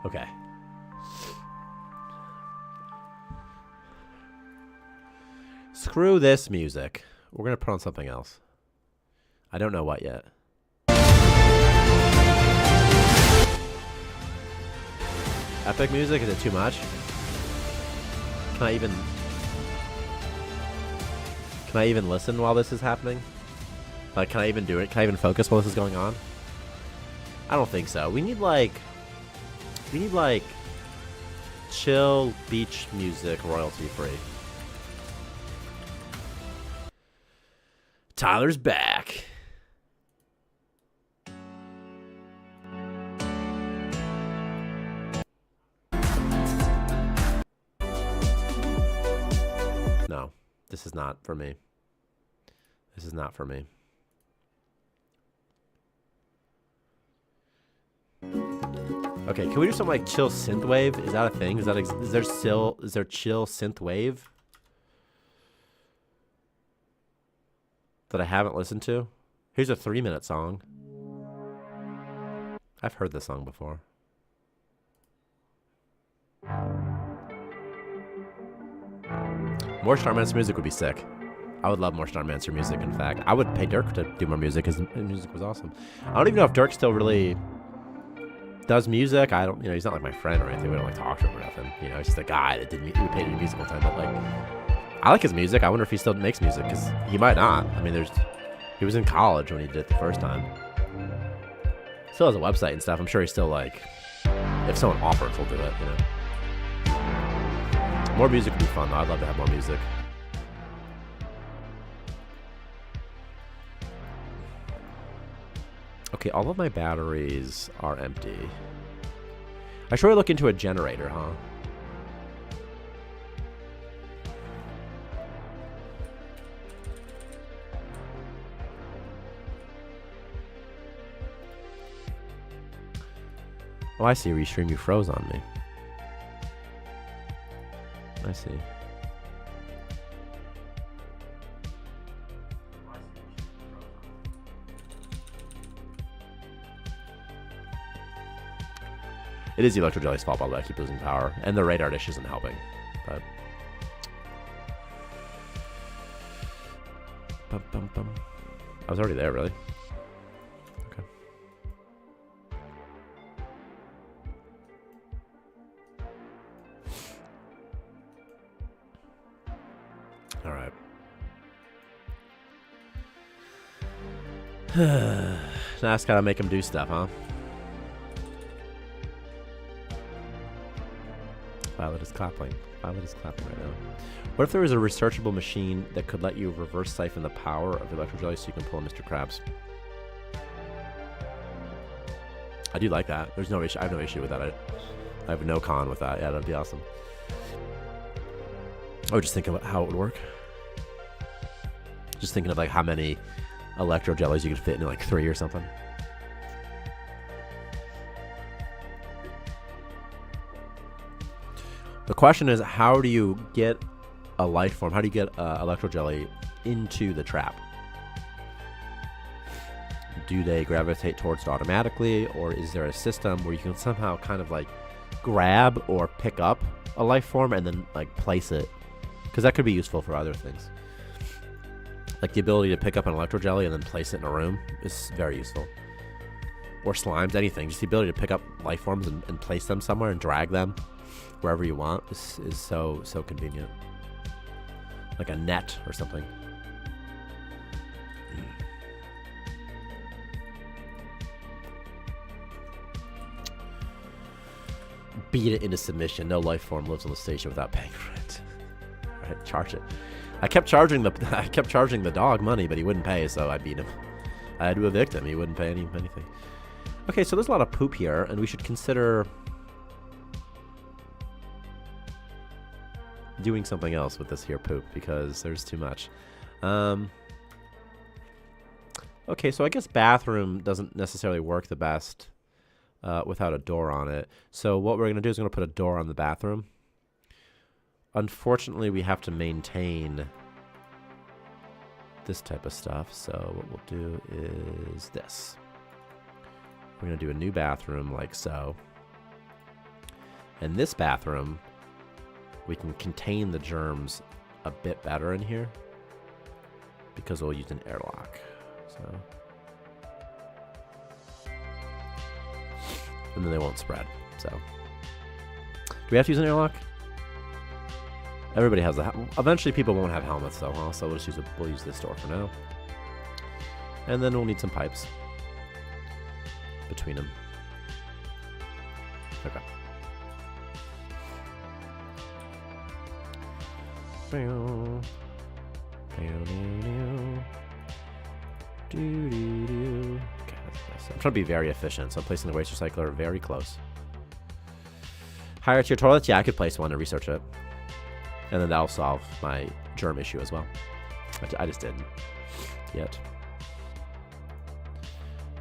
Okay. Screw this music. We're going to put on something else. I don't know what yet. Epic music? Is it too much? Can I even listen while this is happening? Like, can I even do it? Can I even focus while this is going on? I don't think so. We need like chill beach music, royalty free. Tyler's back. No, this is not for me. This is not for me. Okay, can we do something like chill synthwave? Is that a thing? Is there chill synthwave that I haven't listened to? Here's a 3-minute song. I've heard this song before. More Starmancer music would be sick. I would love more Starmancer music, in fact. I would pay Dirk to do more music because his music was awesome. I don't even know if Dirk still really does music. I don't, you know, he's not like my friend or anything. We don't like talk to him or nothing. You know, he's just a guy that did we paid him music all the time. But like, I like his music. I wonder if he still makes music because he might not. I mean, he was in college when he did it the first time. Still has a website and stuff. I'm sure he's still like, if someone offers, he'll do it. You know. More music would be fun though. I'd love to have more music. Okay, all of my batteries are empty. I should really look into a generator, huh? Oh, I see. Restream, you froze on me. I see. It is the Electro Jelly's fault, by the way. I keep losing power. And the radar dish isn't helping. But bum, bum, bum. I was already there, really. Okay. All right. Now I just gotta make him do stuff, huh? Violet is clapping. Violet is clapping right now. What if there was a researchable machine that could let you reverse siphon the power of the Electro Jelly so you can pull Mr. Krabs? I do like that. There's no issue. I have no issue with that. I have no con with that. Yeah, that'd be awesome. I would just think about how it would work. Just thinking of like how many Electro Jellies you could fit into like 3 or something. The question is, how do you get a life form? How do you get Electro Jelly into the trap? Do they gravitate towards it automatically, or is there a system where you can somehow kind of like grab or pick up a life form and then like place it? Because that could be useful for other things. Like the ability to pick up an Electro Jelly and then place it in a room is very useful. Or slimes, anything. Just the ability to pick up life forms and place them somewhere and drag them wherever you want is so convenient. Like a net or something. Beat it into submission. No life form lives on the station without paying for it. Right, charge it. I kept charging the dog money, but he wouldn't pay, so I beat him. I had to evict him. He wouldn't pay anything. Okay, so there's a lot of poop here, and we should consider doing something else with this here poop because there's too much. Okay, so I guess bathroom doesn't necessarily work the best without a door on it. So what we're going to do is we're going to put a door on the bathroom. Unfortunately, we have to maintain this type of stuff. So what we'll do is this. We're going to do a new bathroom like so. And this bathroom, we can contain the germs a bit better in here because we'll use an airlock. So, and then they won't spread. So, do we have to use an airlock? Everybody has a. Eventually, people won't have helmets though, huh? So we'll use this door for now. And then we'll need some pipes between them. Okay. Okay, I'm trying to be very efficient, so I'm placing the waste recycler very close. Higher tier toilets? Yeah, I could place one to research it. And then that'll solve my germ issue as well. I just didn't yet.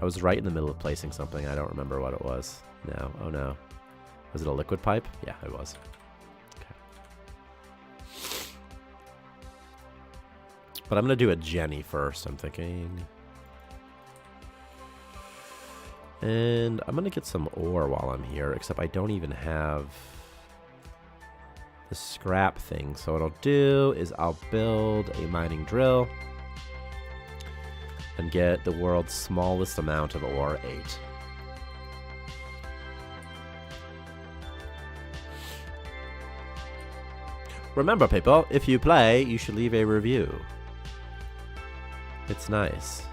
I was right in the middle of placing something. I don't remember what it was. No. Oh no. Was it a liquid pipe? Yeah, it was. Okay. But I'm going to do a Jenny first, I'm thinking. And I'm going to get some ore while I'm here, except I don't even have the scrap thing. So what I'll do is I'll build a mining drill and get the world's smallest amount of ore, 8. Remember, people, if you play, you should leave a review. It's nice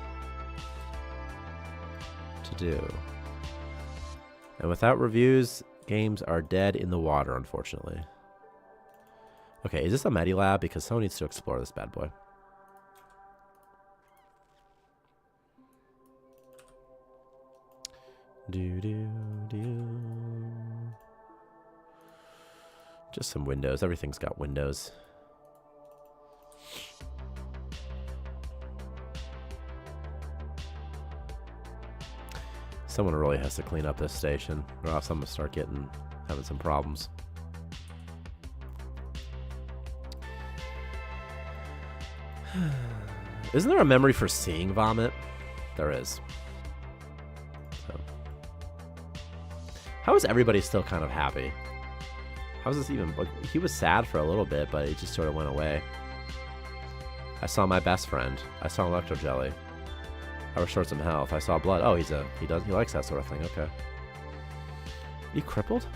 to do. And without reviews, games are dead in the water, unfortunately. Okay, is this a Medilab? Because someone needs to explore this bad boy. Just some windows. Everything's got windows. Someone really has to clean up this station, or else I'm gonna start having some problems. Isn't there a memory for seeing vomit? There is. So. How is everybody still kind of happy? How is this even? Like, he was sad for a little bit, but it just sort of went away. I saw my best friend. I saw Electro Jelly. I restored some health. I saw blood. Oh, he likes that sort of thing. Okay. Are you crippled?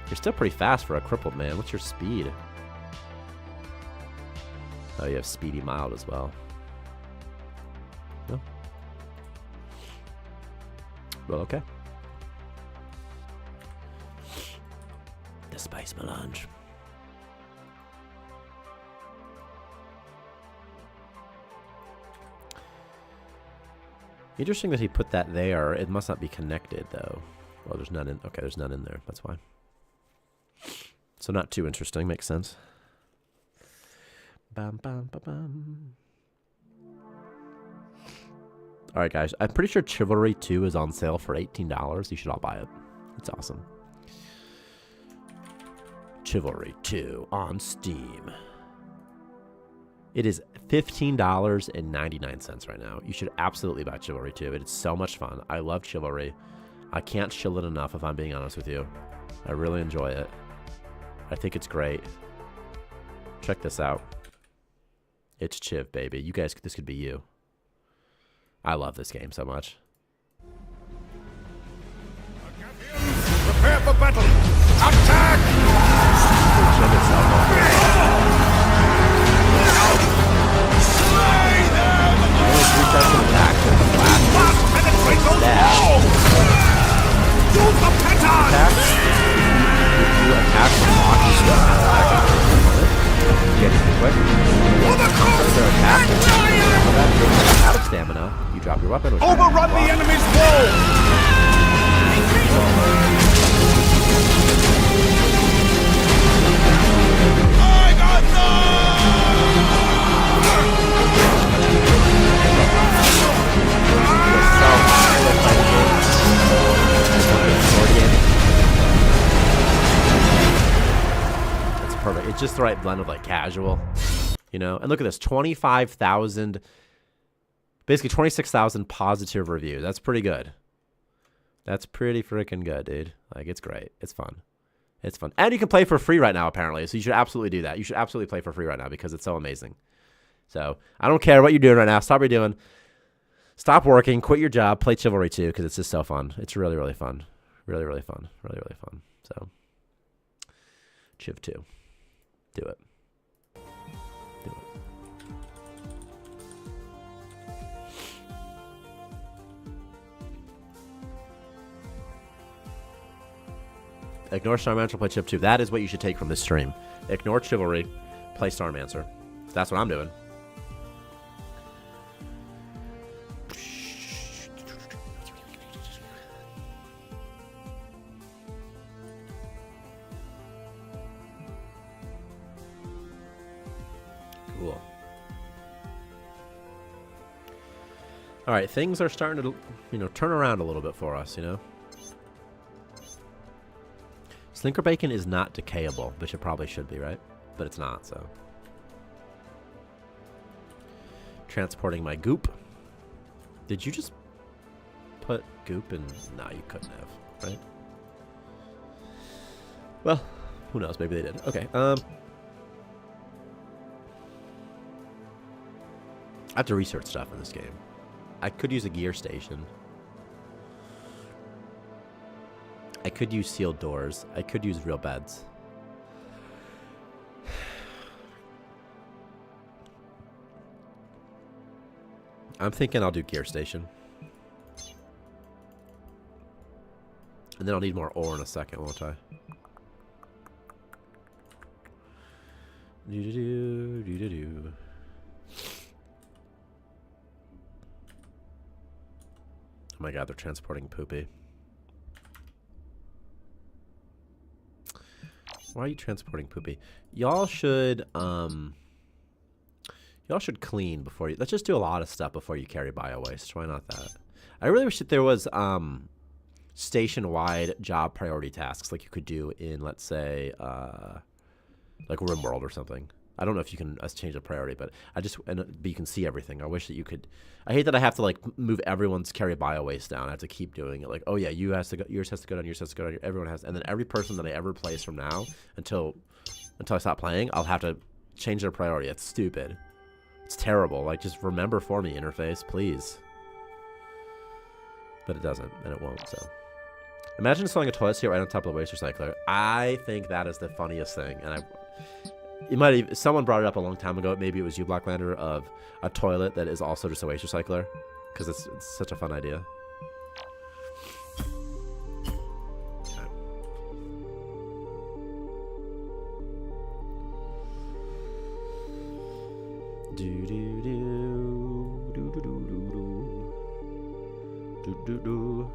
You're still pretty fast for a crippled man. What's your speed? Oh, you have Speedy Mild as well. No? Well, okay. The Spice Melange. Interesting that he put that there. It must not be connected, though. Well, there's none in... Okay, there's none in there. That's why. So not too interesting. Makes sense. Bum, bum, bum, bum. All right, guys. I'm pretty sure Chivalry 2 is on sale for $18. You should all buy it. It's awesome. Chivalry 2 on Steam. It is $15.99 right now. You should absolutely buy Chivalry 2. It is so much fun. I love Chivalry. I can't chill it enough, if I'm being honest with you. I really enjoy it. I think it's great. Check this out. It's Chiv, baby. You guys, this could be you. I love this game so much. Prepare for battle! Attack! Chiv itself. Slay them! Only 3 types of attack. Fast penetrate those walls! Use the pattern! You attack from block, you still have attack. Get it quick. For the coast and giant! Out of stamina, you drop your weapon. Overrun the enemy's wall! I got That's perfect. It's just the right blend of like casual, you know. And look at this, 25,000, basically 26,000 positive reviews. That's pretty good. That's pretty freaking good, dude. Like, it's great. It's fun. It's fun. And you can play for free right now, apparently. So you should absolutely do that. You should absolutely play for free right now because it's so amazing. So I don't care what you're doing right now. Stop what you're doing. Stop working. Quit your job. Play Chivalry 2 because it's just so fun. It's really, really fun. Really, really fun. Really, really fun. So, Chiv 2. Do it. Do it. Ignore Starmancer, play Chip 2. That is what you should take from this stream. Ignore Chivalry, play Starmancer. That's what I'm doing. Cool. All right, things are starting to, turn around a little bit for us, Slinker Bacon is not decayable, which it probably should be, right? But it's not, so. Transporting my goop. Did you just put goop in? No, you couldn't have, right? Well, who knows? Maybe they did. Okay, I have to research stuff in this game. I could use a gear station. I could use sealed doors. I could use real beds. I'm thinking I'll do gear station. And then I'll need more ore in a second, won't I? Do-do-do, do-do-do. Oh my god, they're transporting Poopy. Why are you transporting Poopy? Y'all should clean before you. Let's just do a lot of stuff before you carry bio waste. Why not that? I really wish that there was station-wide job priority tasks like you could do in, let's say, like RimWorld or something. I don't know if you can change the priority, but but you can see everything. I wish that you could. I hate that I have to like move everyone's carry bio waste down. I have to keep doing it. Like, oh yeah, yours has to go down, yours has to go down. Everyone has, and then every person that I ever place from now until I stop playing, I'll have to change their priority. It's stupid. It's terrible. Like, just remember for me, interface, please. But it doesn't, and it won't. So, imagine installing a toilet seat right on top of the waste recycler. I think that is the funniest thing, and someone brought it up a long time ago. Maybe it was you, Blacklander, of a toilet that is also just a waste recycler, because it's such a fun idea. Okay. Do do do do do do do do do.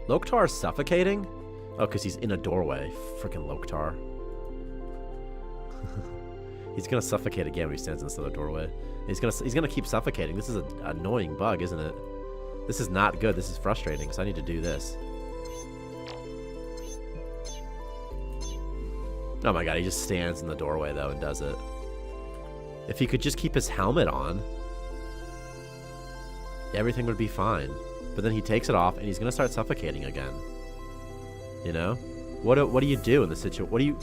Loktar is suffocating? Oh, because he's in a doorway. Freaking Loktar. He's gonna suffocate again when he stands inside the doorway. He's gonna keep suffocating. This is an annoying bug, isn't it? This is not good. This is frustrating because I need to do this. Oh my god, he just stands in the doorway though and does it. If he could just keep his helmet on, everything would be fine. But then he takes it off and he's gonna start suffocating again. You know? What do you do in the situation?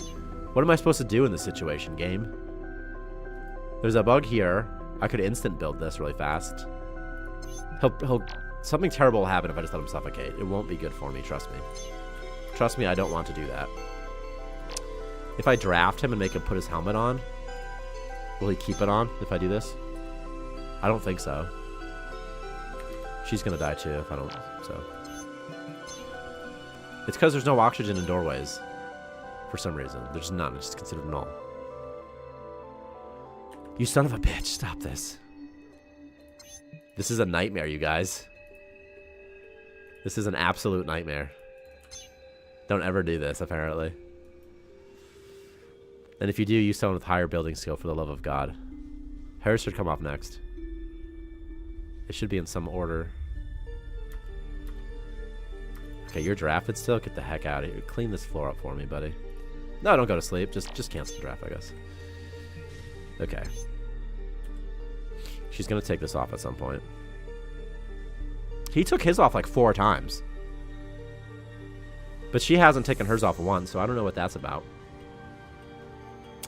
What am I supposed to do in this situation, game? There's a bug here. I could instant build this really fast. Something terrible will happen if I just let him suffocate. It won't be good for me, trust me. Trust me, I don't want to do that. If I draft him and make him put his helmet on, will he keep it on if I do this? I don't think so. She's gonna die too if I don't, so. It's because there's no oxygen in doorways. For some reason. There's none. It's just considered null. You son of a bitch. Stop this. This is a nightmare, you guys. This is an absolute nightmare. Don't ever do this, apparently. And if you do, use someone with higher building skill for the love of God. Hers should come off next. It should be in some order. Okay, you're drafted still? Get the heck out of here. Clean this floor up for me, buddy. No, don't go to sleep. Just cancel the draft, I guess. Okay. She's going to take this off at some point. He took his off like 4 times. But she hasn't taken hers off once, so I don't know what that's about.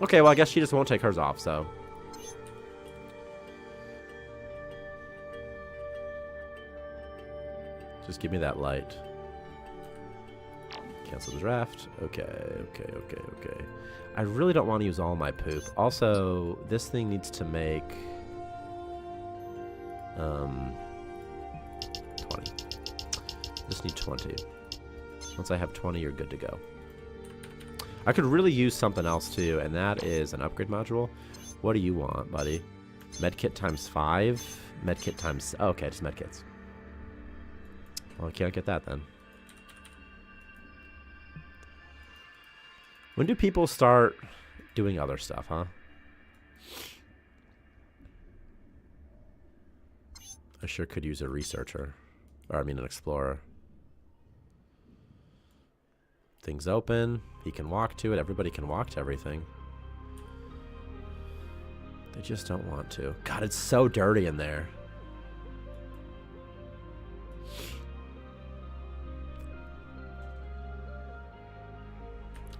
Okay, well, I guess she just won't take hers off, so... Just give me that light. Cancel the draft. Okay. I really don't want to use all my poop. Also, this thing needs to make... 20. Just need 20. Once I have 20, you're good to go. I could really use something else too, and that is an upgrade module. What do you want, buddy? Medkit times 5? Medkit times... Oh, okay, just medkits. Well, I can't get that then. When do people start doing other stuff, huh? I sure could use a researcher. Or, I mean, an explorer. Things open. He can walk to it. Everybody can walk to everything. They just don't want to. God, it's so dirty in there.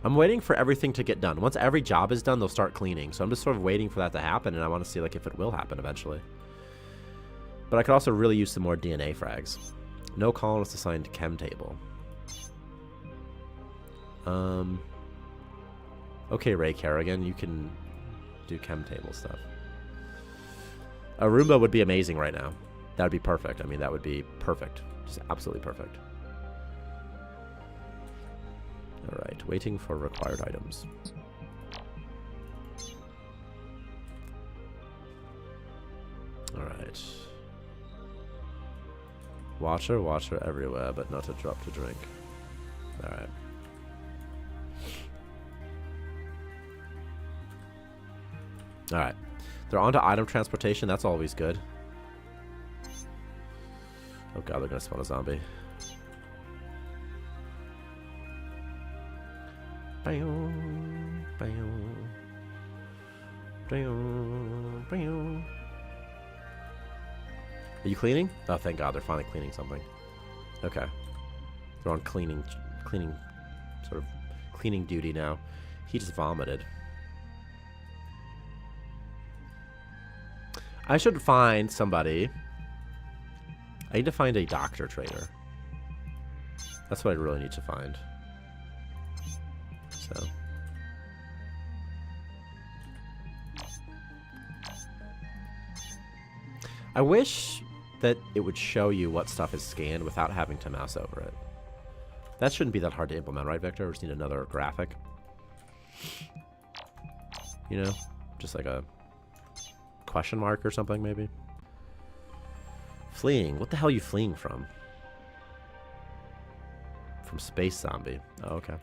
I'm waiting for everything to get done. Once every job is done, they'll start cleaning. So I'm just sort of waiting for that to happen, and I want to see like if it will happen eventually. But I could also really use some more DNA frags. No colonists assigned to chem table. Okay, Ray Kerrigan, you can do chem table stuff. A Roomba would be amazing right now. That would be perfect. I mean, that would be perfect. Just absolutely perfect. Alright, waiting for required items. Alright. Water everywhere, but not a drop to drink. Alright. Alright. They're onto item transportation. That's always good. Oh god, they're gonna spawn a zombie. Are you cleaning? Oh, thank god, they're finally cleaning something. Okay. They're on cleaning duty now. He just vomited. I should find somebody. I need to find a doctor trader. That's what I really need to find. So. I wish that it would show you what stuff is scanned without having to mouse over it. That shouldn't be that hard to implement, right, Victor? We just need another graphic. You know? Just like a question mark or something, maybe. Fleeing. What the hell are you fleeing from? From Space Zombie. Oh, okay.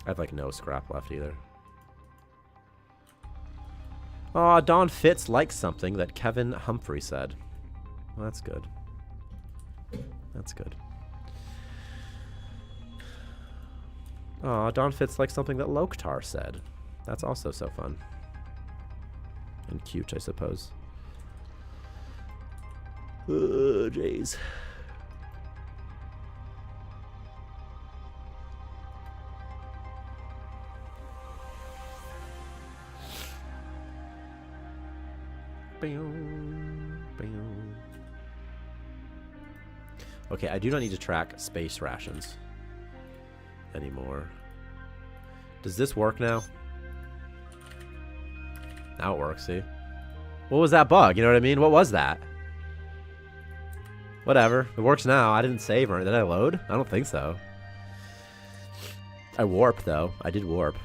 I have like no scrap left either. Aw, Don Fitz likes something that Kevin Humphrey said. Well, that's good. That's good. Aw, Don Fitz likes something that Loktar said. That's also so fun. And cute, I suppose. Oh, jeez. Okay, I do not need to track space rations anymore. Does this work now? Now it works, see? What was that bug? You know what I mean? What was that? Whatever. It works now. I didn't save or did I load? I don't think so. I warped, though. I did warp.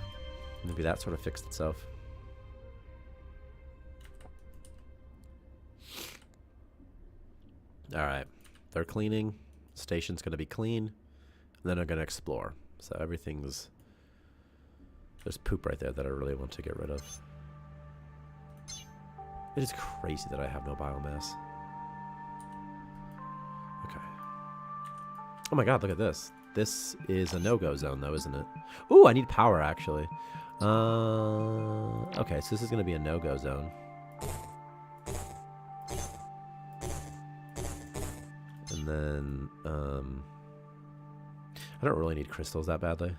Maybe that sort of fixed itself. Alright. They're cleaning. Station's going to be clean. And then they're going to explore. So everything's... There's poop right there that I really want to get rid of. It is crazy that I have no biomass. Okay. Oh my god, look at this. This is a no-go zone, though, isn't it? Ooh, I need power, actually. Okay, so this is going to be a no-go zone. And then, I don't really need crystals that badly.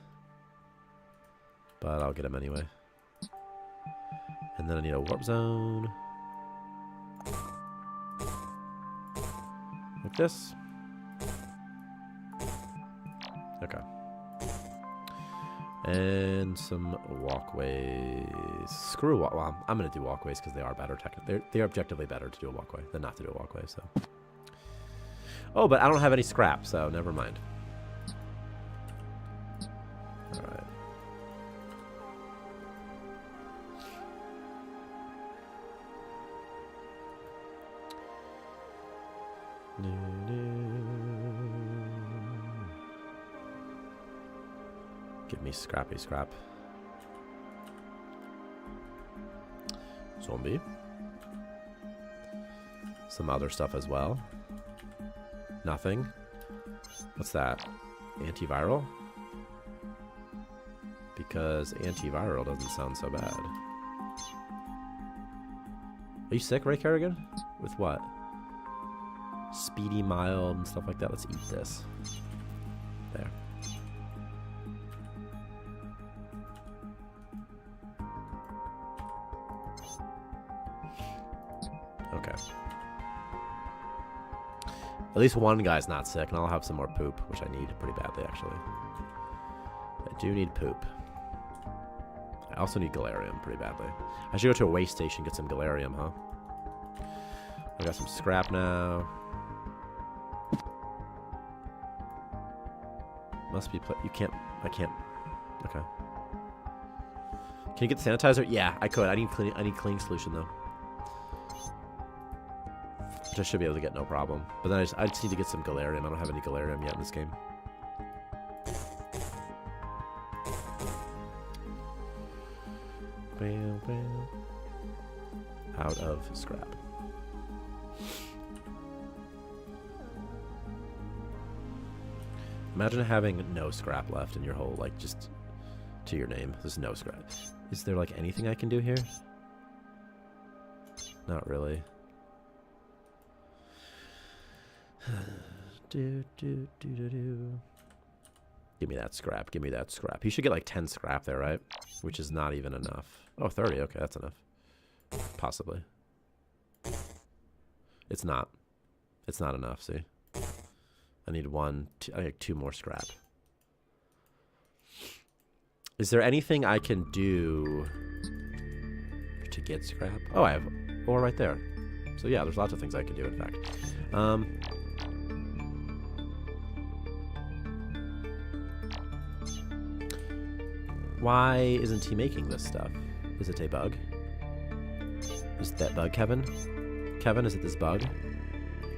But I'll get them anyway. And then I need a warp zone. Like this. And some walkways. Screw well, I'm gonna do walkways because they are better. They're objectively better to do a walkway than not to do a walkway. So. Oh, but I don't have any scrap, so never mind. All right. Give me scrappy scrap. Zombie. Some other stuff as well. Nothing. What's that? Antiviral? Because antiviral doesn't sound so bad. Are you sick, Ray Kerrigan? With what? Speedy, mild, and stuff like that. Let's eat this. There. Okay. At least one guy's not sick, and I'll have some more poop, which I need pretty badly, actually. I do need poop. I also need galarium pretty badly. I should go to a waste station, get some galarium, huh? I got some scrap now. Must be you can't. I can't. Okay. Can you get the sanitizer? Yeah, I could. I need cleaning solution though, which I should be able to get no problem. But then I just need to get some galarium. I don't have any galarium yet in this game. Bam, bam. Out of scrap. Imagine having no scrap left in your whole, like, just to your name. There's no scrap. Is there, like, anything I can do here? Not really. Give me that scrap. Give me that scrap. You should get, like, 10 scrap there, right? Which is not even enough. Oh, 30. Okay, that's enough. Possibly. It's not. It's not enough, see? I need I need 2 more scrap. Is there anything I can do to get scrap? Oh, I have ore right there. So yeah, there's lots of things I can do, in fact. Why isn't he making this stuff? Is it a bug? Is it that bug, Kevin? Kevin, is it this bug?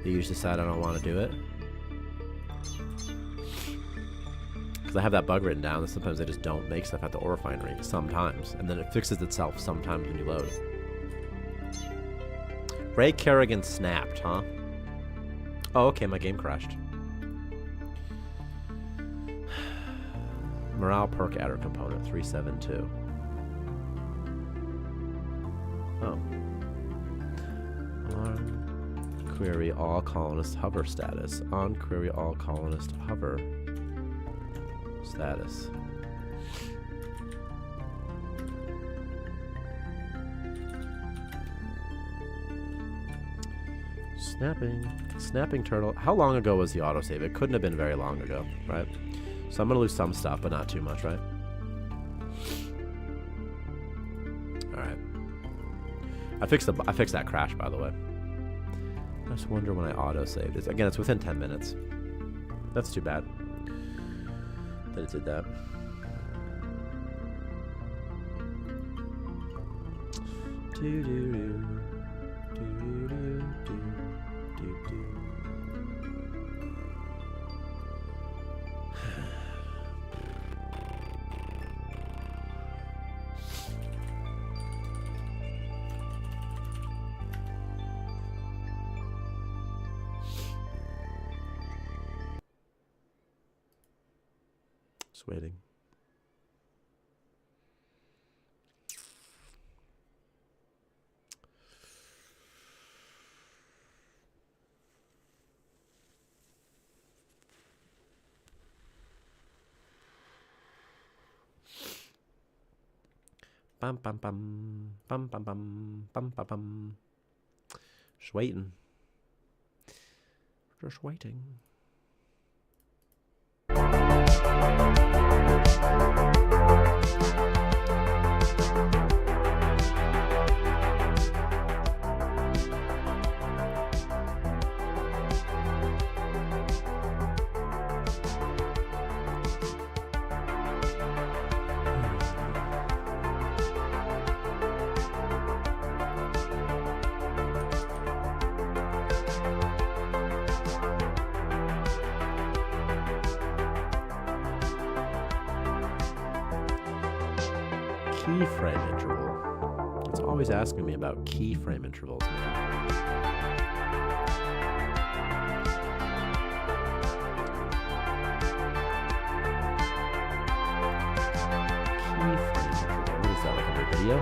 You just decide I don't want to do it? I have that bug written down that sometimes they just don't make stuff at the ore refinery sometimes, and then it fixes itself sometimes when you load. Ray Kerrigan snapped, huh? Oh, okay, my game crashed. Morale perk adder component 372. Oh. On query all colonist hover status. On query all colonist hover status. Snapping turtle. How long ago was the autosave? It couldn't have been very long ago, right? So I'm gonna lose some stuff, but not too much, right? All right. I fixed that crash, by the way. I just wonder when I autosaved. Again, it's within 10 minutes. That's too bad that it did that. Just waiting. Bum bum bum bum bum bum bum bum bum. Just waiting. Just waiting. Keyframe interval. It's always asking me about keyframe intervals, man. Keyframe interval. What is that, like under video?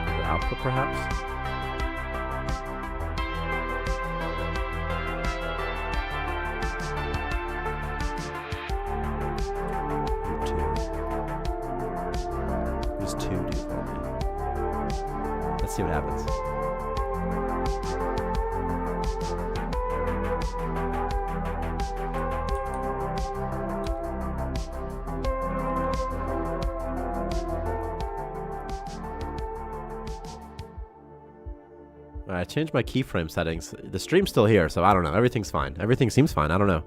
Under output, perhaps? Let's see what happens. Alright, I changed my keyframe settings. The stream's still here, so I don't know. Everything's fine. Everything seems fine. I don't know.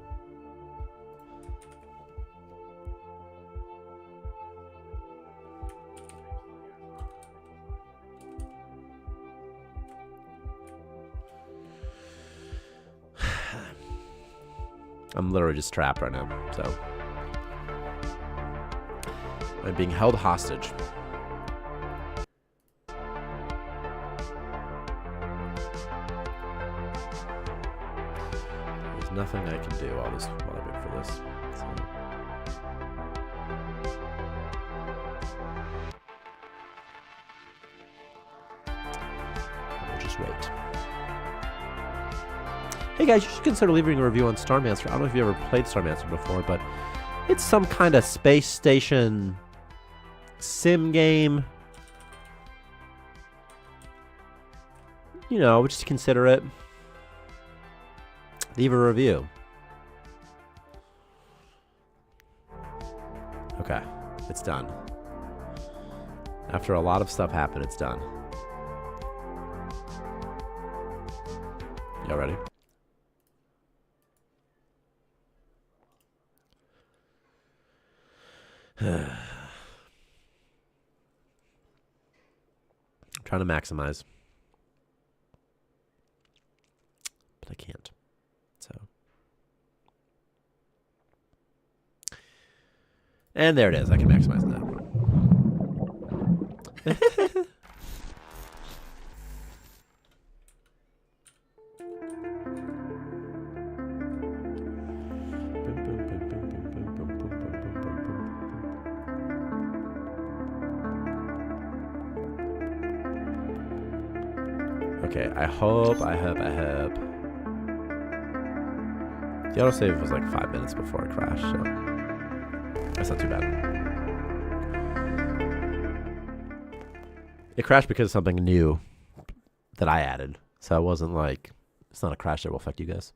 I'm literally just trapped right now, so I'm being held hostage. There's nothing I can do while I wait for this. So. We'll just wait. Hey guys, you should consider leaving a review on Starmancer. I don't know if you ever played Starmancer before, but it's some kind of space station sim game. You know, just consider it. Leave a review. Okay, it's done. After a lot of stuff happened, it's done. Y'all ready? I'm trying to maximize, but I can't. So, and there it is. I can maximize now. Okay, I hope. The autosave was like 5 minutes before it crashed, so that's not too bad. It crashed because of something new that I added, so it wasn't like, it's not a crash that will affect you guys.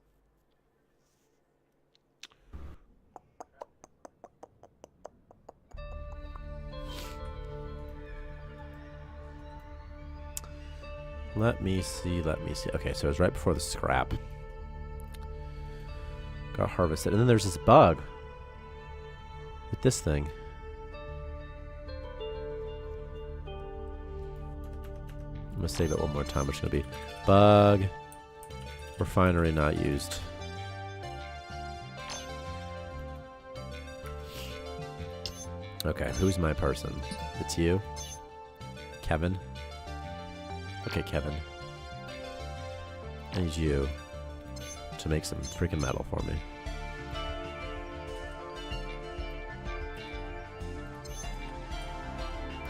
Let me see. Okay, so it was right before the scrap. Got harvested. And then there's this bug with this thing. I'm going to save it one more time. It's going to be bug refinery not used. Okay, who's my person? It's you? Kevin? Okay, Kevin. I need you to make some freaking metal for me.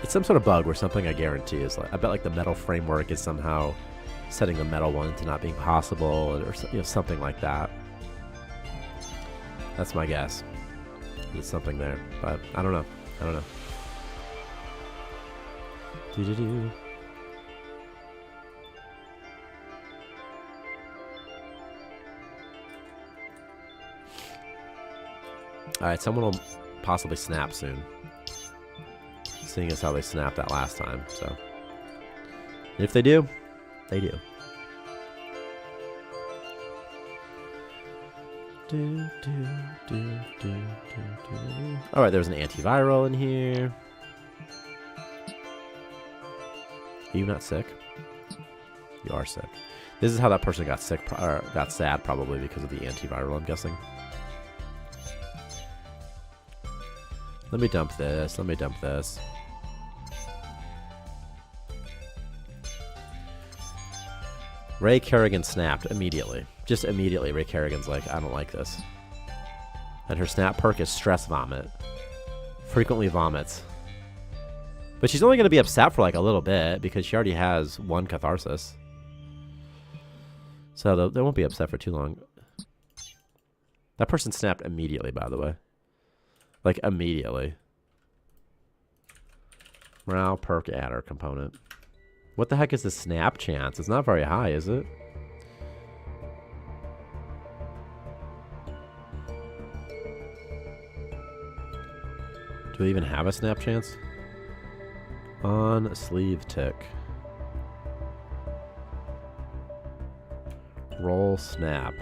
It's some sort of bug or something, I guarantee. Is like, I bet like the metal framework is somehow setting the metal one to not being possible, or you know, something like that. That's my guess. There's something there, but I don't know. Do-do-do. Alright, someone will possibly snap soon. Seeing as how they snapped that last time, so. If they do, they do. Alright, there's an antiviral in here. Are you not sick? You are sick. This is how that person got sick, or got sad probably because of the antiviral, I'm guessing. Let me dump this. Ray Kerrigan snapped immediately. Just immediately, Ray Kerrigan's like, I don't like this. And her snap perk is stress vomit. Frequently vomits. But she's only going to be upset for like a little bit because she already has one catharsis. So they won't be upset for too long. That person snapped immediately, by the way. Like, immediately. Morale perk adder component. What the heck is the snap chance? It's not very high, is it? Do we even have a snap chance? On sleeve tick. Roll snap.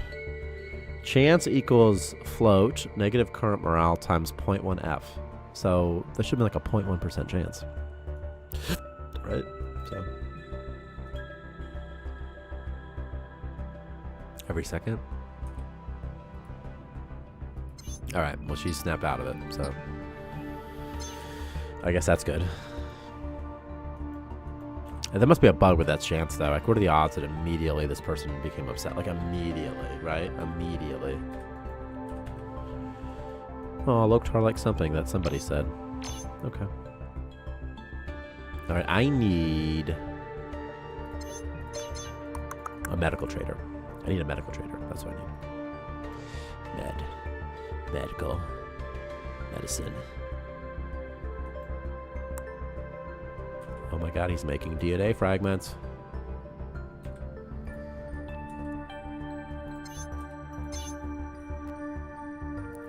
Chance equals float, negative current morale times 0.1F. So there should be like a 0.1% chance. Right? So. Every second? Alright, well she snapped out of it, so. I guess that's good. There must be a bug with that chance, though. Like, what are the odds that immediately this person became upset? Like, immediately, right? Immediately. Oh, Loktar likes something that somebody said. Okay. Alright, I need a medical trader. I need a medical trader. That's what I need. Medical. Medicine. Oh my god, he's making DNA fragments.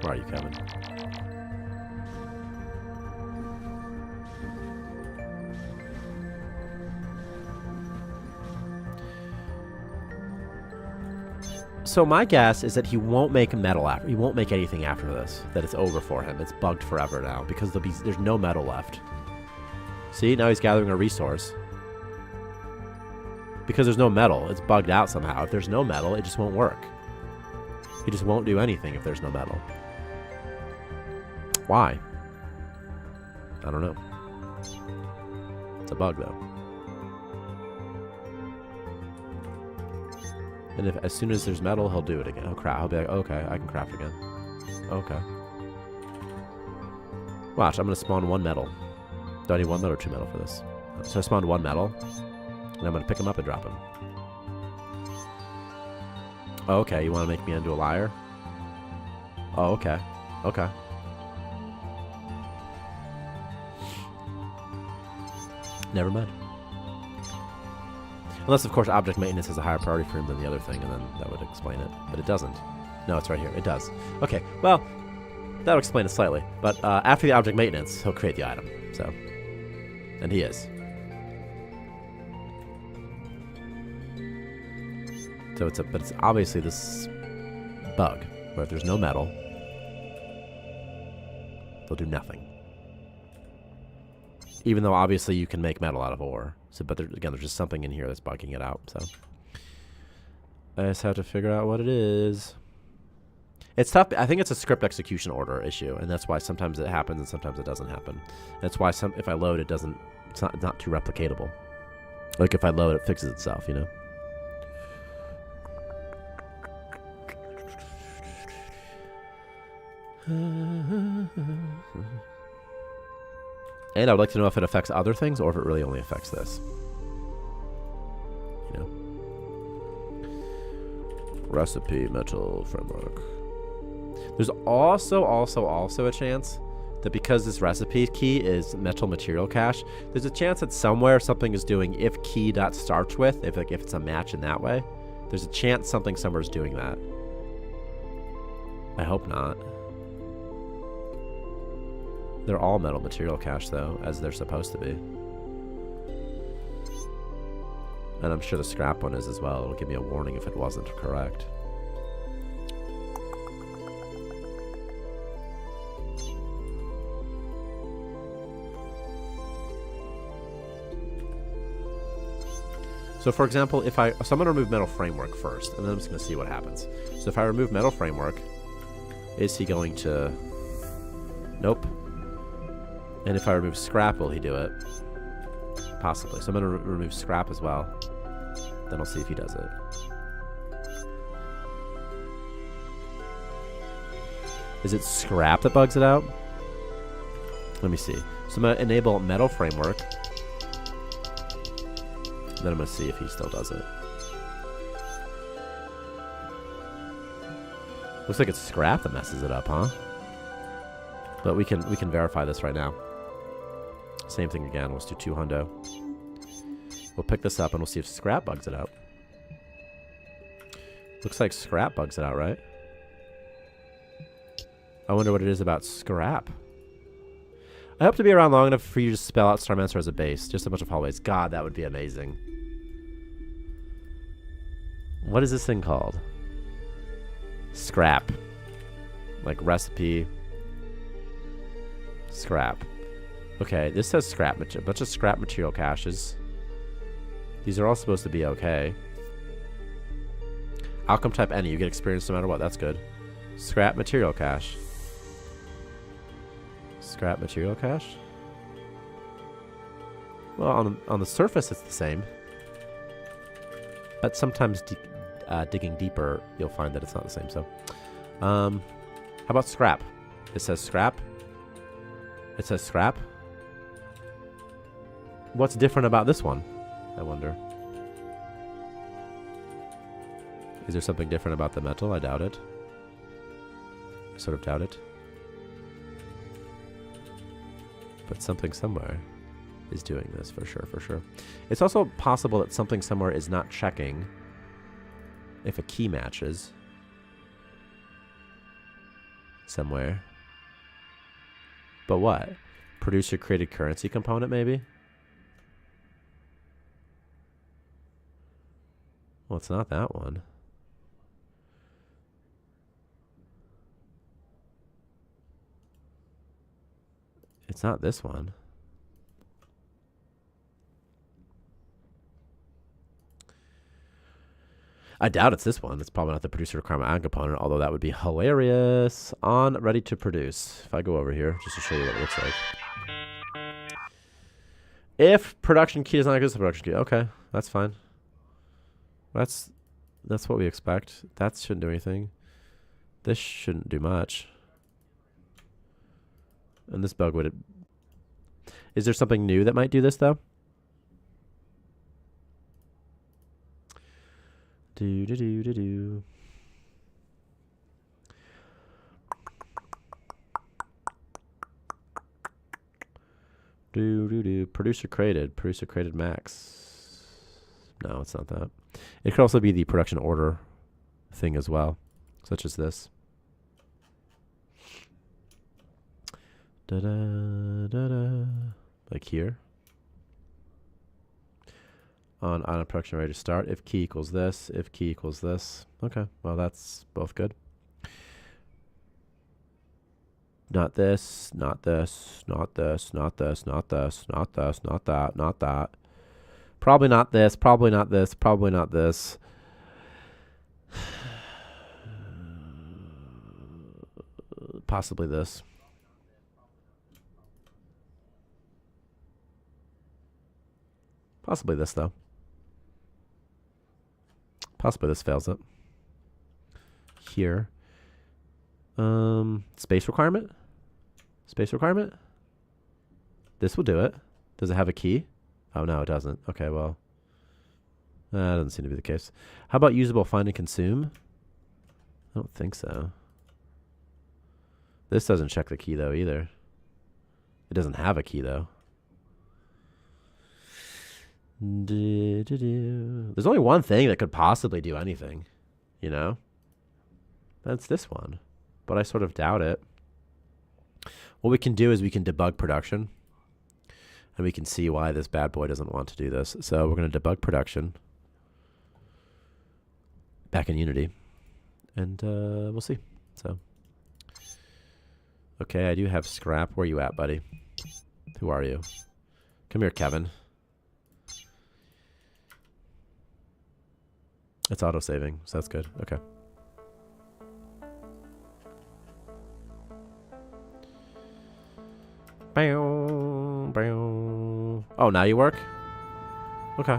Where are you, Kevin? So my guess is that he won't make metal after. He won't make anything after this. That it's over for him. It's bugged forever now because there's no metal left. See, now he's gathering a resource. Because there's no metal, it's bugged out somehow. If there's no metal, it just won't work. He just won't do anything if there's no metal. Why? I don't know. It's a bug, though. And if as soon as there's metal, he'll do it again. Oh, crap. He'll be like, okay, I can craft again. Okay. Watch, I'm going to spawn one metal. Do I need one metal or two metal for this? So I spawned one metal, and I'm going to pick him up and drop him. Oh, okay, you want to make me into a liar? Oh, okay. Okay. Never mind. Unless, of course, object maintenance is a higher priority for him than the other thing, and then that would explain it. But it doesn't. No, it's right here. It does. Okay, well, that'll explain it slightly. But after the object maintenance, he'll create the item. So... And he is. So but it's obviously this bug where if there's no metal, they'll do nothing. Even though obviously you can make metal out of ore. So, but again, there's just something in here that's bugging it out. So I just have to figure out what it is. It's tough. I think it's a script execution order issue, and that's why sometimes it happens and sometimes it doesn't happen. That's why if I load, it doesn't. It's not too replicatable. Like if I load, it fixes itself, you know. And I would like to know if it affects other things or if it really only affects this. You know. Recipe metal framework. There's also a chance that because this recipe key is metal material cache, there's a chance that somewhere something is doing if key.starts with, if it's a match in that way, there's a chance something somewhere is doing that. I hope not. They're all metal material cache though, as they're supposed to be. And I'm sure the scrap one is as well. It'll give me a warning if it wasn't correct. So for example, so I'm going to remove metal framework first, and then I'm just going to see what happens. So if I remove metal framework, is he going to... Nope. And if I remove scrap, will he do it? Possibly. So I'm going to remove scrap as well. Then I'll see if he does it. Is it scrap that bugs it out? Let me see. So I'm going to enable metal framework. Then I'm going to see if he still does it. Looks like it's scrap that messes it up, huh? But we can verify this right now. Same thing again. Let's do 2 hundo. We'll pick this up and we'll see if scrap bugs it out. Looks like scrap bugs it out, right? I wonder what it is about scrap. I hope to be around long enough for you to spell out Starmancer as a base. Just a bunch of hallways. God, that would be amazing. What is this thing called? Scrap. Like recipe. Scrap. Okay, this says scrap material. A bunch of scrap material caches. These are all supposed to be okay. Outcome type any. You get experience no matter what. That's good. Scrap material cache. Scrap material cache? Well, on the surface it's the same. But sometimes digging deeper, you'll find that it's not the same. So, how about scrap? It says scrap. It says scrap. What's different about this one? I wonder. Is there something different about the metal? I doubt it. I sort of doubt it. But something somewhere is doing this for sure, for sure. It's also possible that something somewhere is not checking if a key matches somewhere. But what? Producer created currency component, maybe? Well, it's not that one. It's not this one. I doubt it's this one. It's probably not the producer requirement and component, although that would be hilarious. On ready to produce. If I go over here, just to show you what it looks like. If production key does not exist, the production key. Okay, that's fine. That's what we expect. That shouldn't do anything. This shouldn't do much. And this bug would... Is there something new that might do this, though? Do. Producer created max. No, it's not that. It could also be the production order thing as well, such as this. Like here. On a production ready to start. If key equals this. If key equals this. Okay, well that's both good. Not this, not this, not this, not this, not this, not this, not that, not that. Probably not this, probably not this, probably not this. Possibly this. Possibly this, though. Possibly this fails it. Here. Space requirement? Space requirement? This will do it. Does it have a key? Oh, no, it doesn't. Okay, well. That doesn't seem to be the case. How about usable find and consume? I don't think so. This doesn't check the key, though, either. It doesn't have a key, though. There's only one thing that could possibly do anything, you know? That's this one. But I sort of doubt it. What we can do is we can debug production. And we can see why this bad boy doesn't want to do this. So we're going to debug production. Back in Unity. And we'll see. So. Okay, I do have scrap. Where are you at, buddy? Who are you? Come here, Kevin. It's auto-saving, so that's good. Okay. Oh, now you work? Okay.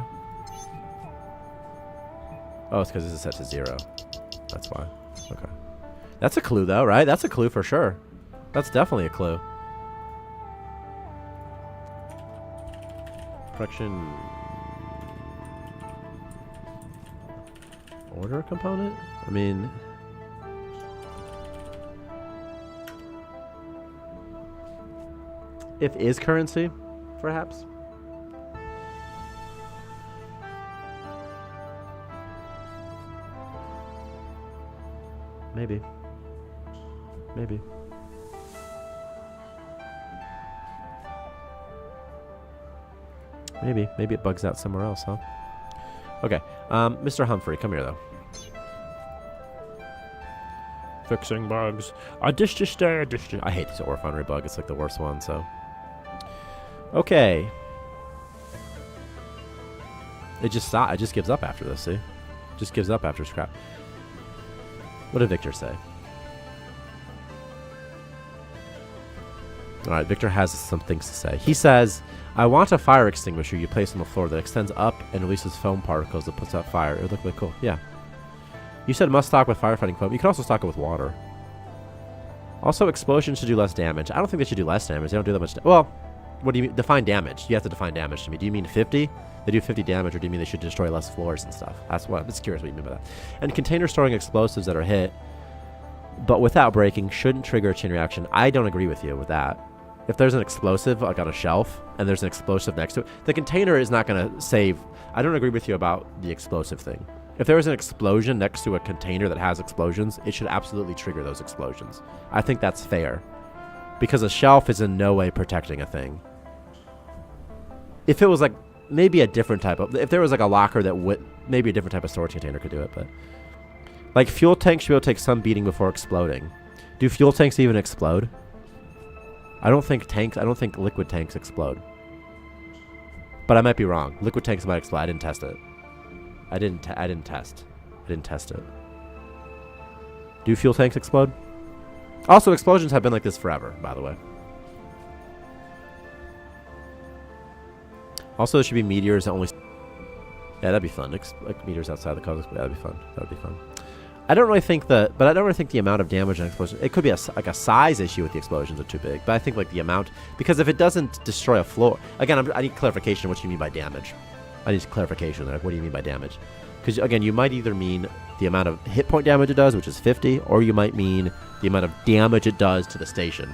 Oh, it's because this is set to 0. That's why. Okay. That's a clue, though, right? That's a clue for sure. That's definitely a clue. Correction. Order component? I mean... If is currency, perhaps? Maybe. Maybe. Maybe it bugs out somewhere else, huh? Okay. Mr. Humphrey, come here, though. Fixing bugs. I hate this orphanry bug. It's like the worst one, so... Okay. It just gives up after this, see? Just gives up after scrap. What did Victor say? Alright, Victor has some things to say. He says, I want a fire extinguisher you place on the floor that extends up and releases foam particles that puts out fire. It would look really cool. Yeah. You said must stock with firefighting foam. You can also stock it with water. Also, explosions should do less damage. I don't think they should do less damage. They don't do that much. Well, what do you mean? Define damage. You have to define damage to me. Do you mean 50? They do 50 damage, or do you mean they should destroy less floors and stuff? That's what I'm just curious what you mean by that. And containers storing explosives that are hit, but without breaking, shouldn't trigger a chain reaction. I don't agree with you with that. If there's an explosive like on a shelf and there's an explosive next to it, the container is not going to save. I don't agree with you about the explosive thing. If there is an explosion next to a container that has explosions, it should absolutely trigger those explosions. I think that's fair, because a shelf is in no way protecting a thing. If it was like maybe a different type of, if there was like a locker that would, maybe a different type of storage container could do it, but like fuel tanks should be able to take some beating before exploding. Do fuel tanks even explode? I don't think liquid tanks explode. But I might be wrong. Liquid tanks might explode. I didn't test it. I didn't test it. Do fuel tanks explode? Also, explosions have been like this forever, by the way. Also, there should be meteors that only... Yeah, that'd be fun. Like meteors outside the cosmos. Yeah, that'd be fun. That would be fun. I don't really think the amount of damage on explosion. It could be like a size issue with the explosions are too big, but I think like the amount, because if it doesn't destroy a floor, again, I need clarification. What you mean by damage? I need clarification. Like, what do you mean by damage? Because again, you might either mean the amount of hit point damage it does, which is 50, or you might mean the amount of damage it does to the station,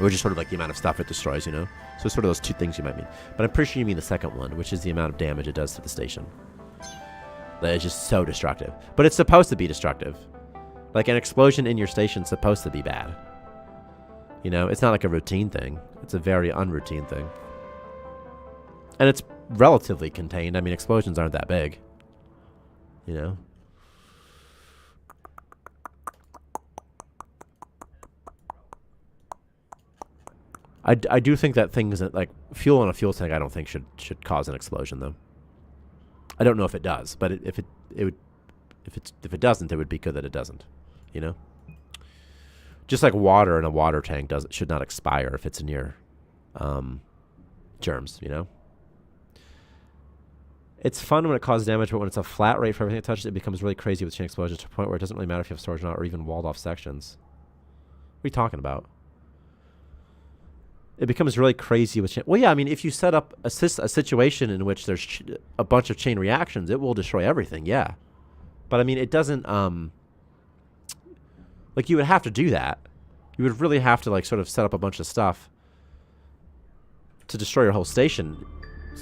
which is sort of like the amount of stuff it destroys. You know, so sort of those two things you might mean. But I'm pretty sure you mean the second one, which is the amount of damage it does to the station. That is just so destructive. But it's supposed to be destructive. Like an explosion in your station's supposed to be bad. You know, it's not like a routine thing. It's a very unroutine thing. And it's relatively contained. I mean, explosions aren't that big. You know? I do think that things that, like, fuel in a fuel tank, I don't think should cause an explosion, though. I don't know if it does, but if it doesn't, it would be good that it doesn't. You know, just like water in a water tank should not expire if it's near germs. You know, it's fun when it causes damage, but when it's a flat rate for everything it touches, it becomes really crazy with chain explosions to a point where it doesn't really matter if you have storage or not, or even walled off sections. What are you talking about? It becomes really crazy with chain. Well, yeah, I mean, if you set up a situation in which there's a bunch of chain reactions, it will destroy everything, yeah. But, I mean, it doesn't, like, you would have to do that. You would really have to, like, sort of set up a bunch of stuff to destroy your whole station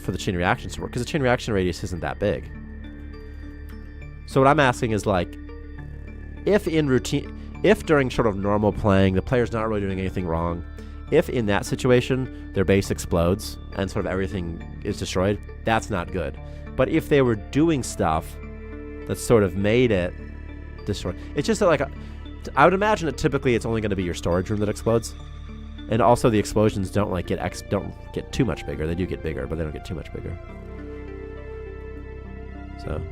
for the chain reactions to work, because the chain reaction radius isn't that big. So what I'm asking is, like, if during sort of normal playing, the player's not really doing anything wrong, if in that situation their base explodes and sort of everything is destroyed, that's not good. But if they were doing stuff that sort of made it destroy, it's just that, like, I would imagine that typically it's only going to be your storage room that explodes, and also the explosions don't like don't get too much bigger. They do get bigger, but they don't get too much bigger. So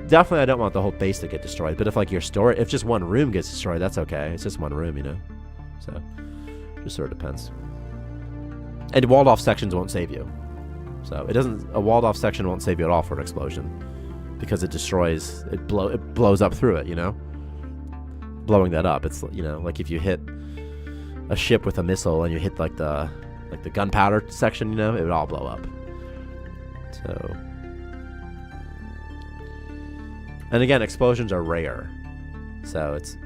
definitely, I don't want the whole base to get destroyed. But if like if just one room gets destroyed, that's okay. It's just one room, you know. So. Just sort of depends. And walled off sections won't save you. So a walled off section won't save you at all for an explosion, because it destroys, it blows up through it, you know? blowing that up. It's, you know, like if you hit a ship with a missile and you hit like the gunpowder section, you know, it would all blow up. So, and again, explosions are rare, so it's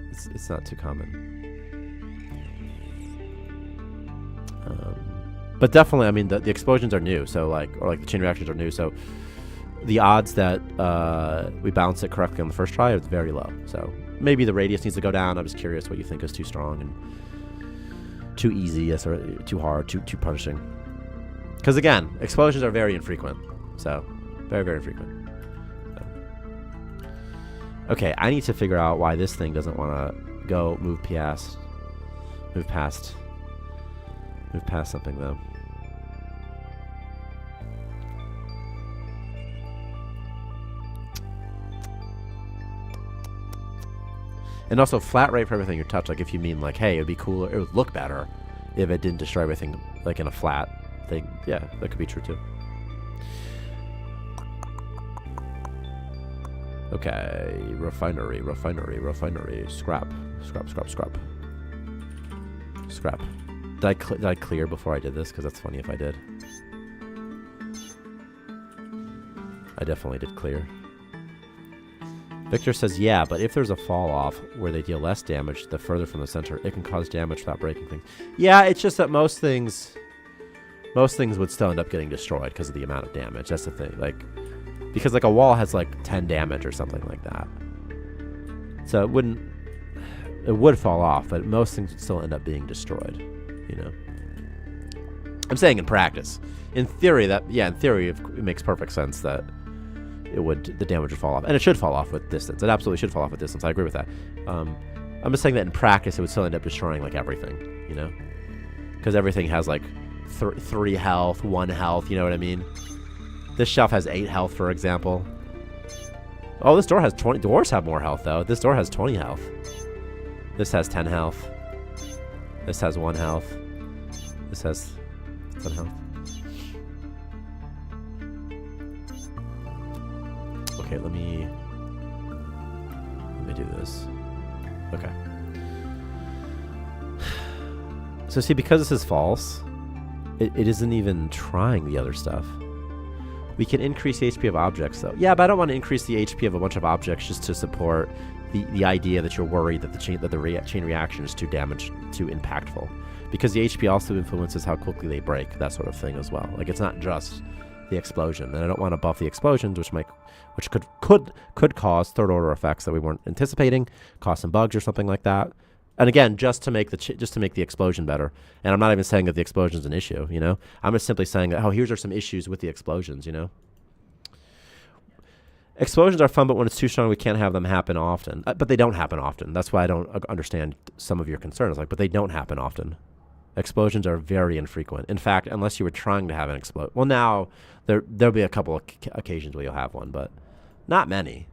not too common. But definitely, I mean, the explosions are new, so like the chain reactions are new, so the odds that we balance it correctly on the first try is very low. So maybe the radius needs to go down. I'm just curious what you think is too strong and too easy, or too hard, too punishing. Because again, explosions are very infrequent, so very, very infrequent. So. Okay, I need to figure out why this thing doesn't want to move past something though. And also flat rate for everything you touch. Like if you mean like, hey, it'd be cooler, it would look better if it didn't destroy everything like in a flat thing. Yeah, that could be true too. Okay, refinery. Scrap. Did I clear before I did this? Because that's funny if I did. I definitely did clear. Victor says, yeah, but if there's a fall off where they deal less damage the further from the center, it can cause damage without breaking things. Yeah, it's just that most things would still end up getting destroyed because of the amount of damage. That's the thing. Like, because like a wall has like 10 damage or something like that. So it would fall off, but most things would still end up being destroyed, you know. I'm saying in practice. In theory, it makes perfect sense that the damage would fall off, and it should fall off with distance. It absolutely should fall off with distance. I agree with that. I'm just saying that in practice, it would still end up destroying like everything, you know, because everything has like 3 health, 1 health. You know what I mean? This shelf has 8 health, for example. Oh, this door has 20. Doors have more health though. This door has 20 health. This has 10 health. This has 1 health. This has 10 health. Okay, let me do this. Okay. So see, because this is false, it isn't even trying the other stuff. We can increase the HP of objects, though. Yeah, but I don't want to increase the HP of a bunch of objects just to support the idea that you're worried that the chain reaction is too impactful. Because the HP also influences how quickly they break, that sort of thing as well. Like, it's not just the explosion, and I don't want to buff the explosions, which could cause third order effects that we weren't anticipating, cause some bugs or something like that. And again, just to make the explosion better. And I'm not even saying that the explosion is an issue, you know. I'm just simply saying that here's some issues with the explosions, you know. Explosions are fun, but when it's too strong, we can't have them happen often. But they don't happen often. That's why I don't understand some of your concerns. Like, but they don't happen often. Explosions are very infrequent. In fact, unless you were trying to have an explosion. Well, now there'll be a couple of occasions where you'll have one, but not many.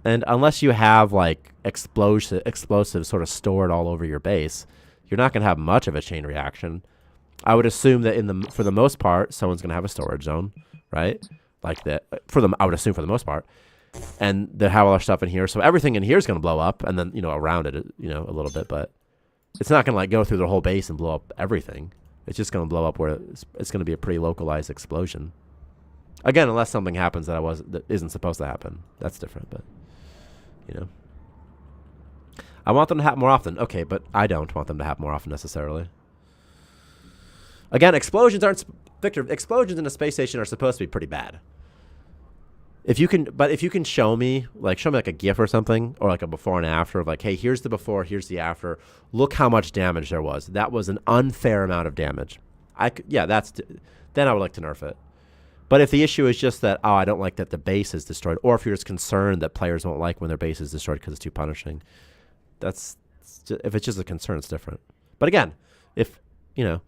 And unless you have like explosives sort of stored all over your base, you're not going to have much of a chain reaction. I would assume that for the most part, someone's going to have a storage zone, right? Like that I would assume for the most part, and they have all their stuff in here, so everything in here is going to blow up, and then around it, a little bit, but it's not going to like go through the whole base and blow up everything. It's just going to blow up where it's going to be a pretty localized explosion. Again, unless something happens that isn't supposed to happen, that's different. But I want them to happen more often. Okay, but I don't want them to happen more often necessarily. Again, explosions in a space station are supposed to be pretty bad. If you can show me like a GIF or something, or like a before and after of like, hey, here's the before, here's the after. Look how much damage there was. That was an unfair amount of damage. Then I would like to nerf it. But if the issue is just that, I don't like that the base is destroyed, or if you're just concerned that players won't like when their base is destroyed because it's too punishing, if it's just a concern, it's different. But again, if you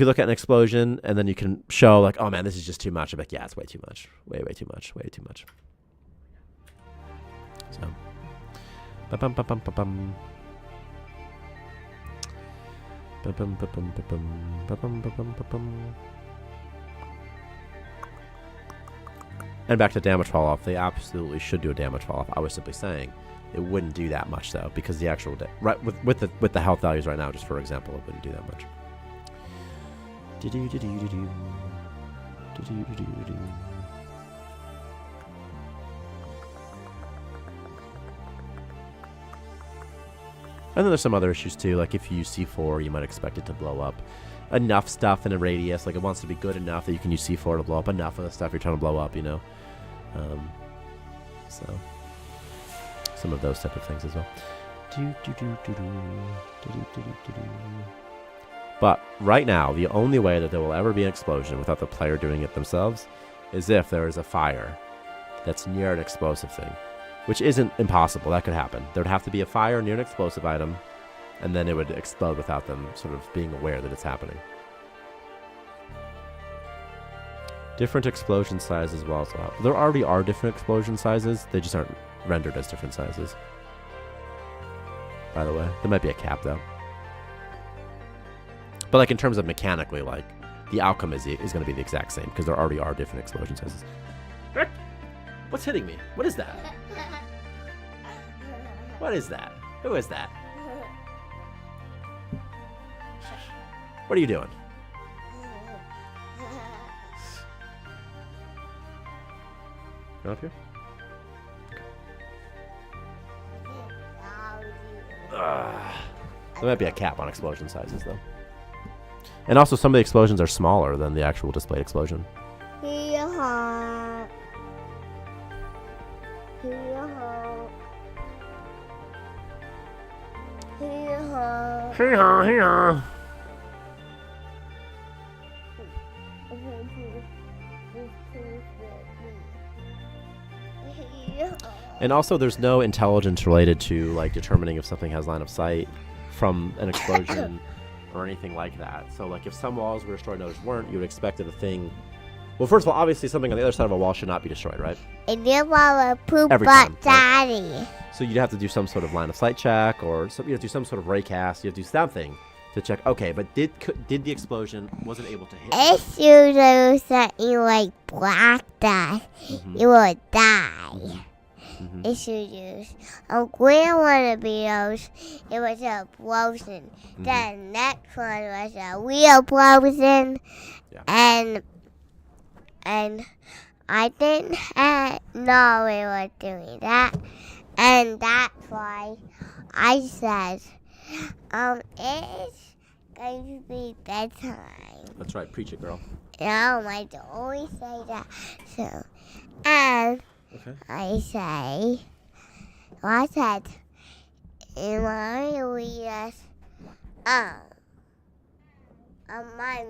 look at an explosion and then you can show like, oh man, this is just too much. I'm like, yeah, it's way too much. Way too much. Way too much. So, ba-bum, ba-bum, ba-bum. Ba-bum, ba-bum, ba-bum. Ba-bum, ba-bum, ba-bum. And back to damage fall off. They absolutely should do a damage fall off. I was simply saying It wouldn't do that much though, because the actual right with the health values right now, just for example, it wouldn't do that much. And then there's some other issues too, like if you use C4, you might expect it to blow up enough stuff in a radius. Like it wants to be good enough that you can use C4 to blow up enough of the stuff you're trying to blow up, you know. So some of those type of things as well. But right now, the only way that there will ever be an explosion without the player doing it themselves is if there is a fire that's near an explosive thing, which isn't impossible. That could happen. There would have to be a fire near an explosive item, and then it would explode without them sort of being aware that it's happening. Different explosion sizes will also help. There already are different explosion sizes. They just aren't rendered as different sizes. By the way, there might be a cap though. But like in terms of mechanically, like the outcome is going to be the exact same because there already are different explosion sizes. What's hitting me? What is that? What is that? Who is that? What are you doing? You're up here? There might be a cap on explosion sizes, though. And also, some of the explosions are smaller than the actual displayed explosion. Hee-haw. And also, there's no intelligence related to like determining if something has line of sight from an explosion or anything like that. So, like, if some walls were destroyed and others weren't, you would expect that a thing. Well, first of all, obviously, something on the other side of a wall should not be destroyed, right? And you want to poop Every but time, daddy. Right? So you'd have to do some sort of line of sight check, or you have to do some sort of raycast. You have to do something to check. Okay, but did the explosion wasn't able to hit? If you do something like black dust, you will die. If you use a green one of those, it was a explosion. The next one was a real explosion, and I didn't know we were doing that, and that's why I said, it's going to be bedtime. That's right, preach it, girl. No, I don't always say that. So, and I say, I said, in my readers, my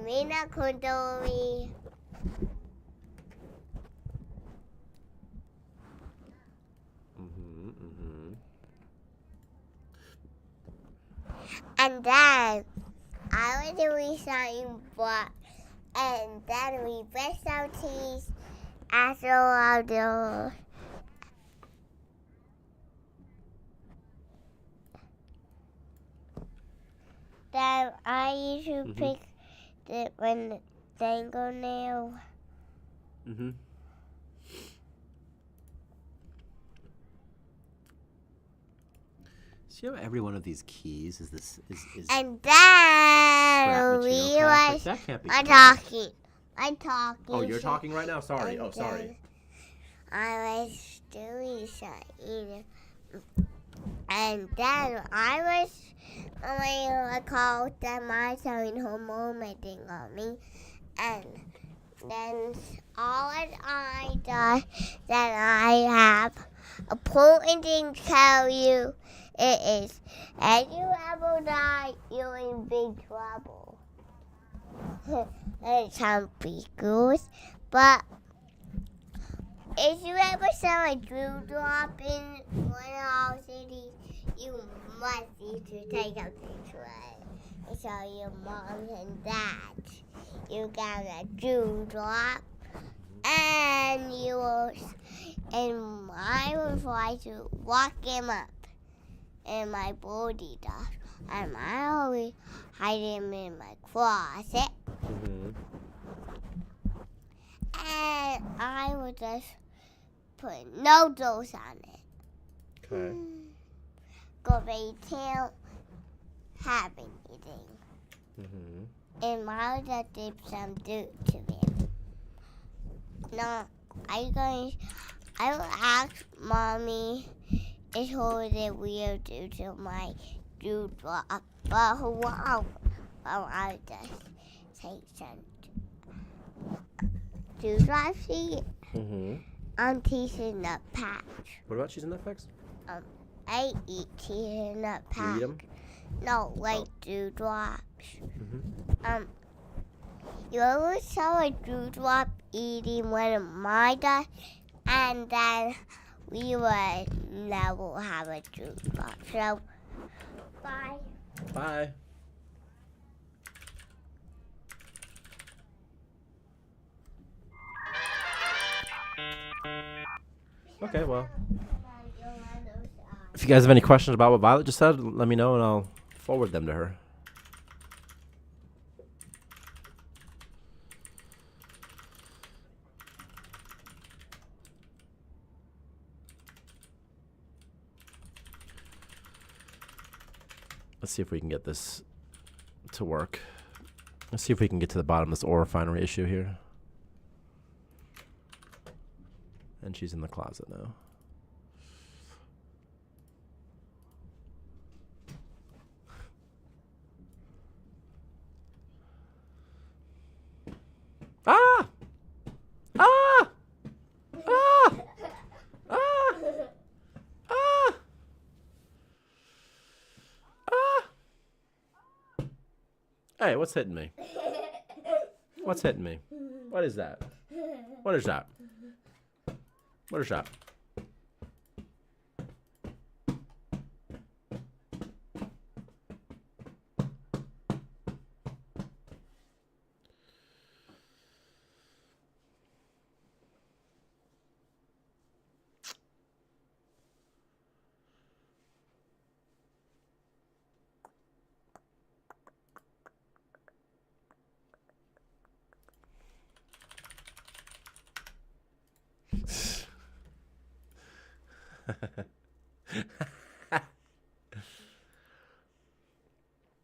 Mina Kondori. And then I was doing something, and then we brushed our teeth after a while. Then I used to pick the fingernail. See how every one of these keys is this is And then we was talking. I'm talking. Oh, you're talking right now? Sorry. Oh, sorry. I was doing something. And then I was called them my telling her momenting on me. And then all I done that I have a important thing to tell you. It is, if you ever die, you're in big trouble. It sounds pretty good, but if you ever saw a dewdrop in one of our cities, you must need to take a picture and show your mom and dad. You got a dewdrop, and I will try to walk him up. In my body does, and I always hide him in my closet. And I will just put no dose on it. Okay. because they can't have anything. Mm-hmm. And Mom just did some do to them. No, I will ask Mommy if it will do to my dewdrop, but who won't? Well, I'll just take some dewdrop seed. Mm-hmm. I'm teaching the patch. What about cheese and nut facts? I eat teaching the You patch. eat them? No, like dewdrops. Mm-hmm. You ever saw a dewdrop eating one of my dogs, and then we would never have a dewdrop. So, bye. Bye. Okay, well. If you guys have any questions about what Violet just said, let me know and I'll forward them to her. Let's see if we can get this to work. Let's see if we can get to the bottom of this ore refinery issue here. And she's in the closet now. Ah! Ah! Ah! Ah! Ah! Ah! Hey, what's hitting me? What's hitting me? What is that? What is that? What is that?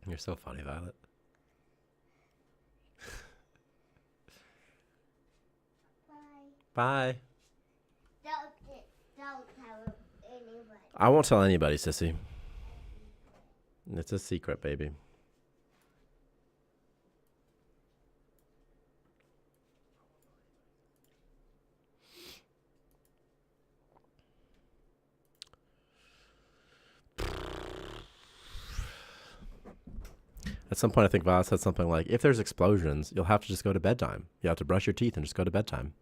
You're so funny, Violet. Bye. Don't tell anybody. I won't tell anybody, sissy. It's a secret, baby. At some point, I think Violet said something like, if there's explosions, you'll have to just go to bedtime. You have to brush your teeth and just go to bedtime.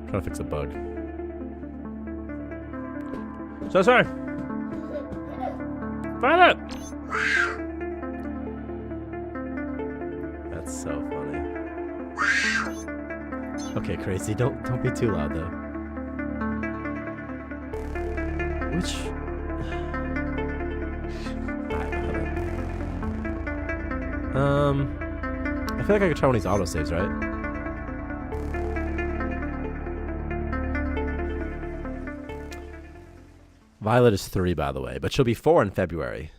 Trying to fix a bug. So sorry. Violet! That's so funny. Okay, crazy. Don't be too loud though. Which I feel like I could try one of these autosaves, right? Violet is 3, by the way, but she'll be 4 in February.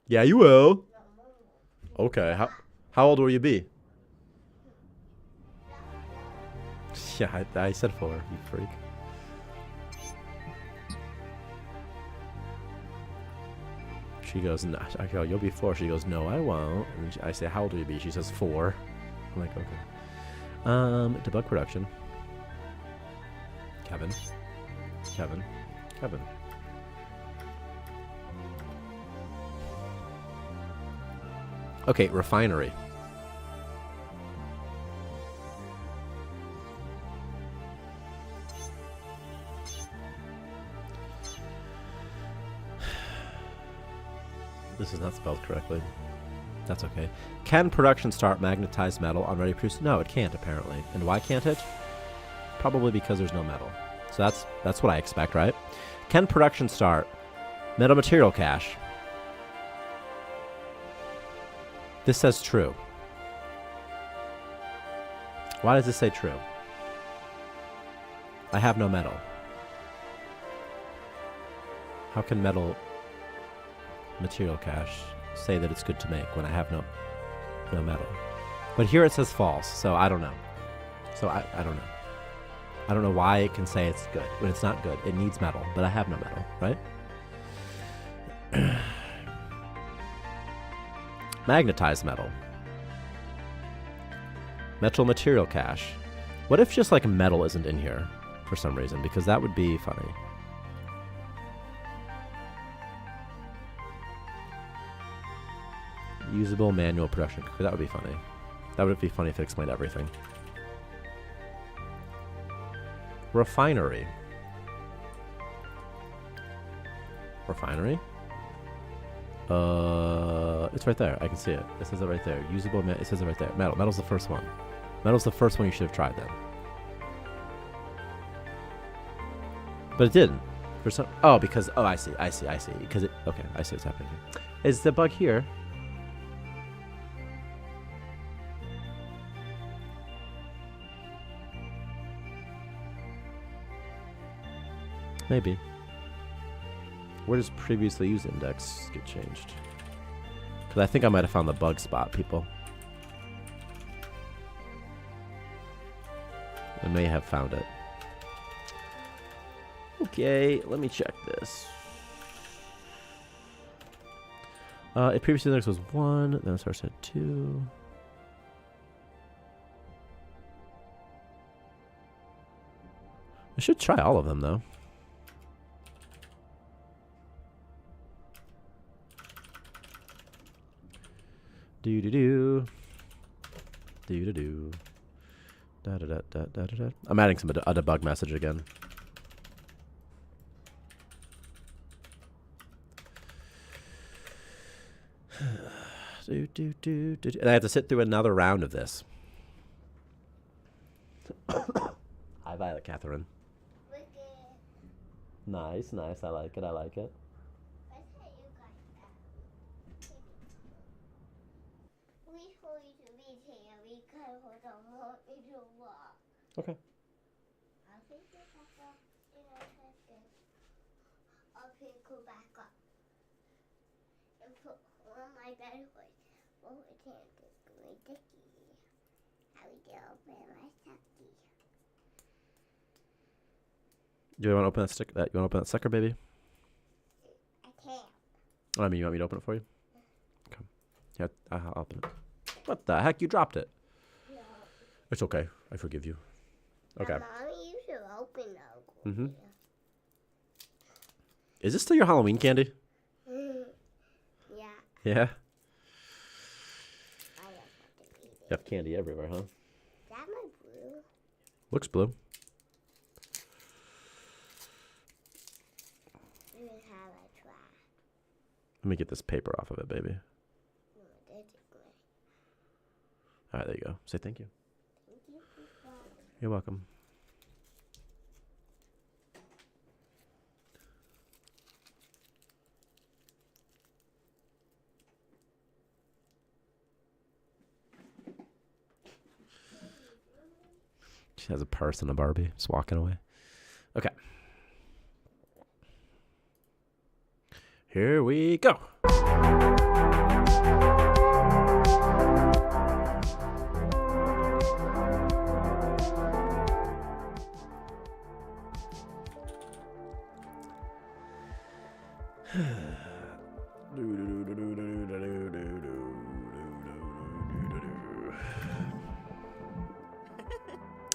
Yeah, you will. Okay. How old will you be? Yeah, I said 4, you freak. She goes, no. I go, you'll be 4. She goes, no, I won't. And I say, how old will you be? She says 4. I'm like, okay. Debug production. Kevin. Okay, refinery. This is not spelled correctly. That's okay. Can production start magnetized metal on ready produced? No, it can't, apparently. And why can't it? Probably because there's no metal. So that's what I expect, right? Can production start? Metal material cache. This says true. Why does this say true? I have no metal. How can metal material cache say that it's good to make when I have no metal? But here it says false, so I don't know. So I don't know. I don't know why it can say it's good when it's not good. It needs metal, but I have no metal, right? Magnetized metal. Metal material cache. What if just like metal isn't in here for some reason? Because that would be funny. Usable manual production. That would be funny. That would be funny if it explained everything. Refinery. Refinery? It's right there. I can see it. It says it right there. Usable. It says it right there. Metal. Metal's the first one. Metal's the first one you should have tried then. But it didn't. For some. Oh, because. Oh, I see. Because it. Okay, I see what's happening here. Is the bug here? Maybe. Where does previously used index get changed? Because I think I might have found the bug spot, people. I may have found it. Okay, let me check this. It previously index was 1, then it starts at 2. I should try all of them, though. Do. Da da da da da da. I'm adding a debug message again. And I have to sit through another round of this. Hi, Violet Catherine. Nice. I like it. Okay. I'll pick it back up in a second. I'll pick it back up and put on my bed with what we can't do my dicky. How we get open my sucky. Do you want to open that stick? You want to open that sucker, baby? I can't. Oh, I mean, you want me to open it for you? Okay. Yeah, I'll open it. What the heck? You dropped it. No. It's okay. I forgive you. Okay. Mommy, you should open it. Mm-hmm. Is this still your Halloween candy? Yeah. Yeah. I don't want to eat You have candy everywhere, huh? Is that my blue? Looks blue. You can have a try. Let me get this paper off of it, baby. No, that's good. All right, there you go. Say thank you. Thank you for that. You're welcome. She has a purse and a Barbie. Just walking away. Okay. Here we go.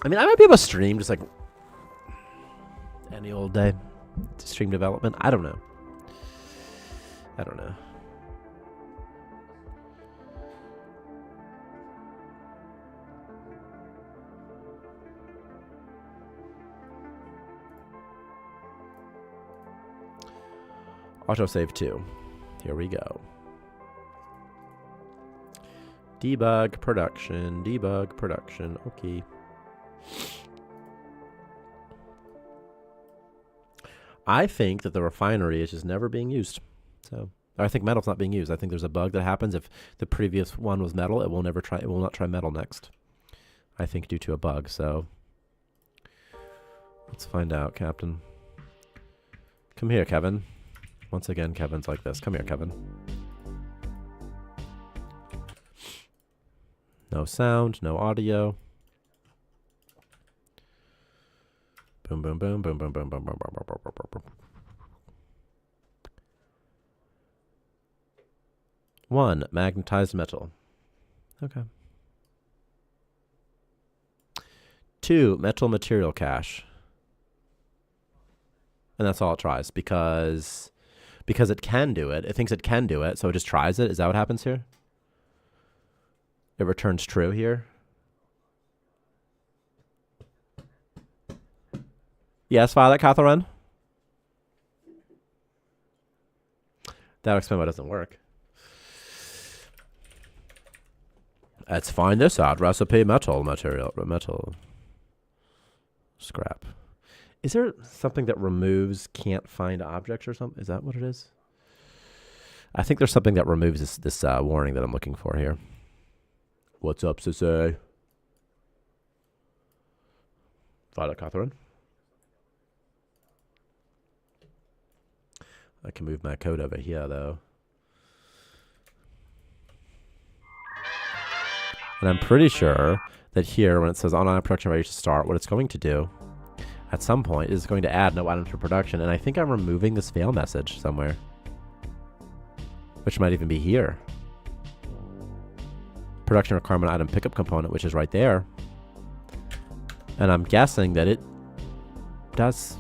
I mean, I might be able to stream just like any old day. Stream development. I don't know. Autosave 2. Here we go. Debug production. Okay. I think that the refinery is just never being used. So I think metal's not being used. I think there's a bug that happens if the previous one was metal. It will not try metal next. I think due to a bug. So let's find out, Captain. Come here, Kevin. Once again, Kevin's like this. Come here, Kevin. No sound, no audio. Boom, boom, boom, boom, boom, boom, boom, boom, boom, boom, boom, boom, boom. 1. Magnetized metal. Okay. 2. Metal material cache. And that's all it tries because it can do it. It thinks it can do it, so it just tries it. Is that what happens here? It returns true here. Yes, Violet Catherine. That would explain why it doesn't work. Let's find this out. Recipe metal scrap. Is there something that removes can't find objects or something? Is that what it is? I think there's something that removes this warning that I'm looking for here. What's up, Sissy? Violet Catherine. I can move my code over here, though. And I'm pretty sure that here, when it says online production ready to start, what it's going to do at some point is going to add no item to production. And I think I'm removing this fail message somewhere, which might even be here. Production requirement item pickup component, which is right there. And I'm guessing that it does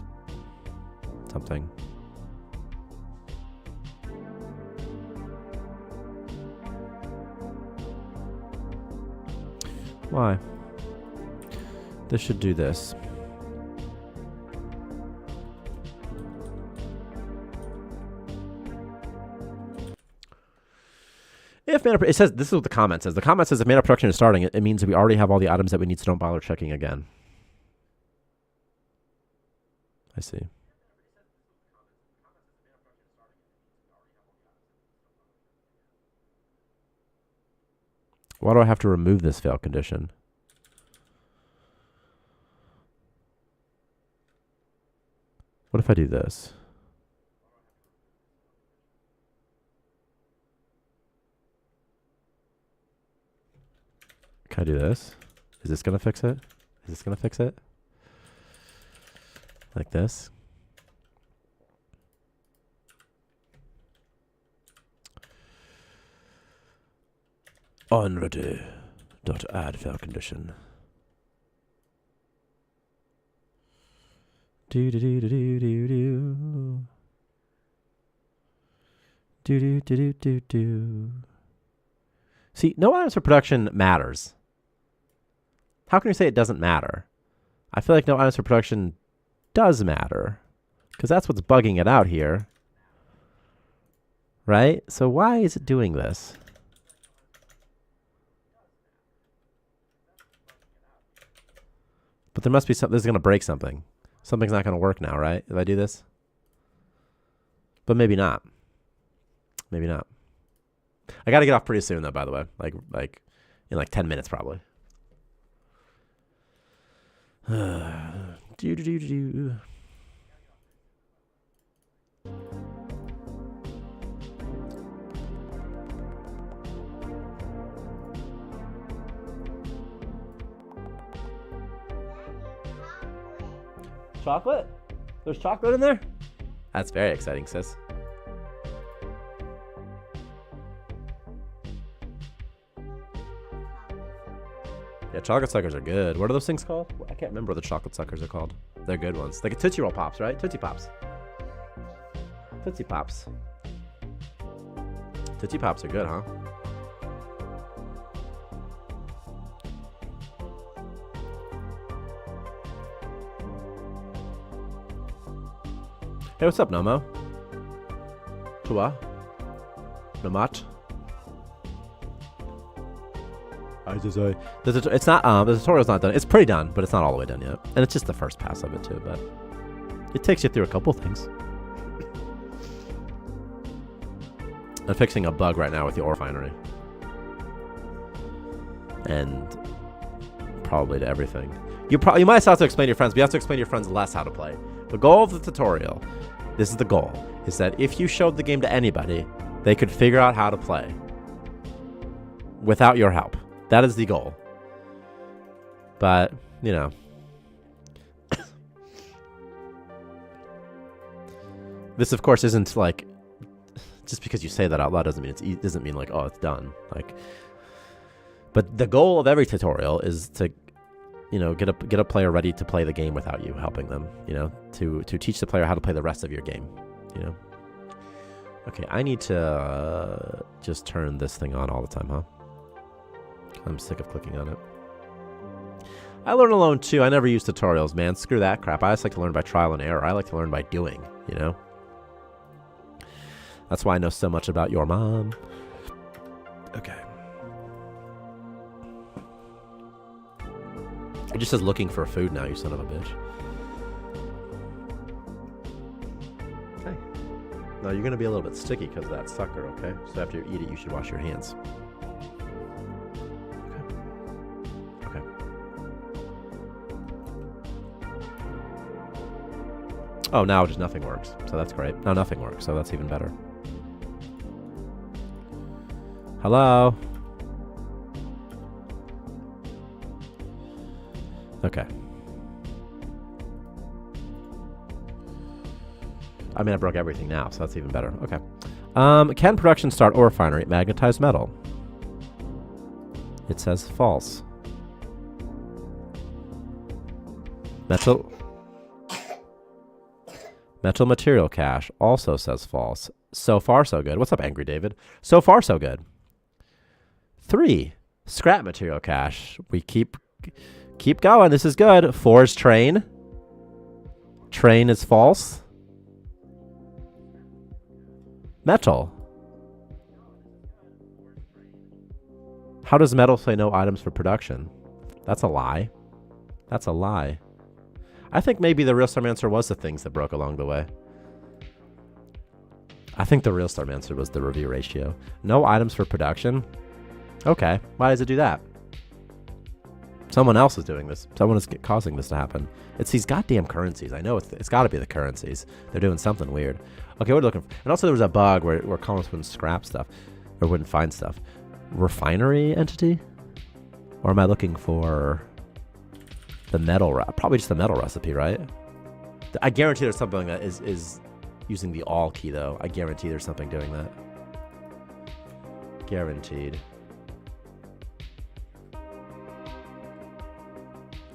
something. Why? This should do this. If mana, it says, this is what the comment says. The comment says if mana production is starting, it means that we already have all the items that we need, so don't bother checking again. I see. Why do I have to remove this fail condition? What if I do this? Can I do this? Is this going to fix it? Is this going to fix it? Like this? Unready. Dot add fail condition. Do do do do do do do. Do do do do do do. See, no items for production matters. How can you say it doesn't matter? I feel like no items for production does matter, because that's what's bugging it out here. Right? So why is it doing this? But there must be something. This is going to break something. Something's not going to work now, right? If I do this? But maybe not. Maybe not. I got to get off pretty soon, though, by the way. Like in like 10 minutes, probably. Do. Chocolate? There's chocolate in there? That's very exciting, sis. Yeah, chocolate suckers are good. What are those things called? I can't remember what the chocolate suckers are called. They're good ones. Like a Tootsie Roll Pops, right? Tootsie Pops. Tootsie Pops. Tootsie Pops are good, huh? Hey, what's up, Nomo? Tua? Namat? It's not, the tutorial's not done. It's pretty done, but it's not all the way done yet. And it's just the first pass of it, too, but It takes you through a couple things. I'm fixing a bug right now with the ore refinery. And probably to everything. You might have to explain to your friends, but you have to explain to your friends less how to play. The goal of the tutorial, this is the goal, is that if you showed the game to anybody, they could figure out how to play without your help. That is the goal. But, you know. This, of course, isn't like, just because you say that out loud doesn't mean like, oh, it's done. Like, but the goal of every tutorial is to, you know, get a player ready to play the game without you helping them. You know, to teach the player how to play the rest of your game. You know. Okay, I need to just turn this thing on all the time, huh? I'm sick of clicking on it. I learn alone too. I never use tutorials, man. Screw that crap. I just like to learn by trial and error. I like to learn by doing, you know? That's why I know so much about your mom. Okay. It just says looking for food now, you son of a bitch. Okay. Now you're going to be a little bit sticky because of that sucker, okay? So after you eat it, you should wash your hands. Okay. Oh, now just nothing works. So that's great. Now nothing works, so that's even better. Hello? Okay. I mean, I broke everything now, so that's even better. Okay. Can production start ore refinery at magnetized metal? It says false. Metal material cache also says false. So far, so good. What's up, Angry David? So far, so good. 3. Scrap material cache. We keep going. This is good. 4 is train. Train is false. Metal. How does metal say no items for production? That's a lie. That's a lie. I think maybe the real Starmancer was the things that broke along the way. I think the real Starmancer was the review ratio. No items for production? Okay. Why does it do that? Someone else is doing this. Someone is causing this to happen. It's these goddamn currencies. I know it's got to be the currencies. They're doing something weird. Okay, we're looking for... And also there was a bug where columns wouldn't scrap stuff. Or wouldn't find stuff. Refinery entity? Or am I looking for... the metal... Probably just the metal recipe, right? I guarantee there's something that is using the all key, though. I guarantee there's something doing that. Guaranteed.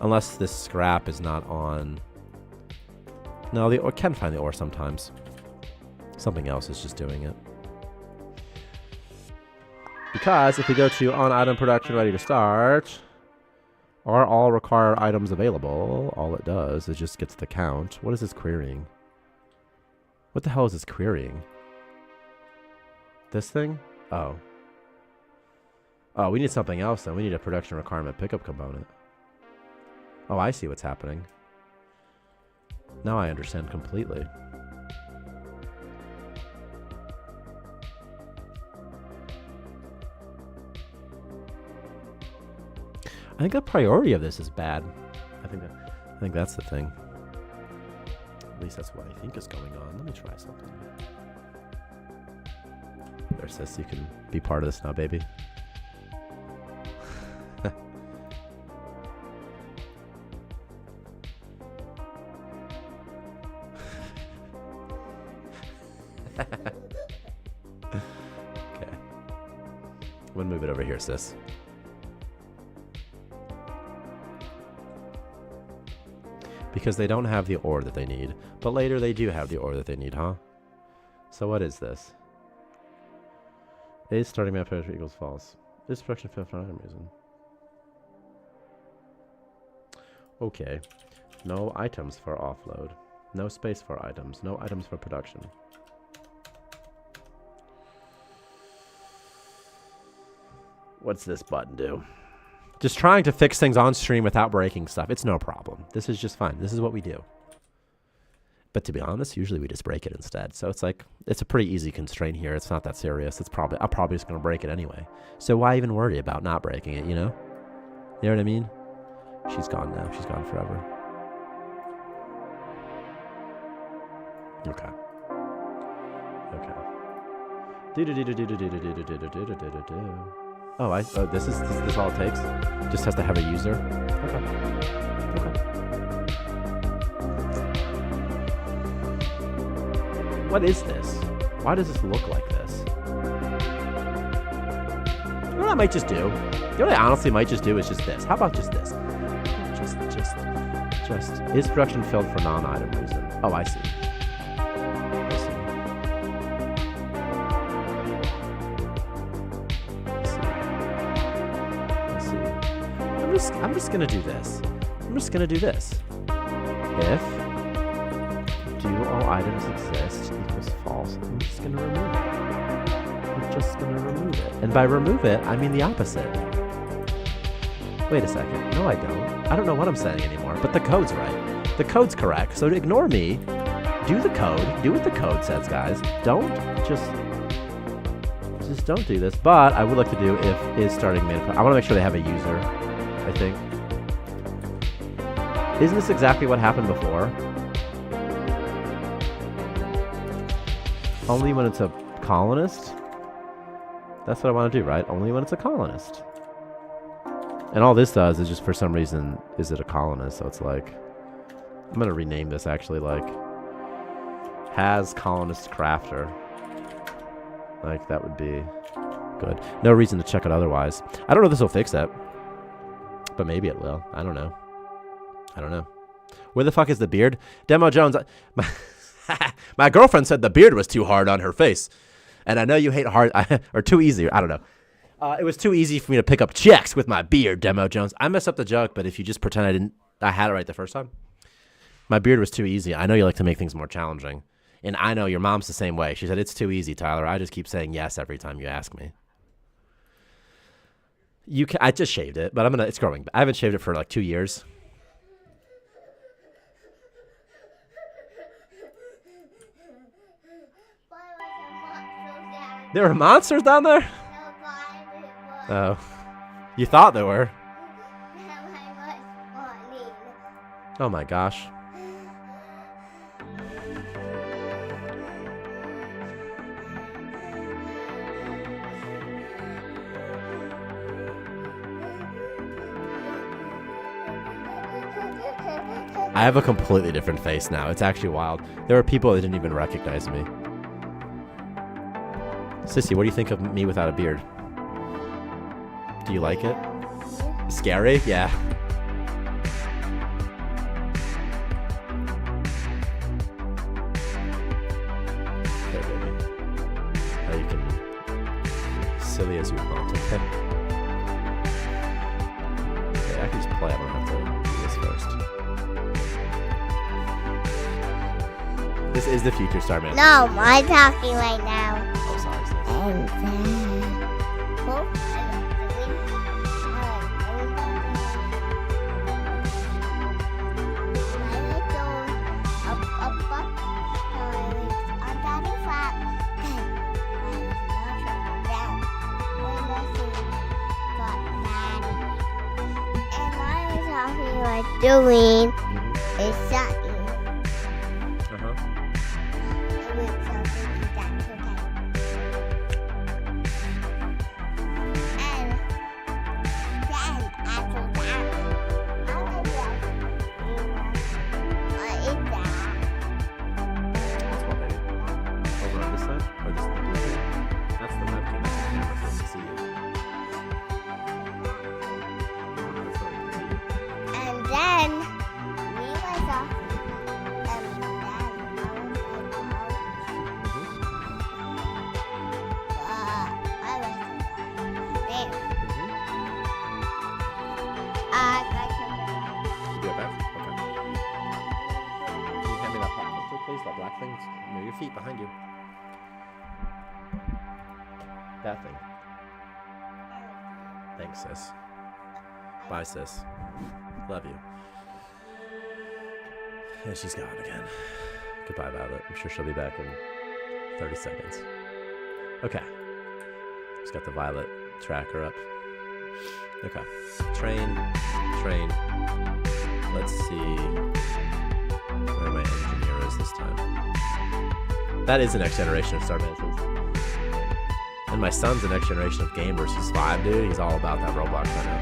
Unless this scrap is not on... No, the ore can find the ore sometimes. Something else is just doing it. Because if we go to on item production ready to start, are all required items available? All it does is just gets the count. What is this querying? What the hell is this querying? This thing? Oh. Oh, we need something else then. We need a production requirement pickup component. Oh, I see what's happening. Now I understand completely. I think the priority of this is bad. I think that's the thing. At least that's what I think is going on. Let me try something. There, sis, you can be part of this now, baby. Okay. I'm gonna move it over here, sis. Because they don't have the ore that they need. But later they do have the ore that they need, huh? So what is this? Is starting map equals false. Is production fifth item reason? Okay. No items for offload. No space for items. No items for production. What's this button do? Just trying to fix things on stream without breaking stuff. It's no problem. This is just fine. This is what we do. But to be honest, usually we just break it instead. So it's like, it's a pretty easy constraint here. It's not that serious. I'm probably just going to break it anyway. So why even worry about not breaking it, you know? You know what I mean? She's gone now. She's gone forever. Okay. Oh, this is all it takes? Just has to have a user? Okay. What is this? Why does this look like this? You know what I might just do? You know what I honestly might just do is just this. How about just this? Just is production filled for non-item reason? Oh, I see. I'm just gonna do this. If do all items exist equals false, I'm just gonna remove it. And by remove it, I mean the opposite. Wait a second. No, I don't. I don't know what I'm saying anymore, but the code's right. The code's correct, so ignore me. Do the code. Do what the code says, guys. Just don't do this. But I would like to do if is starting manifest. I want to make sure they have a user, I think. Isn't this exactly what happened before? Only when it's a colonist? That's what I want to do, right? Only when it's a colonist. And all this does is just for some reason, is it a colonist? So it's like, I'm going to rename this actually like has colonist crafter. Like that would be good. No reason to check it otherwise. I don't know if this will fix that, but maybe it will. I don't know. Where the fuck is the beard? Demo Jones, my girlfriend said the beard was too hard on her face. And I know you hate hard, or too easy. I don't know. It was too easy for me to pick up checks with my beard, Demo Jones. I messed up the joke, but if you just pretend I had it right the first time. My beard was too easy. I know you like to make things more challenging. And I know your mom's the same way. She said, it's too easy, Tyler. I just keep saying yes every time you ask me. I just shaved it, but it's growing. I haven't shaved it for like 2 years. There were monsters down there? Oh. You thought there were? Oh my gosh. I have a completely different face now. It's actually wild. There are people that didn't even recognize me. Sissy, what do you think of me without a beard? Do you like it? Scary? Yeah. Okay, baby. Now you can be silly as you want, okay? Okay, I can just play. I don't have to do this first. This is the future Starmancer. No, I'm talking right now. Oh, sorry. And then... doing is something. That thing. Thanks, sis. Bye, sis. Love you. And she's gone again. Goodbye, Violet. I'm sure she'll be back in 30 seconds. Okay. Just got the Violet tracker up. Okay. Train. Let's see where my engineer is this time. That is the next generation of Starmancers. And my son's the next generation of gamers. He's 5, dude. He's all about that Roblox right now.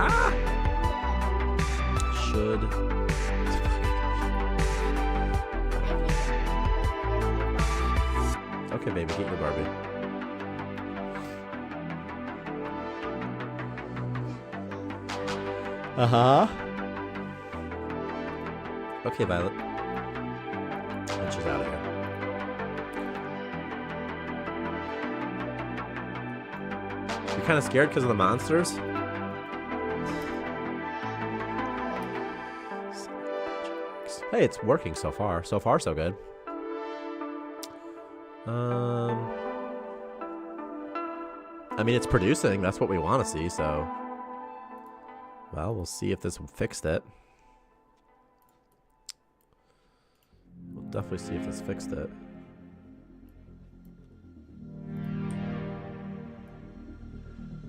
Ah! Should... Okay, baby, get your Barbie. Uh-huh. Okay, Violet. And she's out of here. You're kind of scared because of the monsters? Hey, it's working so far. So far, so good. I mean, it's producing. That's what we want to see, so... Well, we'll see if this fixed it. We'll definitely see if this fixed it.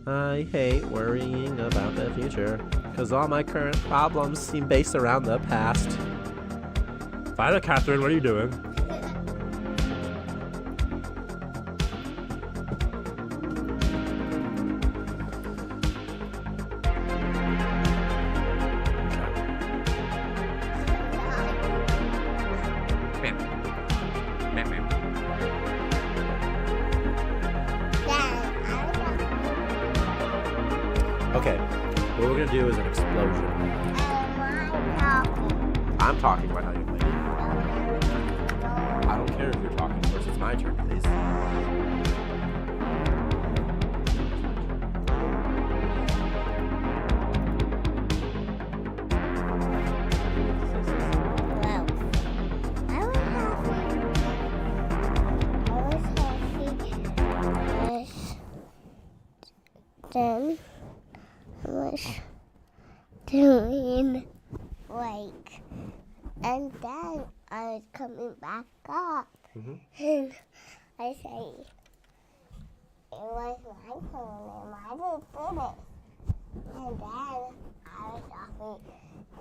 I hate worrying about the future, because all my current problems seem based around the past. Violet Catherine, what are you doing? Okay, what we're gonna do is an explosion. I'm talking about how you play. I don't care if you're talking first. It's my turn, please. Then I was doing like, and then I was coming back up, and I say, it was my turn, and I just did it. And then I was off me,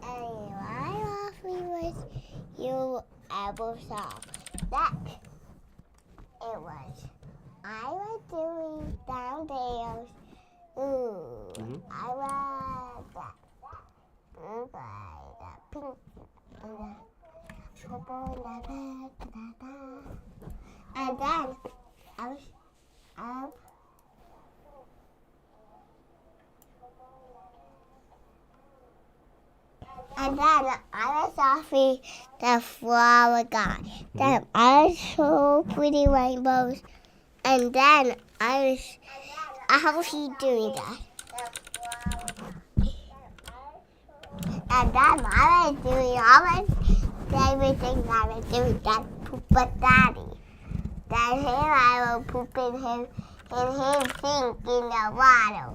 and my off me was you ever saw that. It was, I was doing downstairs. I was that pink and the purple and then I was up. And then I was off the flower guy. Then I saw pretty rainbows. And then I was, how's he doing that? And then I was doing everything I was doing that poop but daddy. Then him I was pooping him and him sink in the water.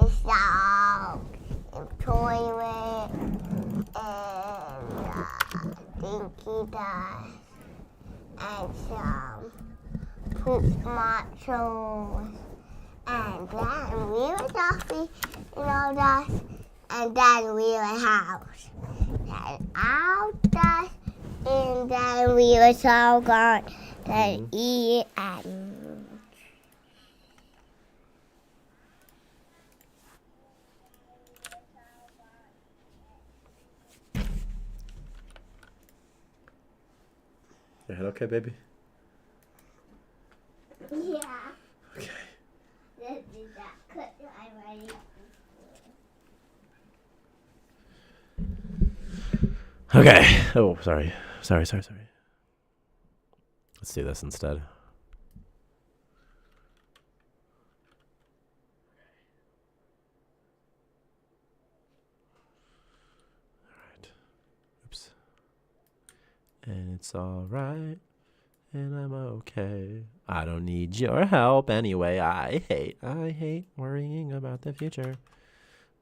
It's all in toilet and dinky dust and some poop machos. And then we were talking in all dust. And then we were house. And out dust. And then we were all gone. Then eat and Your head okay, baby? yeah. Okay. That cut already. Okay. Oh, sorry. Sorry. Let's do this instead. Alright. Oops. And it's alright. And I'm okay. I don't need your help anyway. I hate worrying about the future.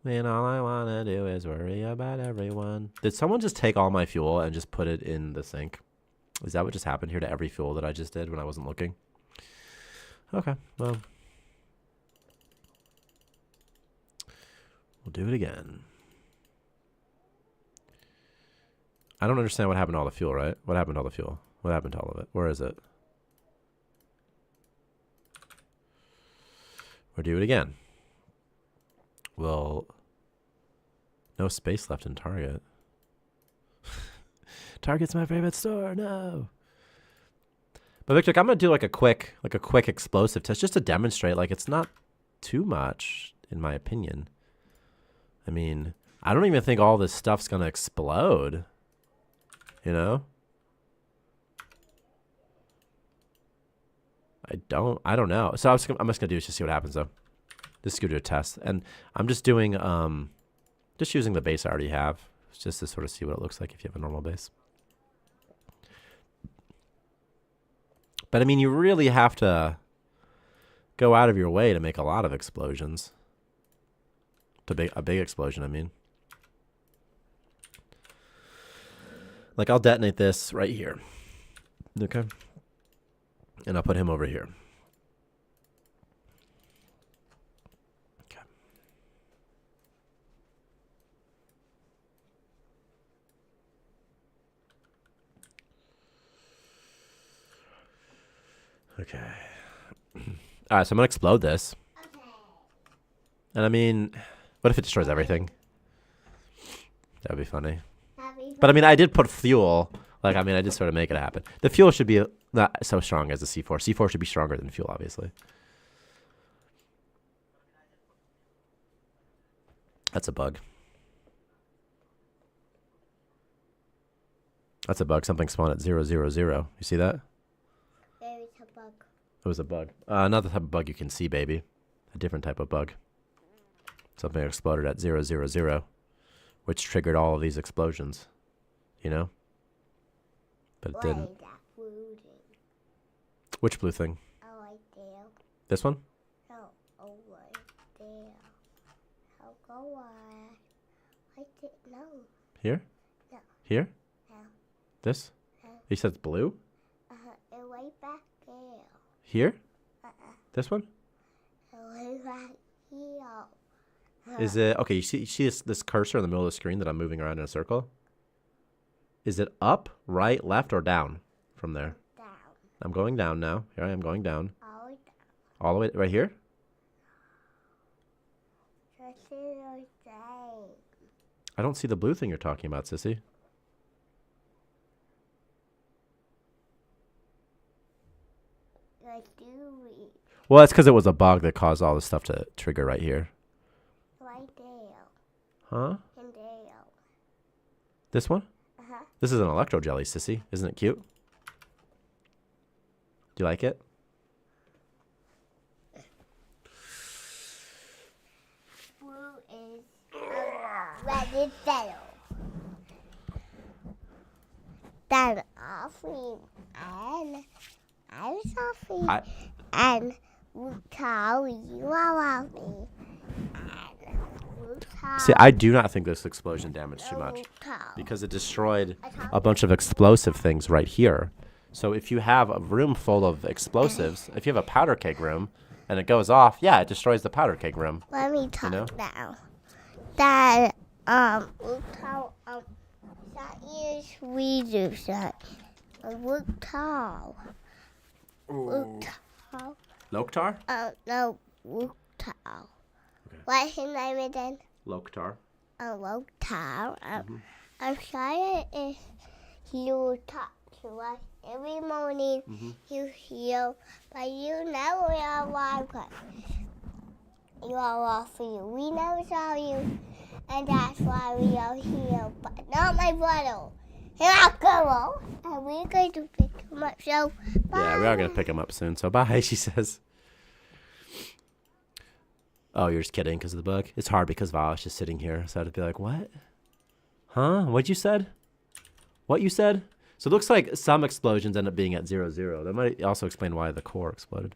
When all I want to do is worry about everyone. Did someone just take all my fuel and just put it in the sink? Is that what just happened here to every fuel that I just did when I wasn't looking? Okay, well. We'll do it again. I don't understand what happened to all the fuel, right? What happened to all the fuel? What happened to all of it? Where is it? We'll do it again. Well, no space left in Target. Target's my favorite store. No. But Victor, I'm gonna do like a quick explosive test just to demonstrate like it's not too much in my opinion. I mean, I don't even think all this stuff's gonna explode. You know? I don't know. So I'm just gonna do is just see what happens though. Just go do a test, and I'm just doing just using the base I already have, just to sort of see what it looks like if you have a normal base. But I mean, you really have to go out of your way to make a lot of explosions. A big explosion, I mean. Like I'll detonate this right here. Okay. And I'll put him over here. Okay. Okay. All right, so I'm going to explode this. Okay. And I mean, what if it destroys everything? That would be funny. That'd be But I mean, I did put fuel. Like, I mean, I did sort of make it happen. The fuel should be not so strong as the C4. C4 should be stronger than fuel, obviously. That's a bug. That's a bug. Something spawned at 000. You see that? There is a bug. It was a bug. Not the type of bug you can see, baby. A different type of bug. Something exploded at 000, which triggered all of these explosions. You know? But it What didn't. is that blue thing? Which blue thing? Oh, right there. This one? No, over there. I'll go right there. No. Here? No. Here? No. This? No. He said it's blue? It way back there. Here? This one? It way back here. Is it okay? You see this cursor in the middle of the screen that I'm moving around in a circle? Is it up, right, left, or down from there? Down. I'm going down now. Here I am going down. All down. All the way right here? Just the same. I don't see the blue thing you're talking about, sissy. Like dewy. Well, that's because it was a bug that caused all this stuff to trigger right here. Right there. Huh? And there. This one? Uh-huh. This is an electro jelly, sissy. Isn't it cute? Do you like it? Blue is red is yellow. Then Offie and I'm Sophie and Wutal, you are Offie. And Wutal. See, I do not think this explosion damaged too much because it destroyed a bunch of explosive things right here. So if you have a room full of explosives, if you have a powder keg room and it goes off, yeah, it destroys the powder keg room. Let me talk know? now. That Wutal that is we do that. Wutal. Wutal. Loktar? No, Wutal. What's his name again? Loktar. Wutal. I'm sorry if you talk to us every morning. You heal, but you never realize what you are off for you. We never saw you, and that's why we are here. But not my brother. Here girl. And we're going to pick him up. So bye. Yeah, we are going to pick him up soon. So bye, she says. Oh, you're just kidding because of the bug? It's hard because Val's just sitting here. So I'd be like, what? Huh? What'd you said? What you said? So it looks like some explosions end up being at 0, 0. That might also explain why the core exploded.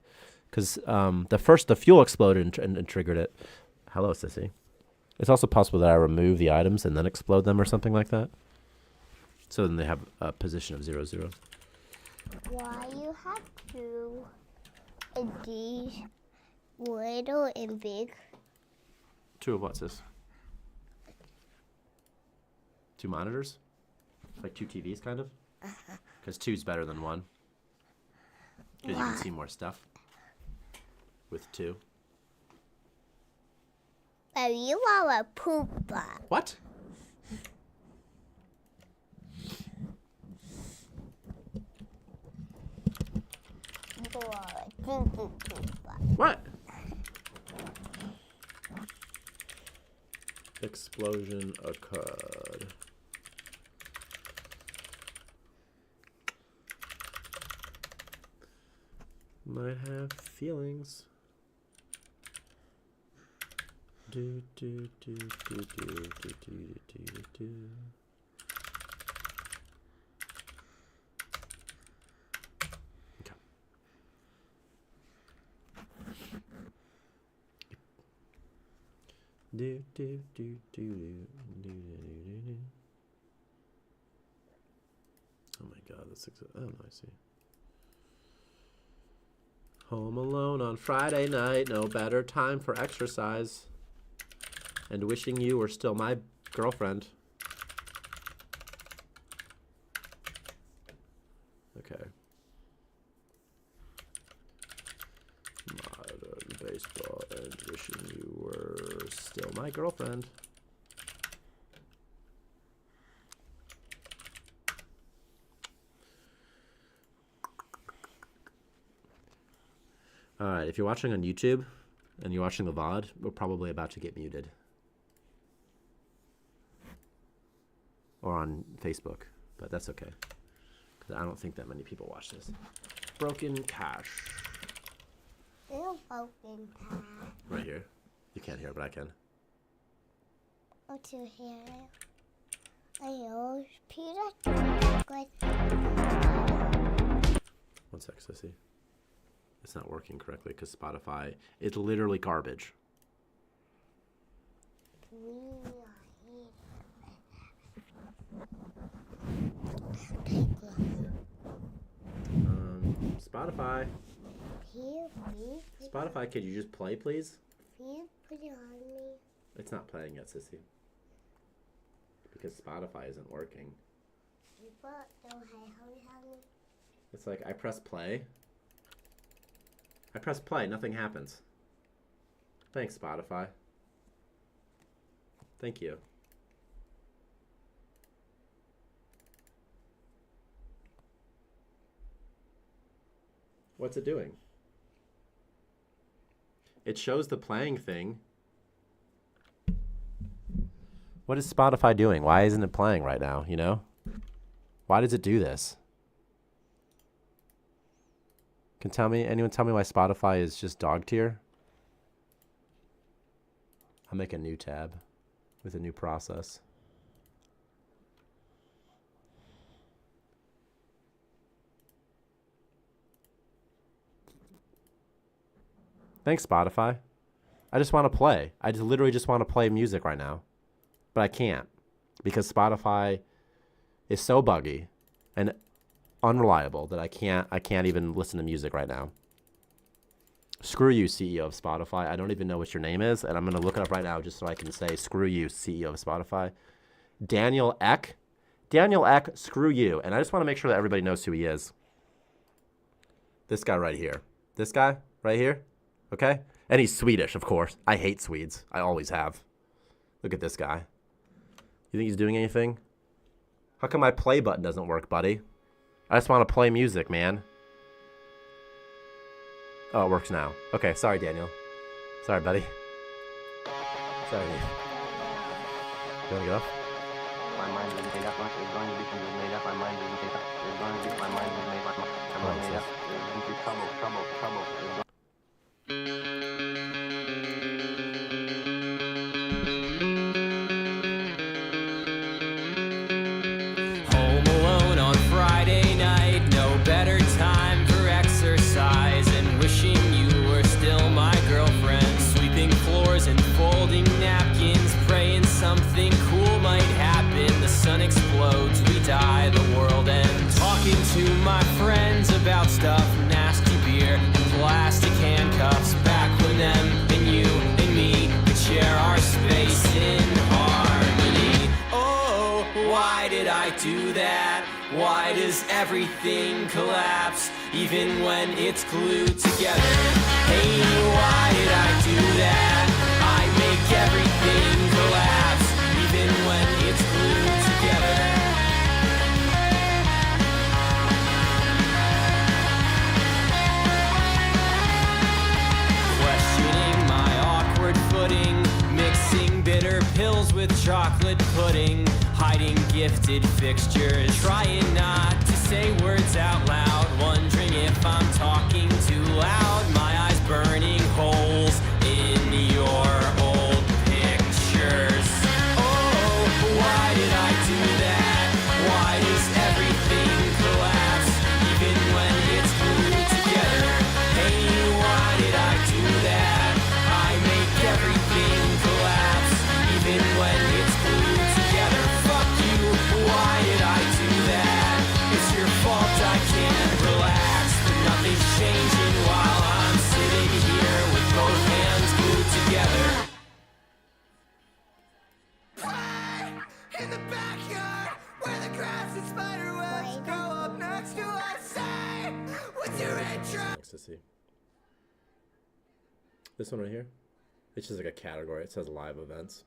Because the fuel exploded and triggered it. Hello, sissy. It's also possible that I remove the items and then explode them or something like that. So then they have a position of 0, 0. Why you have two of these little and big? 2 of what's this? 2 monitors? Like 2 TVs, kind of? Because 2's better than 1. Because you can see more stuff with 2. But you are a pooper. What? You are a stinky pooper. What? Explosion occurred. Might have feelings. Do do do do do do do do do. Okay. Do do do do do do do. Oh my God, that's oh no, I see. Home alone on Friday night, no better time for exercise. And wishing you were still my girlfriend. Okay. Modern baseball and wishing you were still my girlfriend. Alright, if you're watching on YouTube and you're watching the VOD, we're probably about to get muted. Or on Facebook, but that's okay. Because I don't think that many people watch this. Broken cash. Little broken cat. Right here. You can't hear it, but I can. Oh, to hear it. I know. Peter. Good. 1 sec, Sissy. It's not working correctly because Spotify is literally garbage. Spotify. Spotify, could you just play, please? Can you put it on me? It's not playing yet, Sissy. Because Spotify isn't working. It's like I press play. I press play, nothing happens. Thanks, Spotify. Thank you. What's it doing? It shows the playing thing. What is Spotify doing? Why isn't it playing right now, you know? Why does it do this? Can anyone tell me why Spotify is just dog tier? I'll make a new tab with a new process. Thanks, Spotify. I just want to play. I just literally just want to play music right now. But I can't because Spotify is so buggy and unreliable that I can't even listen to music right now. Screw you, CEO of Spotify. I don't even know what your name is, and I'm going to look it up right now just so I can say screw you, CEO of Spotify. Daniel Ek. Daniel Ek, screw you. And I just want to make sure that everybody knows who he is. This guy right here. This guy right here. Okay? And he's Swedish, of course. I hate Swedes. I always have. Look at this guy. You think he's doing anything? How come my play button doesn't work, buddy? I just want to play music, man. Oh, it works now. Okay, sorry, Daniel. Sorry, buddy. Sorry. You want to get off? My mind is made up. It's going to be made up. My mind is made up. It's going to be my mind is made up. My mind is made up. It's going to be trouble. Home alone on Friday night, no better time for exercise, and wishing you were still my girlfriend, sweeping floors and folding napkins. Why does everything collapse, even when it's glued together? Hey, why did I do that? I make everything collapse, even when it's glued together. Questioning my awkward footing, mixing bitter pills with chocolate pudding, hiding gifted fixtures, trying not to say words out loud, wondering if I'm talking too loud, my eyes burning holes in your old pictures. Oh, why did I do that? Why does everything collapse, even when it's glued together? Hey, why did I do that? I make everything collapse, even when it's glued together. Fuck you, why did I do that? It's your fault I can't relax, but nothing's changing while I'm sitting here with both hands glued together. In the backyard, where the grass and spider webs grow up next to us. Say, what's your interest? Next to see. This one right here. It's just like a category. It says live events.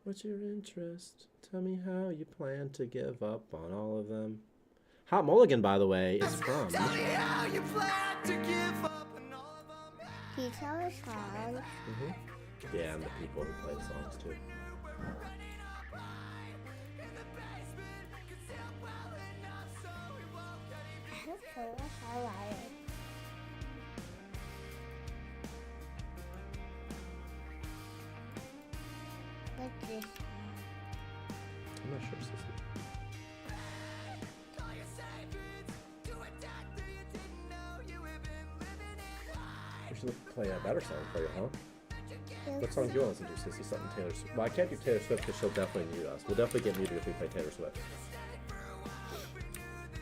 What's your interest? Tell me how you plan to give up on all of them. Hot Mulligan, by the way, is from. Tell me how you plan to give up on all of them. Can you tell a song? Yeah, and the people who play the songs too. I don't know what song I am. What's this song? I'm not sure, Sissy. We should play a better song for you, huh? What song do you want to listen to, Sissy? Something Taylor Swift. Well, I can't do Taylor Swift because she'll definitely mute us. We'll definitely get muted if we play Taylor Swift.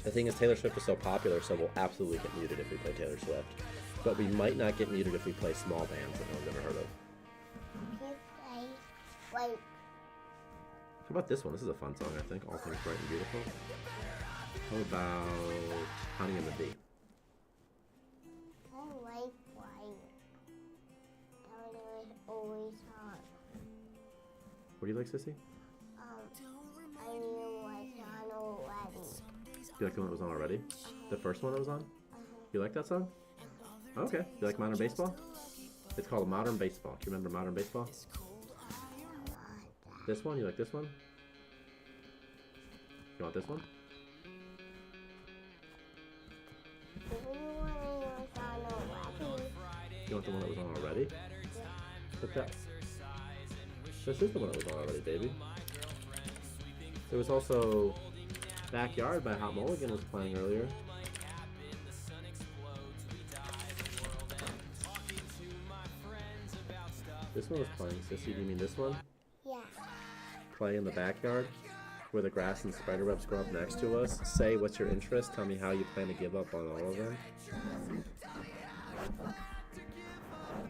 The thing is, Taylor Swift is so popular, so we'll absolutely get muted if we play Taylor Swift. But we might not get muted if we play small bands that no one's ever heard of. Wait. How about this one? This is a fun song, I think. All Things Bright and Beautiful. How about Honey and the Bee? I like white. That was always hot. What do you like, Sissy? I knew what's on already. You like the one that was on already? The first one that was on? You like that song? Okay. You like Modern Baseball? It's called Modern Baseball. Do you remember Modern Baseball? This one? You like this one? You want this one? You want the one that was on already? But that... This is the one that was on already, baby. There was also Backyard by Hot Mulligan was playing earlier. This one was playing, Sissy. Do you mean this one? Yeah. Play in the backyard, where the grass and spiderwebs grow up next to us. Say, what's your interest? Tell me how you plan to give up on all of them.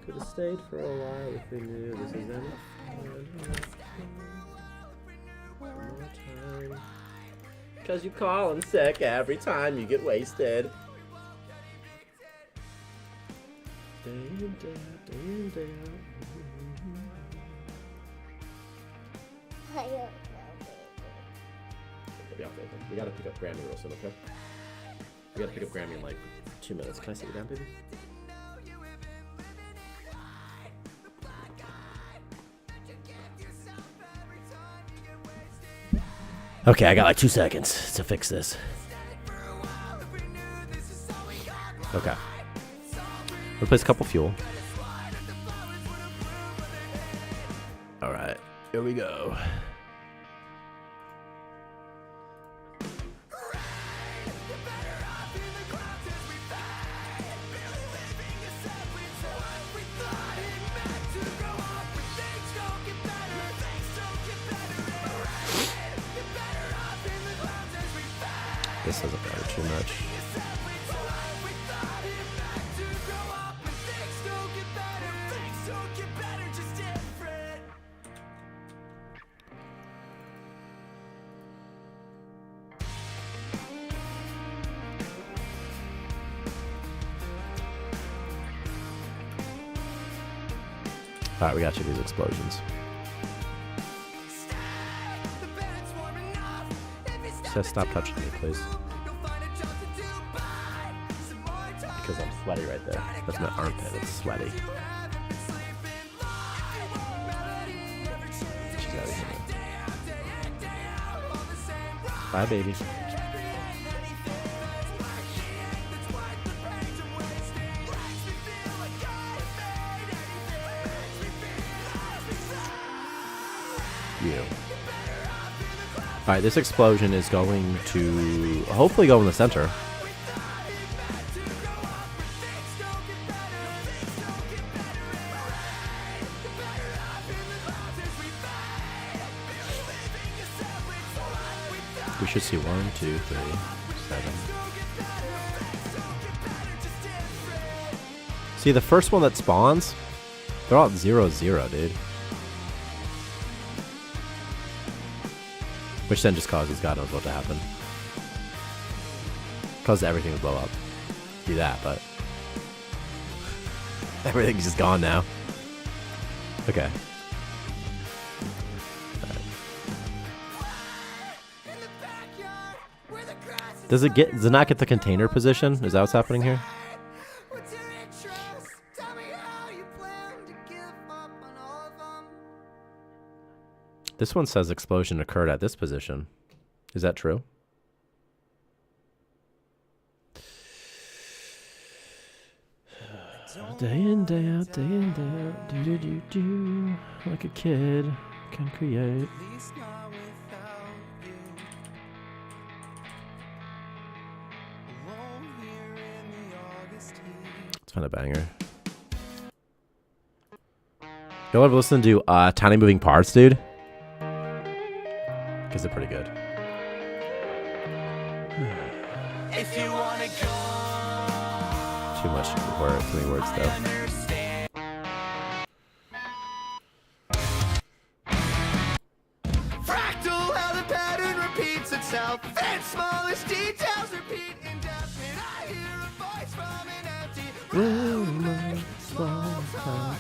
Could have stayed for a while if we knew this is one more time. Cause you call in sick every time you get wasted. Day in, day out, day in, day out. I don't know, Yeah, okay. We gotta pick up Grammy real soon, okay? We gotta pick up Grammy in like 2 minutes. Can I sit you down, baby? Okay, I got like 2 seconds to fix this. Okay. Replace a couple fuel. Alright, here we go. This doesn't matter too much. Alright, we gotta check these explosions. Just stop touching me, please. Because I'm sweaty right there. That's my armpit, it's sweaty. She's out of here. Bye, baby. You. Alright, this explosion is going to hopefully go in the center. We should see 1, 2, 3, 7. See, the first one that spawns, they're all at 0, 0, dude. Which then just causes God knows what to happen. Causes everything to blow up. Do that, but everything's just gone now. Okay. Does it not get the container position? Is that what's happening here? What's your interest? Tell me how you plan to give up on all of them. This one says explosion occurred at this position. Is that true? Day in, day out, day in, day out, do. Like a kid can create. At least not without you. Alone here in the August heat. Let's find a banger. Y'all ever listen to Tiny Moving Parts, dude? Because they're pretty good. If you wanna go, Too many words though. understand. Fractal, how the pattern repeats itself. And smallest details repeat indefinite. I hear a voice from an empty room. Small talk.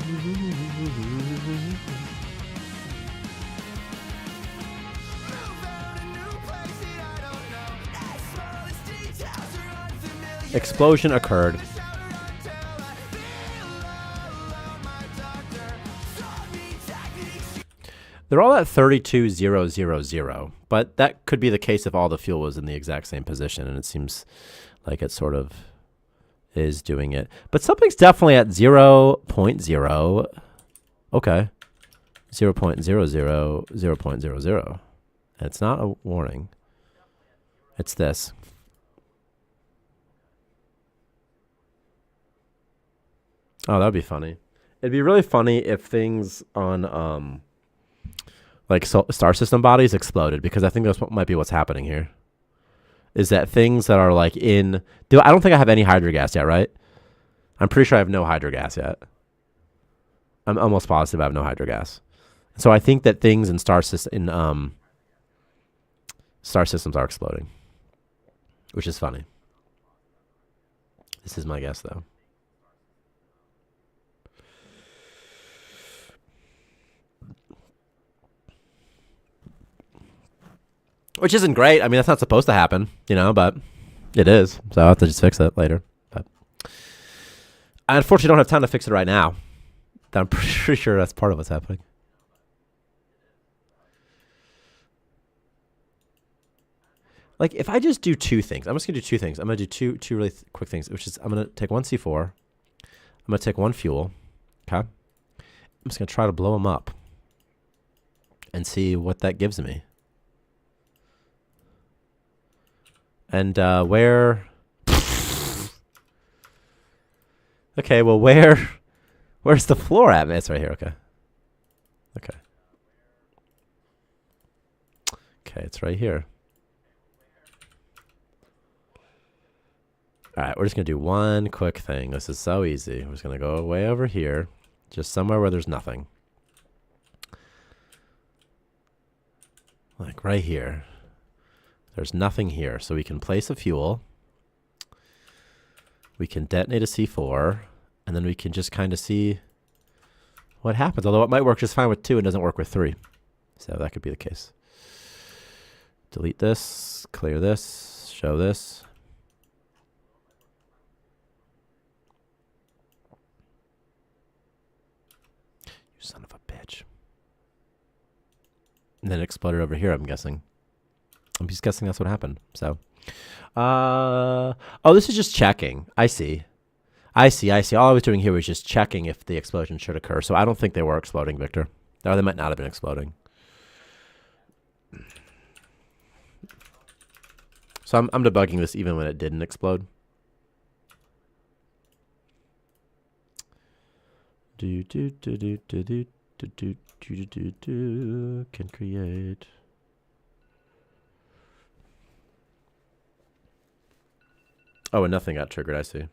Move out a new place that I don't know. And smallest details are unfamiliar. Explosion occurred. They're all at 32,000, but that could be the case if all the fuel was in the exact same position, and it seems like it sort of is doing it. But something's definitely at 0.0. Okay. 0.00, 0.00. And it's not a warning. It's this. Oh, that'd be funny. It'd be really funny if things on like star system bodies exploded, because I think that's what might be what's happening here. Is that things that are like in... I don't think I have any hydrogas yet, right? I'm pretty sure I have no hydrogas yet. I'm almost positive I have no hydrogas. So I think that things in star systems are exploding, which is funny. This is my guess, though. Which isn't great. I mean, that's not supposed to happen, but it is. So I'll have to just fix it later. But I unfortunately don't have time to fix it right now. I'm pretty sure that's part of what's happening. Like, if I just do two things, I'm just going to do two things. I'm going to do two really quick things, which is I'm going to take one C4. I'm going to take one fuel. Okay. I'm just going to try to blow them up and see what that gives me. And where... Okay, well, where's the floor at? It's right here, okay. Okay. Okay, it's right here. All right, we're just going to do one quick thing. This is so easy. We're just going to go way over here, just somewhere where there's nothing. Like right here. There's nothing here, so we can place a fuel. we can detonate a C4, and then we can just kind of see what happens. Although it might work just fine with 2 and doesn't work with 3. So that could be the case. Delete this, clear this, show this. You son of a bitch. And then it exploded over here, I'm guessing. I'm just guessing that's what happened. So, oh, this is just checking. I see. All I was doing here was just checking if the explosion should occur. So I don't think they were exploding, Victor. Or they might not have been exploding. So I'm debugging this even when it didn't explode. Can create. Oh, and nothing got triggered, I see.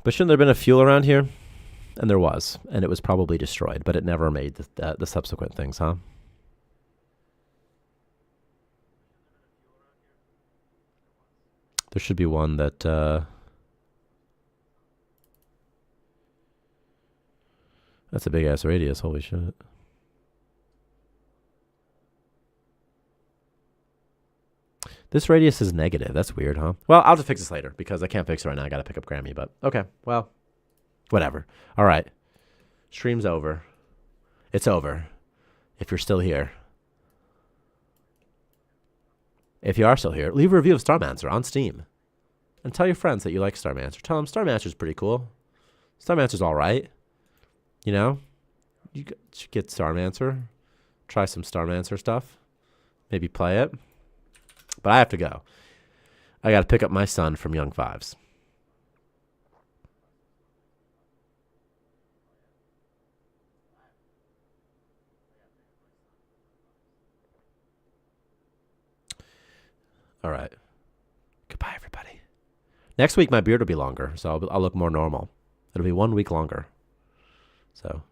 But shouldn't there have been a fuel around here? And there was. And it was probably destroyed, but it never made the subsequent things, huh? There should be one that... That's a big-ass radius, holy shit. This radius is negative. That's weird, huh? Well, I'll just fix this later because I can't fix it right now. I got to pick up Grammy, but okay. Well, whatever. All right. Stream's over. It's over. If you're still here. If you are still here, leave a review of Starmancer on Steam. And tell your friends that you like Starmancer. Tell them Starmancer's pretty cool. Starmancer's all right. You know? You should get Starmancer. Try some Starmancer stuff. Maybe play it. But I have to go. I got to pick up my son from Young Fives. All right. Goodbye, everybody. Next week, my beard will be longer, so I'll look more normal. It'll be 1 week longer. So...